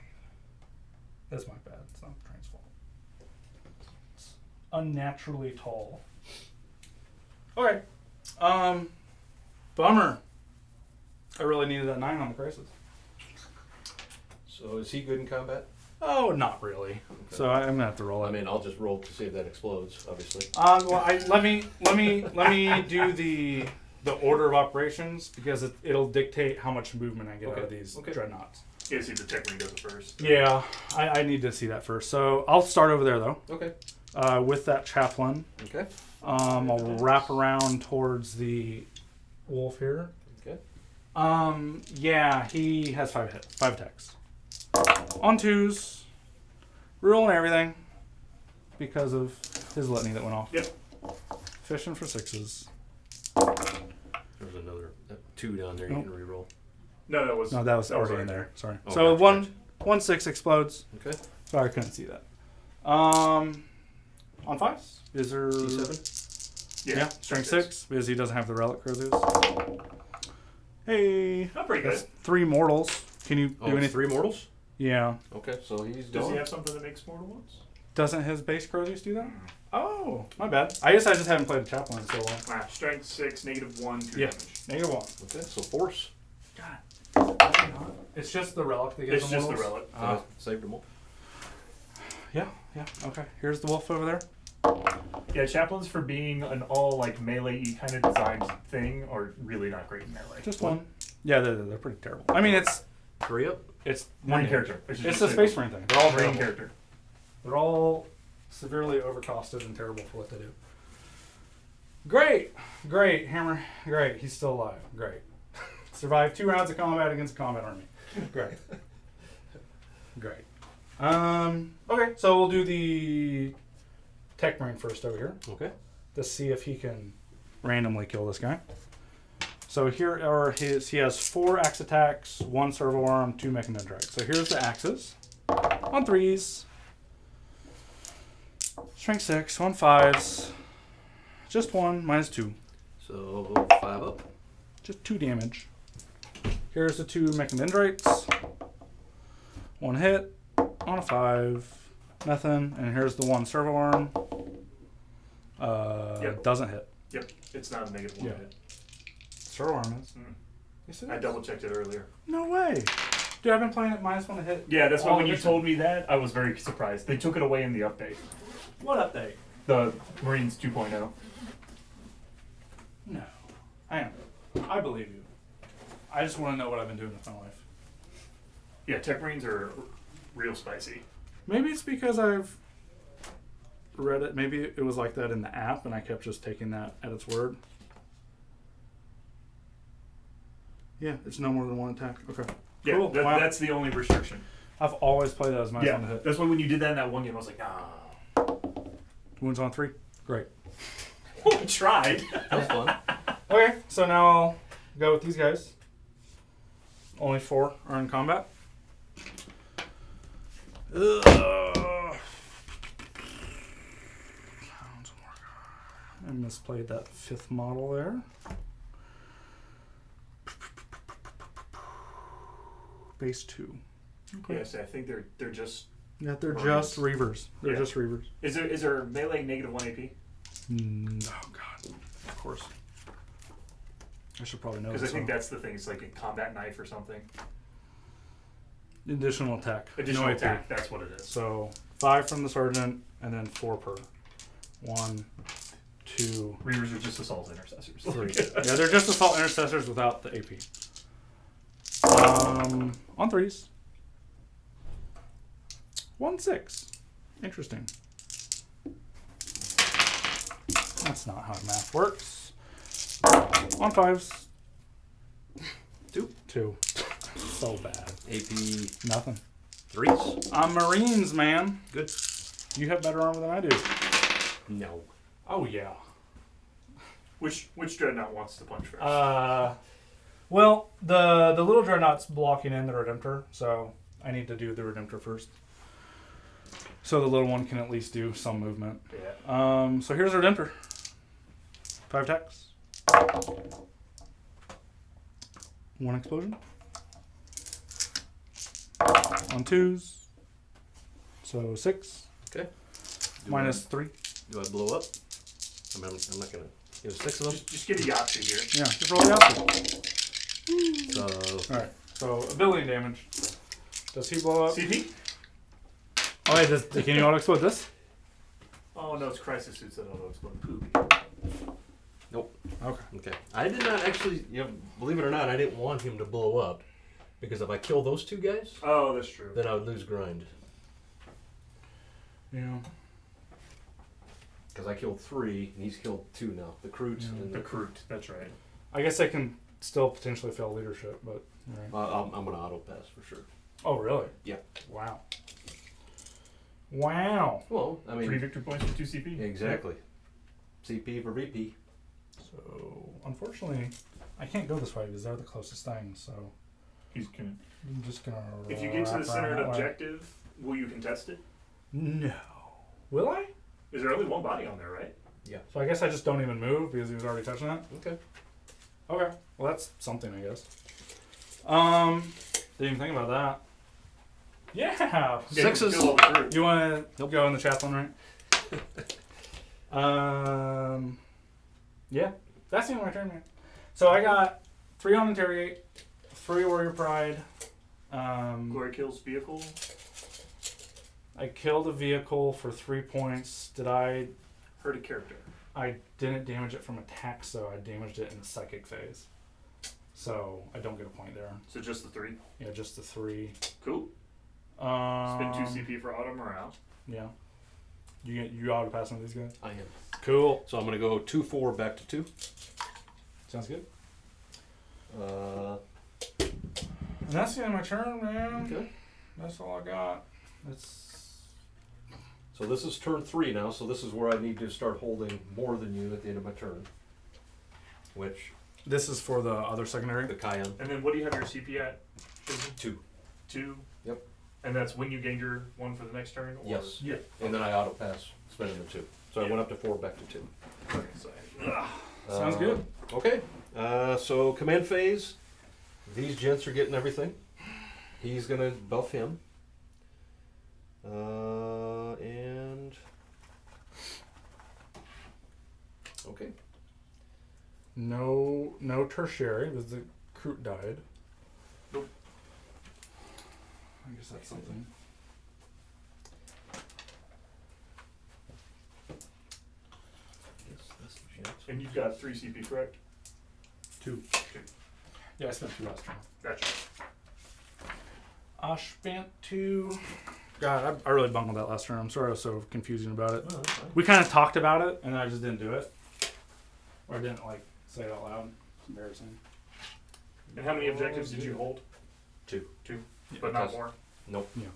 That's my bad. It's not the train's fault. It's unnaturally tall. Okay. Bummer. I really needed that 9 on the crisis. So is he good in combat? Oh, not really. Okay. So I'm gonna have to roll it. I mean, I'll just roll to see if that explodes, obviously. Well, let me do the order of operations because it'll dictate how much movement I get out of these dreadnoughts. Yeah, see the Tech Marine does it first. Yeah, I need to see that first. So I'll start over there though. Okay. With that chaplain. Okay. I'll wrap around towards the wolf here. Okay. Yeah, he has 5 attacks. On 2s. Rolling everything. Because of his litany that went off. Yep. Fishing for 6s. There's another 2 down there you can reroll. No, that was already right in there. Sorry. Oh, So gotcha, 1 6 explodes. Okay. Sorry, I couldn't see that. On 5s? Is there... D7? Yeah, strength 6 because he doesn't have the relic cruisers. Hey, Not pretty good. that's 3 mortals. Can you Oh, do it's anything? 3 mortals? Yeah. Okay, so he's Does gone. he have something that makes mortal wounds? Doesn't his base cruisers do that? Oh, my bad. I guess I just haven't played a chaplain in so long. Ah, strength 6, -1, 2 Yeah. damage. -1. Okay, so force. God. It's just the relic that gives It's them just the mortals? relic. So I saved them all. Yeah. Okay. Here's the wolf over there. Yeah, chaplains for being an all like melee-y kind of designed thing are really not great in melee. Just 1. Yeah, they're pretty terrible. I mean, it's 3 up. One character. It's the Space Marine thing. They're all Marine terrible. character. They're all severely overcosted and terrible for what they do. Great. Hammer. Great. He's still alive. Great. Survived 2 rounds of combat against a combat army. Great. Okay, so we'll do the Tech Marine first over here Okay. to see if he can randomly kill this guy. So here are he has 4 axe attacks, 1 servo arm, 2 mechanized drag. So here's the axes. On 3s. Strength 6, on 5s. Just 1, -2. So 5 up. Just 2 damage. Here's the 2 mechanendrites. 1 hit. On a 5. Nothing. And here's the 1 servo arm. Yep. Doesn't hit. Yep, it's not a -1 Yeah. hit. Servo arm is. Mm. Yes, it I is. double checked it earlier. No way. Dude, I've been playing it -1 to hit. Yeah, that's why all when you of it. told me that, I was very surprised. They took it away in the update. What update? The Marines 2.0. No. I believe you. I just want to know what I've been doing with my life. Yeah, Tech Marines are real spicy. Maybe it's because I've read it. Maybe it was like that in the app, and I kept just taking that at its word. Yeah, it's no more than 1 attack. Okay. Yeah, Cool. Wow. that's the only restriction. I've always played that as -1 to Yeah, hit. that's why when you did that in that one game, I was like, nah. Wounds on 3. Great. We tried. That was fun. Okay, so now I'll go with these guys. Only 4 are in combat. I misplayed that 5th model there. Base 2. Okay. Yes, I think they're just. Yeah, they're Marines. just Reavers. They're Yeah. just Reavers. Is there melee -1 AP? Oh god, of course. I should probably know Because this. I think one. that's the thing. It's like a combat knife or something. Additional attack. Additional No AP. attack. That's what it is. So 5 from the sergeant, and then 4 per. 1, 2, Reavers are just assault intercessors. 3. Yeah, they're just assault intercessors without the AP. On 3s. 1, 6. Interesting. That's not how math works. On 5s. 2. So bad. AP Nothing. 3s. I'm Marines, man. Good. You have better armor than I do. No. Oh yeah. Which dreadnought wants to punch first? Well, the little dreadnought's blocking in the Redemptor, so I need to do the Redemptor first. So the little one can at least do some movement. Yeah. So here's Redemptor. 5 attacks. 1 explosion. On 2s. So 6. Okay. Minus 3. Do I blow up? I'm not gonna. There's 6 of them. Just get a Yahtzee here. Yeah, just roll the opposite. So Alright, so ability damage. Does he blow up? CP? Oh wait, can you auto explode this? Oh no, it's crisis suits that auto explode. Poopy. nope. Okay. Okay. I did not actually. Believe it or not, I didn't want him to blow up because if I kill those 2 guys, Oh, that's true. then I would lose grind. Yeah. Because I killed 3 and he's killed 2 now. The Croots Yeah. and The Crute, that's right. I guess I can still potentially fail leadership, but right. I'm gonna auto pass for sure. Oh really? Yeah. Wow. Wow. Well, I 3 mean, victory points for 2 CP. exactly. CP for VP. So unfortunately, I can't go this way because they're the closest thing. So He's gonna. I'm just gonna. If you get to the wrap centered around that way. objective, will you contest it? No. Will I? Is there only one body on there, right? So I guess I just don't even move because he was already touching that. Okay. Okay. Well, that's something, I guess. Didn't even think about that. Yeah. Yeah, you can 6s. kill all the Crute. You want to go in the chaplain, right? Yeah. That's the end of my turn, man. So I got 3 on interrogate, 3 warrior pride. Glory kills vehicle. I killed a vehicle for 3 points. Did I? Hurt a character. I didn't damage it from attacks, so I damaged it in the psychic phase. So I don't get a point there. So just the 3. Yeah, just the 3. Cool. Spend 2 CP for auto morale. Yeah. You auto pass on these guys? I am. Cool. So I'm gonna go 2-4 back to 2. Sounds good. Uh, And that's the end of my turn, man. okay. That's all I got. It's So this is turn 3 now. So this is where I need to start holding more than you at the end of my turn. Which this is for the other secondary. the Cayenne And then what do you have your CP at? 2. 2? Yep. And that's when you gain your 1 for the next turn? Or? Yes. Yeah. And then I auto pass, spending the 2. So I went up to 4, back to 2. Okay, so Sounds good. Okay. So command phase. These gents are getting everything. He's gonna buff him. And okay. No tertiary because the Crute died. Nope. I guess that's something. Yes, that's the gent. And you've got 3 CP, correct? 2. Yeah, I spent 2 last turn. Gotcha. I spent 2. God, I really bungled that last turn. I'm sorry I was so confusing about it. Oh, that's fine. We kind of talked about it, and I just didn't do it. Or I didn't, say it out loud. It's embarrassing. And how many objectives did you hold? 2. 2, but not Because- more. Nope. Yeah.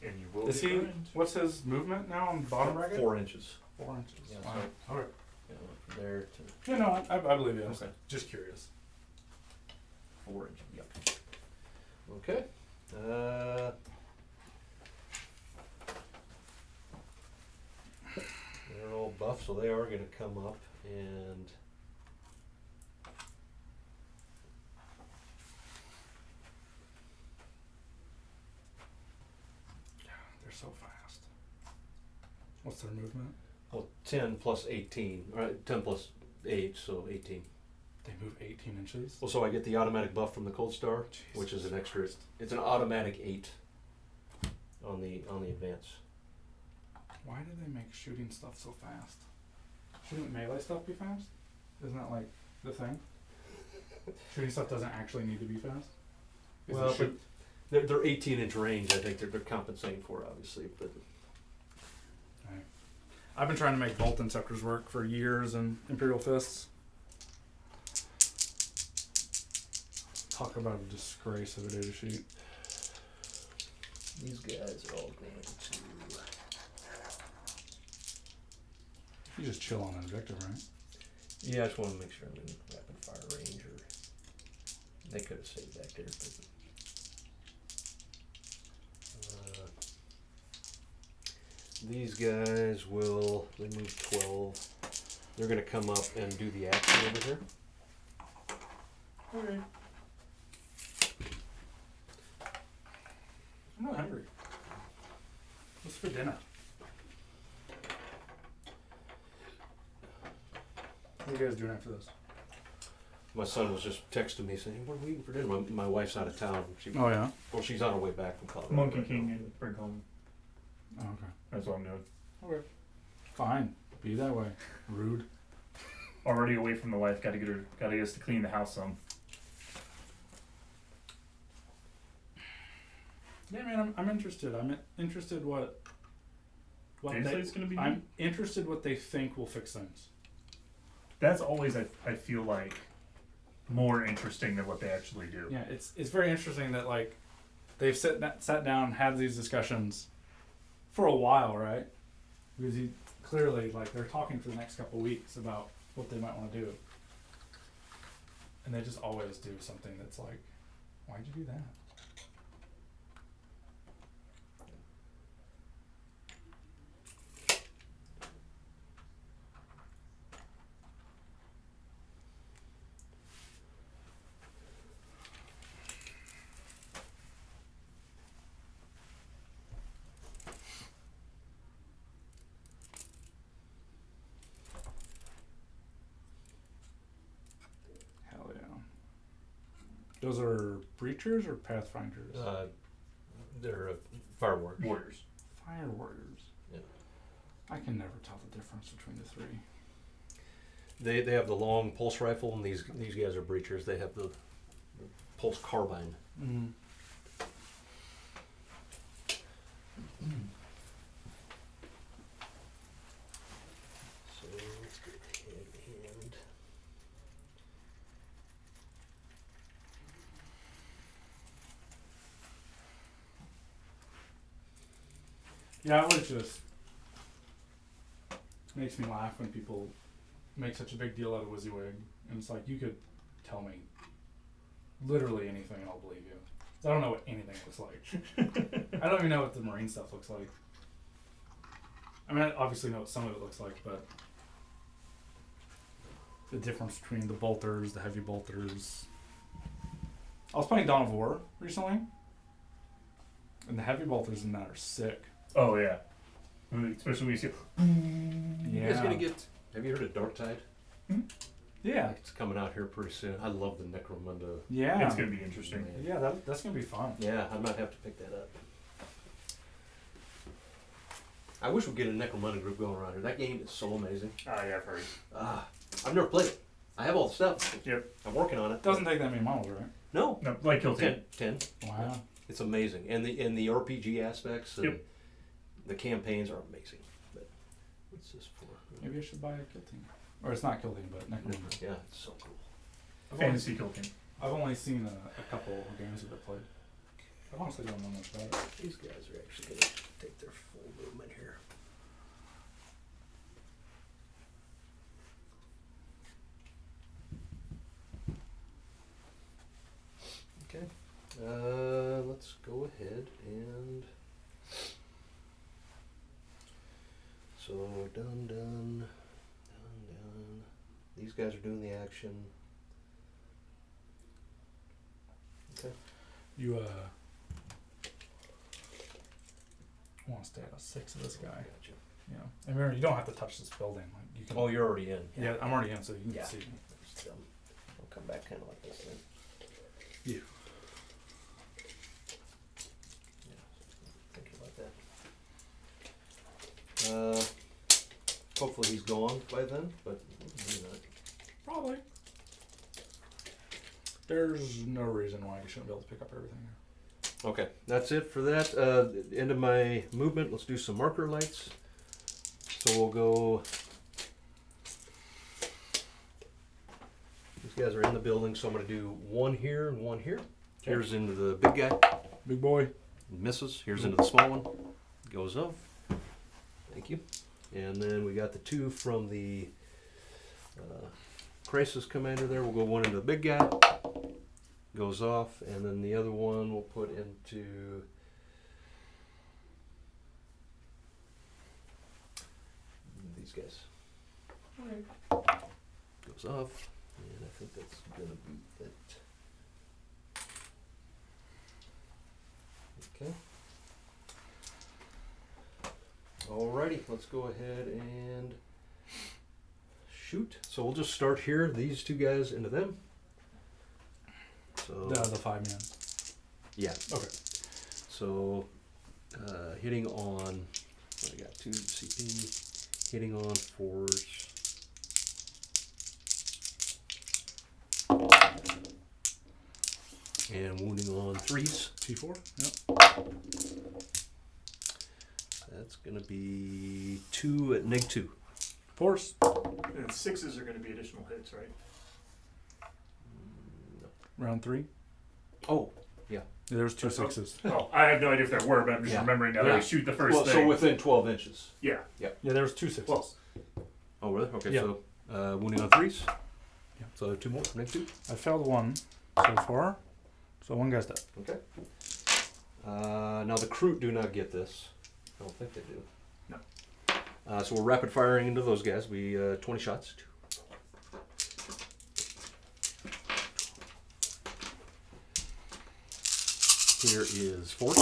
And you will Is be he? burned. What's his movement now on the bottom bracket? 4 inches. 4 inches. Yeah, Wow. so- Okay. Yeah, from there to Yeah, no, I believe you. I was Okay. just curious. 4 inches. Yep. Okay. They're all buff, so they are going to come up and. They're so fast. What's their movement? Well, 10 plus 18, or 10 plus 8, so 18. They move 18 inches. Well, so I get the automatic buff from the Cold Star, which is an extra. Christ. It's an automatic 8 on the advance. Why do they make shooting stuff so fast? Shouldn't melee stuff be fast? Isn't that like the thing? Shooting stuff doesn't actually need to be fast. Is Well, it shoot- They're 18-inch range. I think they're compensating for, obviously, but Right. I've been trying to make bolt inceptors work for years in Imperial Fists. Talk about a disgrace of a data sheet. these guys are all going to. You just chill on Invictive, right? Yeah, I just want to make sure I'm in rapid fire range, or they could have stayed back there. But, these guys will. They move 12. They're going to come up and do the action over here. Okay. I'm not hungry. What's for dinner? What are you guys doing after this? My son was just texting me saying, "What are we eating for dinner?" My wife's out of town. Oh yeah. Well, she's on her way back from Colorado. Monkey King and bring home. Oh, okay. That's what I'm doing. Okay. Fine. Be that way. Rude. Already away from the wife. Gotta get us to clean the house some. Yeah, man. I'm interested. I'm interested what Gameplay's gonna be. I'm interested what they think will fix things. That's always I feel like more interesting than what they actually do. Yeah, it's very interesting that like they've sat down, had these discussions for a while, right? Because he clearly like they're talking for the next couple of weeks about what they might want to do, and they just always do something that's like, why'd you do that? Hell yeah. Those are breachers or pathfinders? They're fire warriors. Warriors. Fire warriors. Yeah. I can never tell the difference between the three. They have the long pulse rifle, and these guys are breachers. They have the pulse carbine. Mm-hmm. So let's go ahead and. Yeah, it was just makes me laugh when people make such a big deal out of WYSIWYG, and it's like you could tell me literally anything and I'll believe you. 'Cause I don't know what anything looks like. I don't even know what the marine stuff looks like. I mean, I obviously know what some of it looks like, but the difference between the bolters, the heavy bolters. I was playing Dawn of War recently, and the heavy bolters in that are sick. Oh yeah. Especially when you see. You guys gonna get? Have you heard of Dark Tide? Yeah. It's coming out here pretty soon. I love the Necromunda. Yeah. It's gonna be interesting. Man. Yeah, that's gonna be fun. Yeah, I might have to pick that up. I wish we'd get a Necromunda group going around here. That game is so amazing. Oh yeah, I've heard. I've never played it. I have all the stuff. Yep. I'm working on it. Doesn't take that many models, right? No. No, like Kill Team. 10. Wow. It's amazing. And the RPG aspects and Yep. the campaigns are amazing. But what's this for? Maybe I should buy a Kill Team. Or it's not Kill Team, but Necromunda. Yeah, it's so cool. I've only, Fantasy Kill Team. I've only seen a couple of games of it played. I honestly don't know much about it. These guys are actually going to take their full movement here. Okay. Let's go ahead and so done. These guys are doing the action. Okay. You want to stay at a 6 of this guy. Gotcha. Yeah. And remember, you don't have to touch this building. Like you can. Oh, you're already in. Yeah, I'm already in, so you can Yeah. see. Just, I'll come back kind of like this then. Yeah. Thinking about that. Hopefully he's gone by then, but maybe not. Probably. There's no reason why you shouldn't be able to pick up everything here. Okay, that's it for that. End of my movement. Let's do some marker lights. So we'll go. These guys are in the building, so I'm going to do one here and one here. Here's into the big guy. Big boy. Misses. Here's into the small one. Goes up. Thank you. And then we got the two from the crisis commander there. We'll go one into the big guy. Goes off. And then the other one we'll put into these guys. Goes off. And I think that's going to be it. Okay. Alrighty, let's go ahead and shoot. So we'll just start here, these two guys into them. So The 5 man. yeah. Okay. So hitting on what I got 2 CP, hitting on 4s. And wounding on 3s. T4. Yep. That's gonna be 2 at -2. Force. And 6s are going to be additional hits, right? Round 3. Oh, Yeah, there's 2 6s. Oh, I have no idea if there were, but I'm just Yeah. remembering now that I shoot the first well, thing. so within 12 inches. Yeah. Yeah, there's 2 6s. Well, Oh, really? Okay, Yeah. so wounding on 3s. Yeah. So 2 more for -2. I failed 1 so far, so 1 guy's dead. Okay. Now the crew do not get this. I don't think they do. No. So we're rapid firing into those guys. We 20 shots. Here is force.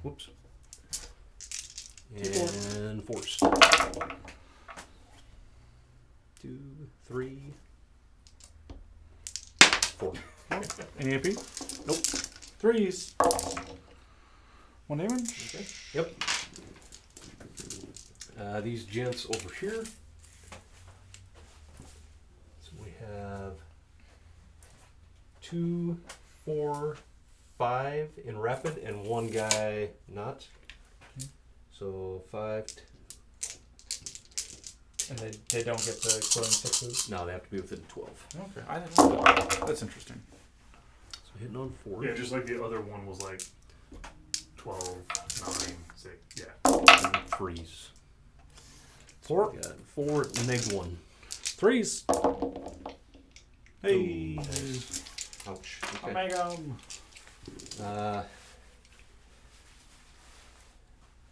Whoops. And force. 2, 3, 4. Any AP? Nope. 3s. 1 damage. Okay. Yep. These gents over here. So we have 2, 4, 5 in rapid, and 1 guy not. Okay. So 5. And they don't get the equivalent 6s? No, they have to be within 12. Okay, I didn't know that. That's interesting. So hitting on 4. yeah, just like the other one was like 12, 9, 6. Yeah. And 3s. 4. We got 4 -1. 3s. Hey. Ooh, nice. Ouch. Okay. Omega.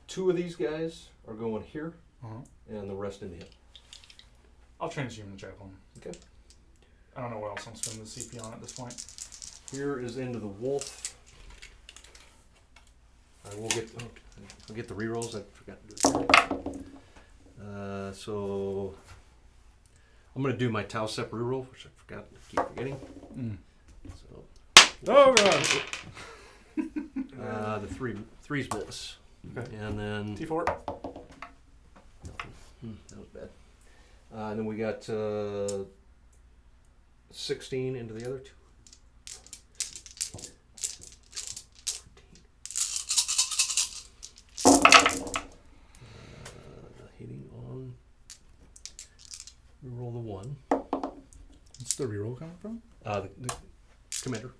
2 of these guys are going here, Uh-huh. and the rest into him. I'll transhuman the chaplain. Okay. I don't know what else I'm spending the CP on at this point. Here is into the wolf. I will get. Oh, I'll get the rerolls. I forgot to do it. So I'm gonna do my Tau Sep reroll, which I forgot. Keep forgetting. Mm. So Oh god. the threes miss. Okay. And then T4. that was bad. And then we got 16 into the other 2. Hitting on Reroll the 1. What's the reroll coming from? The commander.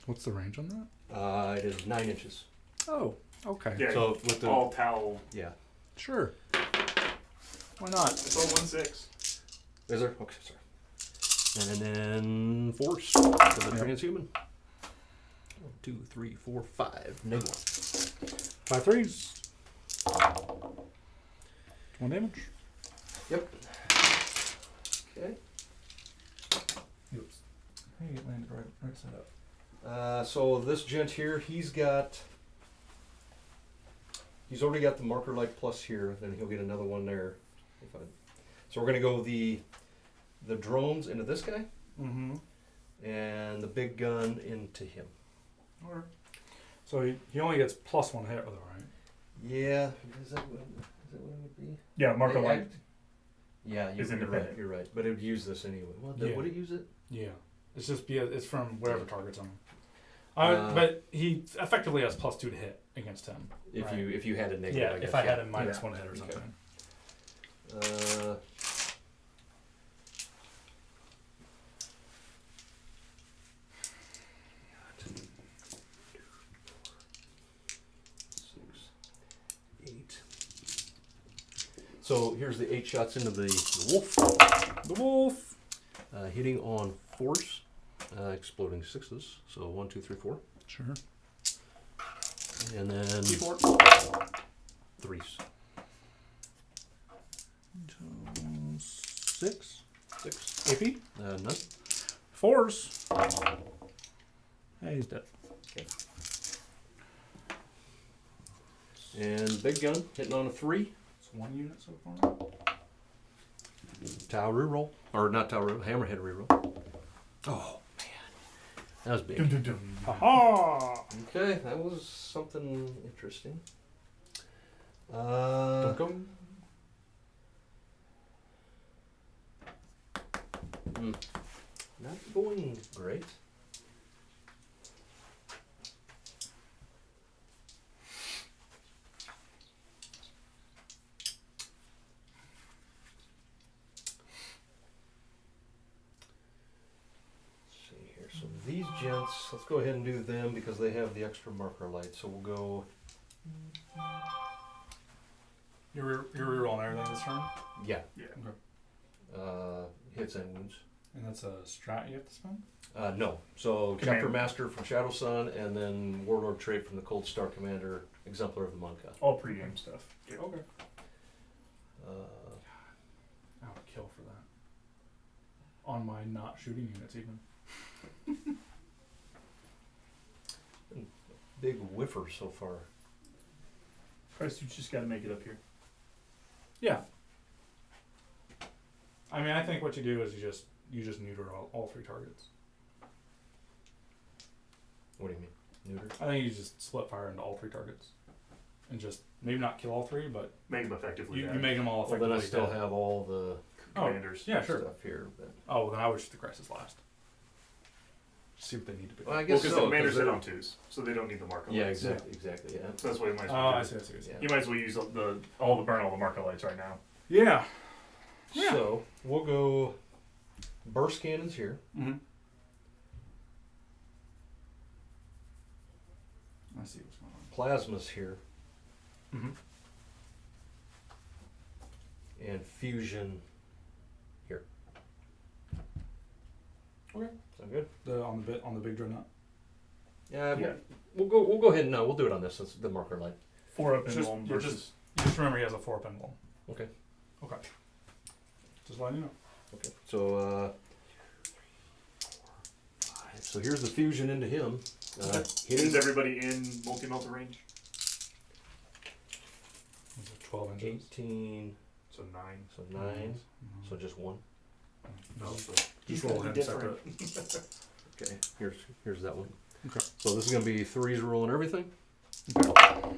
What's the range on that? It is 9 inches. Oh, okay. Yeah, So with the all towel. yeah, Sure. Why not? It's all 1/6. is there? Okay, sorry. And then force for the transhuman. 1, 2, 3, 4, 5. Negative 1. 5 threes. 1 damage. Yep. Okay. Oops. Hey, it landed right side up. So this gent here, he's already got the marker light plus here. Then he'll get another one there. So we're gonna go the drones into this guy, Mm-hmm. and the big gun into him. Okay. So he only gets +1 hit, though, right? Yeah, is that what it would be? Yeah, marker They light. act- Yeah, Is you're right. independent. You're right. But it would use this anyway. Yeah. Would it use it? Yeah. It's just it's from whatever target's on him. Uh, But he effectively has +2 to hit against him. If Right. you had a negative. Yeah, I guess, if I had yeah. a minus Yeah. 1 hit or something. Uh, So here's the 8 shots into the wolf. The wolf. Hitting on force, exploding 6s. So 1, 2, 3, 4. Sure. And then D4. 3s. 6. 6. AP. None. 4s. Hey, he's dead. And big gun hitting on a 3. It's 1 unit so far. Tau reroll. Or not Tau reroll, hammerhead reroll. Oh, man. That was big. Dum, dum, dum. Ha-ha! Okay, that was something interesting. Dum-dum. Not going great. Let's see here. So these gents, let's go ahead and do them because they have the extra marker light. So we'll go. You're rerolling everything this turn? Yeah. Yeah. Okay. Hits and wounds. And that's a strat you have to spend? No. So Command. Chapter Master from Shadow Sun, and then Warlord trait from the Cold Star Commander, Exemplar of the Monka. All pre-game stuff. Yeah. Okay. Uh, I would kill for that. On my not shooting units, even. big whiffer so far. Christ, you just got to make it up here. Yeah. I mean, I think what you do is you just neuter all 3 targets. What do you mean? Neuter? I think you just split fire into all 3 targets. And just maybe not kill all 3, but Make them effectively. you dead. make them all Well, effectively then I still dead. have all the Commanders. Yeah, sure. stuff here. But Oh, well, then I would shoot the crisis last. See what they need to be. well, I Well, guess because so. the commanders hit they're- on 2s, so they don't need the marker Yeah, lights. exactly, yeah. So that's why you might as Oh, well. I do- see, I see, I see. Yeah. You might as well use all the marker lights right now. Yeah. Yeah. So we'll go burst cannons here. Mm-hmm. I see what's going on. Plasmas here. Mm-hmm. And fusion here. Okay. Sound good? On the big dreadnought. Yeah. We'll go ahead and we'll do it on this. That's the marker light. 4 up and Just- one you're versus. You just remember he has a 4 pin wall. Okay. Okay. Just letting you know. Okay. So so here's the fusion into him. Hitting Is everybody in multi-melter range? Is it 12 inches? 18, So 9. so 9, so just 1. No, So just roll him different. separate. Okay. Here's that one. Okay. So this is gonna be 3s rolling everything. Oh,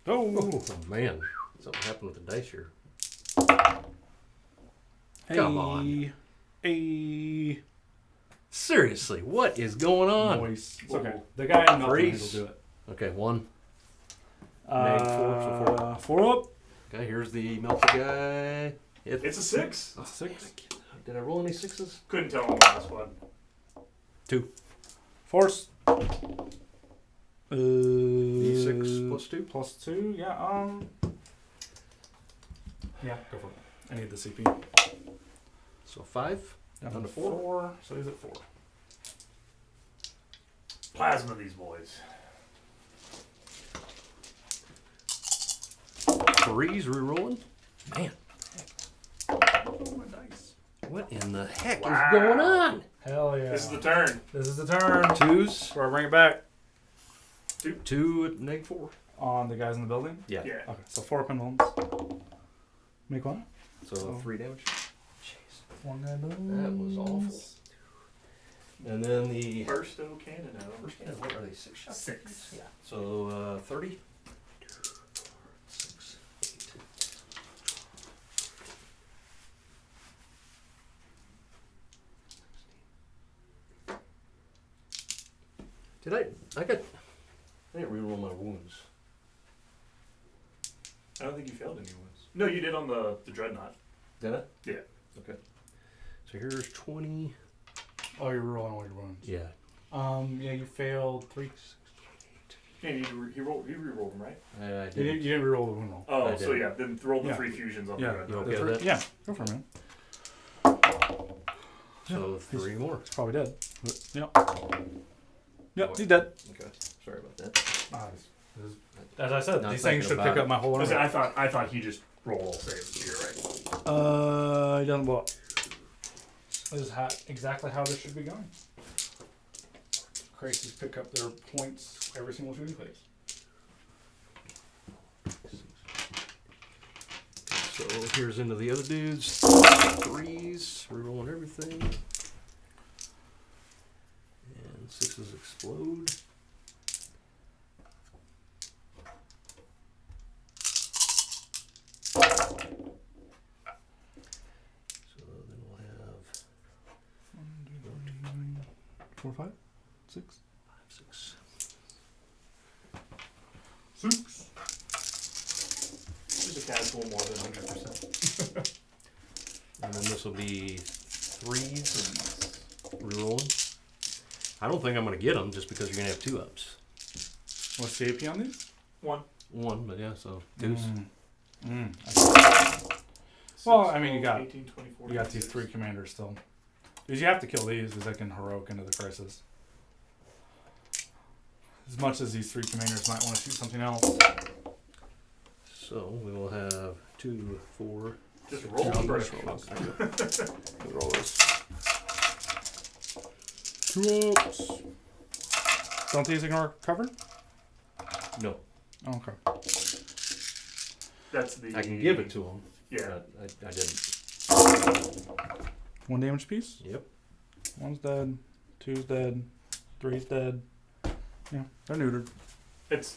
Oh man, something happened with the dice here. hey. Come on. Hey. Seriously, what is going on? Noise. It's okay. The guy in Melton will Freeze. do it. Okay, 1. Meg, 4, so 4. 4 up. Okay, here's the melted guy. It's a 6. That's 6. Did I roll any 6s? Couldn't tell on the last one. 2. Force. D6 plus 2. Plus 2, yeah, yeah, go for it. I need the CP. So 5. Down to 4. So he's at 4. Plasma these boys. 3s rerolling. Man, Nice. what in the heck Wow. is going on? Hell yeah. This is the turn. This is the turn. 2s. Where I bring it back 2 at -4. on the guys in the building. Yeah. Yeah. Okay, so 4 open wounds. Make one. So 3 damage. One guy moves. That was awful. And then the Bursto cannon out. first cannon, what are they? 6 shots? 6. Yeah. So 30. 6, 8. Did I didn't reroll my wounds. I don't think you failed any ones. No, you did on the dreadnought. Did I? Yeah. Okay. So here's 20. Oh, you're rolling all your wounds. Yeah. Yeah, you failed 3. Yeah, he re-rolled them, right? I You did. didn't reroll the wound roll. Oh, I so did. yeah, then roll the Yeah. 3 fusions on Yeah. the You dreadnought. okay with that? Yeah, go for it, man. So 3 more. He's probably dead. But, yep, he's dead. Okay. Sorry about that. As I said, Not these things thinking should about pick up it. my whole army. Listen, I thought he just rolled all saves. You're right. He doesn't blow up. This is exactly how this should be going. Crises pick up their points every single shooting phase. So here's into the other dudes. 3s, rerolling everything. And 6s explode. So then we'll have 4, 5, 6. 5, 6. 6. Just a casual more than 100%. And then this will be 3s, rerolling. I don't think I'm going to get them just because you're going to have 2-ups. What's the AP on these? 1. 1, but yeah, so 2s. Well, I mean, you got 18, 24, you got these 3 commanders still. Because you have to kill these because they can heroic into the crisis. As much as these 3 commanders might want to shoot something else. So we will have 2, 4. Just roll Yeah, them. just roll this. Roll this. 2 ups. Don't these ignore cover? No, Oh, okay. That's the. I can give it to them. Yeah. I didn't. 1 damage piece. Yep. 1's dead. 2's dead. 3's dead. Yeah, they're neutered. That's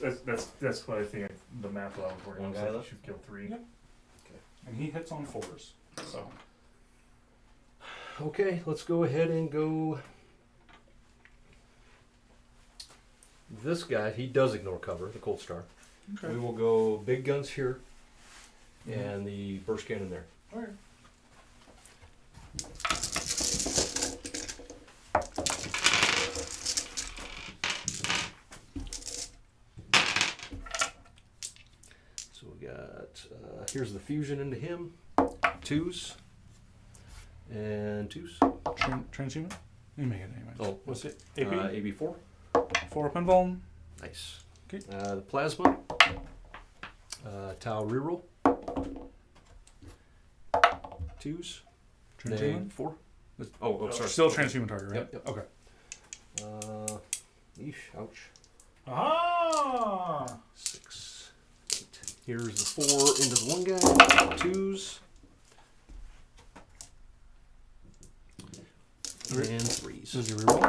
what I think the math that I was working on. One guy So you left? should kill 3. Yep. And he hits on 4s. So Okay, let's go ahead and go. This guy, he does ignore cover, the Cold Star. okay. We will go big guns here and the burst cannon there. All right. So we got, here's the fusion into him. 2s. And 2s. Transhuman? You make it anyway. Oh, What's it? AP? AB4. 4 up and vuln. Nice. Okay. The plasma. Tau reroll. 2s. Transhuman? 4. It's- Oh, sorry. Still transhuman target, right? Yep, yep. Okay. Eesh, ouch. Ah! 6, 8. Here's the 4 into the one guy. 2s. And 3s. Does he reroll?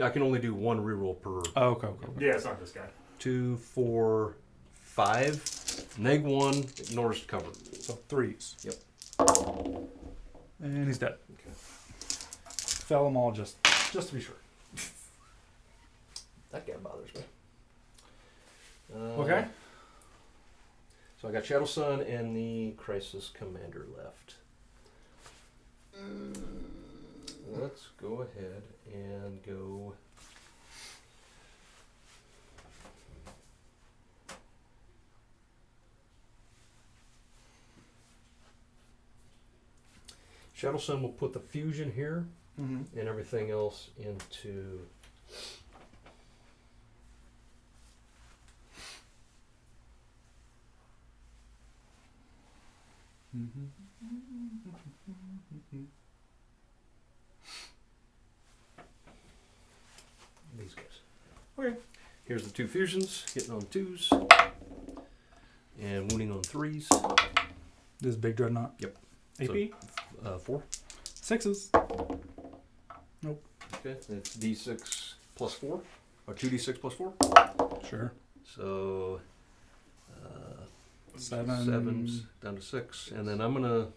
I can only do 1 reroll per Oh, okay. Yeah, it's not this guy. 2, 4, 5. Neg 1 ignores cover. So 3s. Yep. And he's dead. Okay. Fell them all just to be sure. That guy bothers me. Okay. So I got Shadow Sun and the Crisis Commander left. Let's go ahead and go. Shadow Sun will put the fusion here and everything else into. These guys. Okay. Here's the two fusions, hitting on 2s and wounding on 3s. This big dreadnought. Yep. AP? 4. 6s. Okay, it's D6 plus 4, or 2D6 plus 4. Sure. So 7. 7s down to 6, and then I'm gonna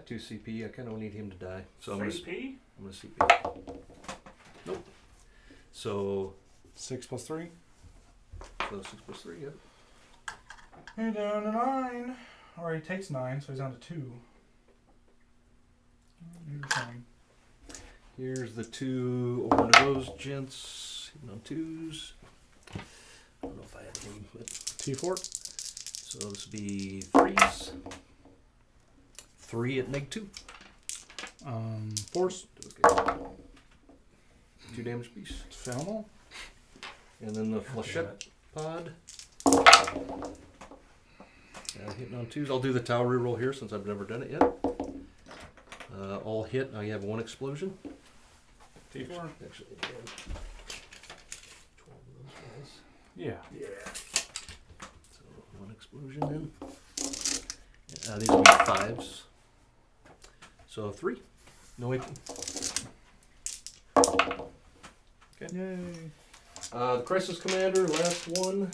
2 CP. I kind of need him to die, so I'm CP? gonna CP. Nope. So 6 plus 3. 6 plus 3. Yeah. He's down to 9. Or he takes 9, so he's down to 2. Here's the 2 over to those gents, hitting on 2s. I don't know if I have him, but T4. so this would be 3s. 3 at -2. Force. Okay. 2 damage piece. Phenomenal. And then the flechette pod. Hitting on 2s. I'll do the tower reroll here since I've never done it yet. All hit. I have 1 explosion. T4. Actually, 12 of those guys. Yeah. Yeah. So 1 explosion then. These will be 5s. So 3. No AP. Okay. Yay. The Crisis Commander, last one.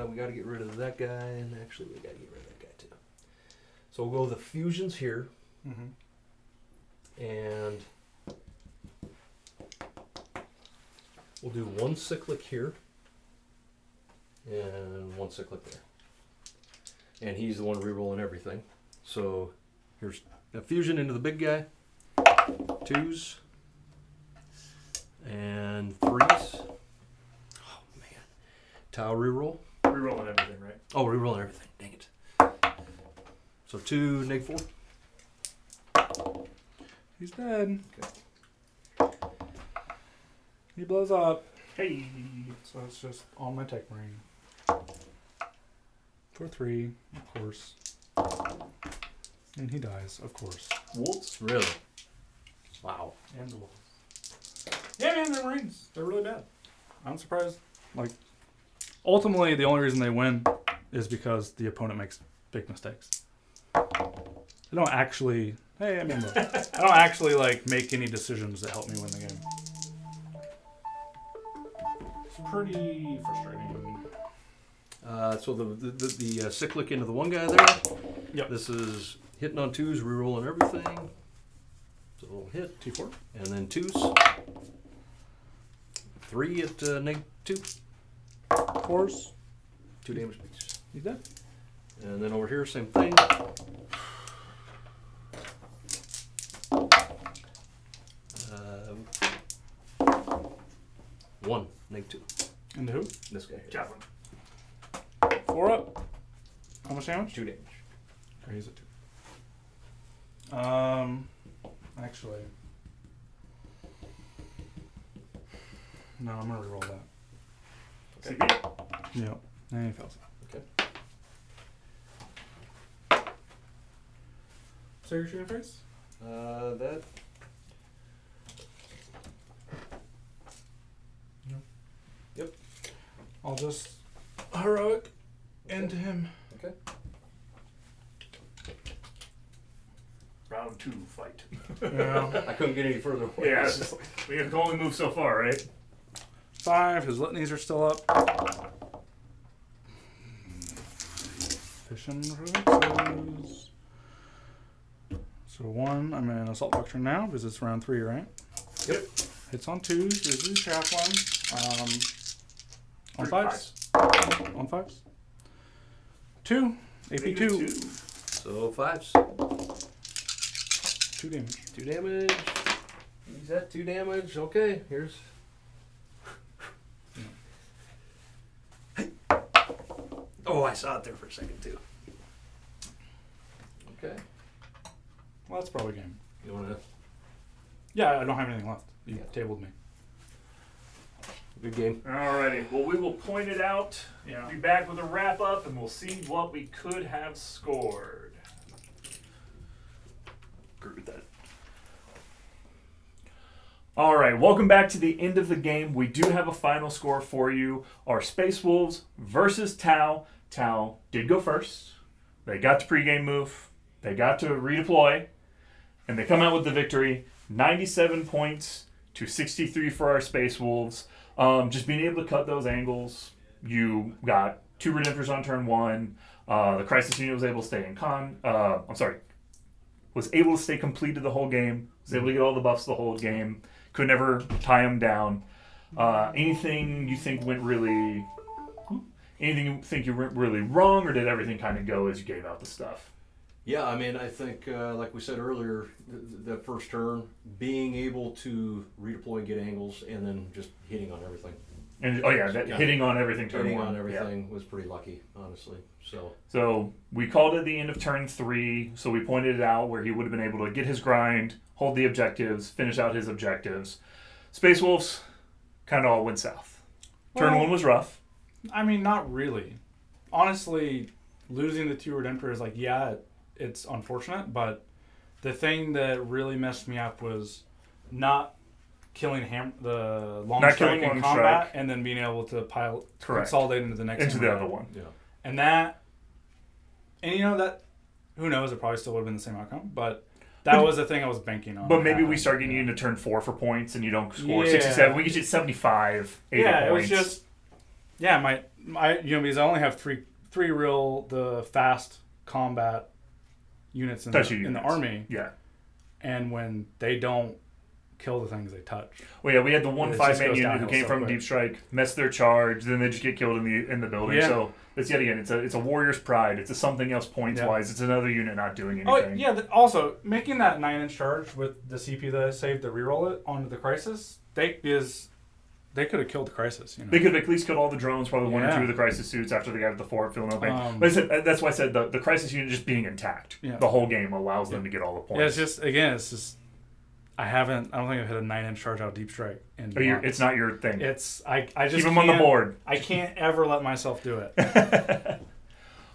We got to get rid of that guy, and actually we got to get rid of that guy too. So we'll go with the fusions here, and we'll do 1 cyclic here, and 1 cyclic there. And he's the one re-rolling everything. So here's a fusion into the big guy, 2s, and 3s. Tau reroll. Rerolling everything, right? Oh, rerolling everything. Dang it. So 2, -4. He's dead. Okay. He blows up. Hey. So it's just on my tech marine. For 3, of course. And he dies, of course. Wolves? Really? Wow. And the wolves. Yeah, man, they're marines. They're really bad. I'm surprised. Like, ultimately, the only reason they win is because the opponent makes big mistakes. They don't actually. Hey, I mean, look, I don't actually like make any decisions that help me win the game. It's pretty frustrating. So the cyclic into the one guy there. Yep. This is hitting on 2s, rerolling everything. So we'll hit T4. and then 2s. 3 at -2. Force. 2 damage piece. He's dead. And then over here, same thing. One, -2. Into who? This guy here. Javelin. 4 up. How much damage? 2 damage. Or he's at 2. Actually. No, I'm gonna reroll that. CP? Yep. And he fails. Okay. So you're shooting face? That. Yep. I'll just heroic into him. Okay. Round 2 fight. Yeah. I couldn't get any further away. Yeah, it's just, we can only move so far, right? 5. His litanies are still up. Fishing hoaxes. So 1. I'm in assault doctrine now because it's round 3, right? Yep. Hits on 2s. This is chaplain. On 3 5s. On 5s. 2. AP2. So 5s. 2 damage. 2 damage. He's at 2 damage. Okay, here's. Oh, I saw it there for a second too. Okay. Well, that's probably game. You wanna? Yeah, I don't have anything left. You Yeah. tabled me. Good game. Alrighty. Well, we will point it out. Yeah. Be back with a wrap up, and we'll see what we could have scored. Agree with that. All right, welcome back to the end of the game. We do have a final score for you. Our Space Wolves versus Tau. Tau did go first. They got to pregame move. They got to redeploy. And they come out with the victory. 97 points to 63 for our Space Wolves. Just being able to cut those angles. You got 2 Redemptors on turn 1. The Crisis Unit was able to stay in was able to stay completed the whole game. Was able to get all the buffs the whole game. Could never tie them down. Anything you think went really wrong, or did everything kind of go as you gave out the stuff? Yeah, I mean, I think, like we said earlier, that first turn, being able to redeploy and get angles, and then just hitting on everything. And hitting on everything turn Hitting 1. on everything was pretty lucky, honestly. So we called it the end of turn 3. So we pointed it out where he would have been able to get his grind, hold the objectives, finish out his objectives. Space Wolves kind of all went south. Turn 1 was rough. I mean, not really. Honestly, losing the 2 Redemptors, it's unfortunate, but the thing that really messed me up was not killing the long strike in combat and then being able to consolidate into the next into the other one. Yeah. And who knows, it probably still would have been the same outcome, but that was the thing I was banking on. But maybe we start getting you into turn 4 for points and you don't score 67. We get you at 75, 80 points. It was just, because I only have three the fast combat units in the army. Yeah. And when they don't kill the things they touch. Well, yeah, we had the 1-5-man unit who came so from quick. Deep Strike, messed their charge, then they just get killed in the building. Yeah. So it's yet again, it's a warrior's pride. It's a something else points wise. It's another unit not doing anything. Oh yeah. Also, making that 9-inch charge with the CP that I saved to reroll it onto the Crisis, they could have killed the Crisis. They could have at least killed all the drones, probably 1 or 2 of the Crisis suits after they got at the fort, feeling no pain. But that's why I said the Crisis unit just being intact. Yeah. The whole game allows them to get all the points. Yeah, it's just. I don't think I've hit a 9-inch charge out Deep Strike. It's not your thing. I just keep them on the board. I can't ever let myself do it.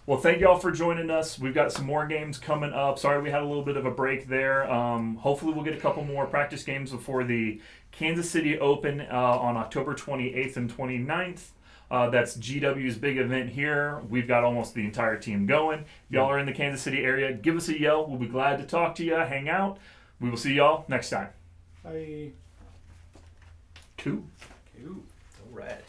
Well, thank y'all for joining us. We've got some more games coming up. Sorry we had a little bit of a break there. Hopefully we'll get a couple more practice games before the Kansas City Open on October 28th and 29th. That's GW's big event here. We've got almost the entire team going. If y'all are in the Kansas City area, give us a yell. We'll be glad to talk to you, hang out. We will see y'all next time. Bye. Cool. All right.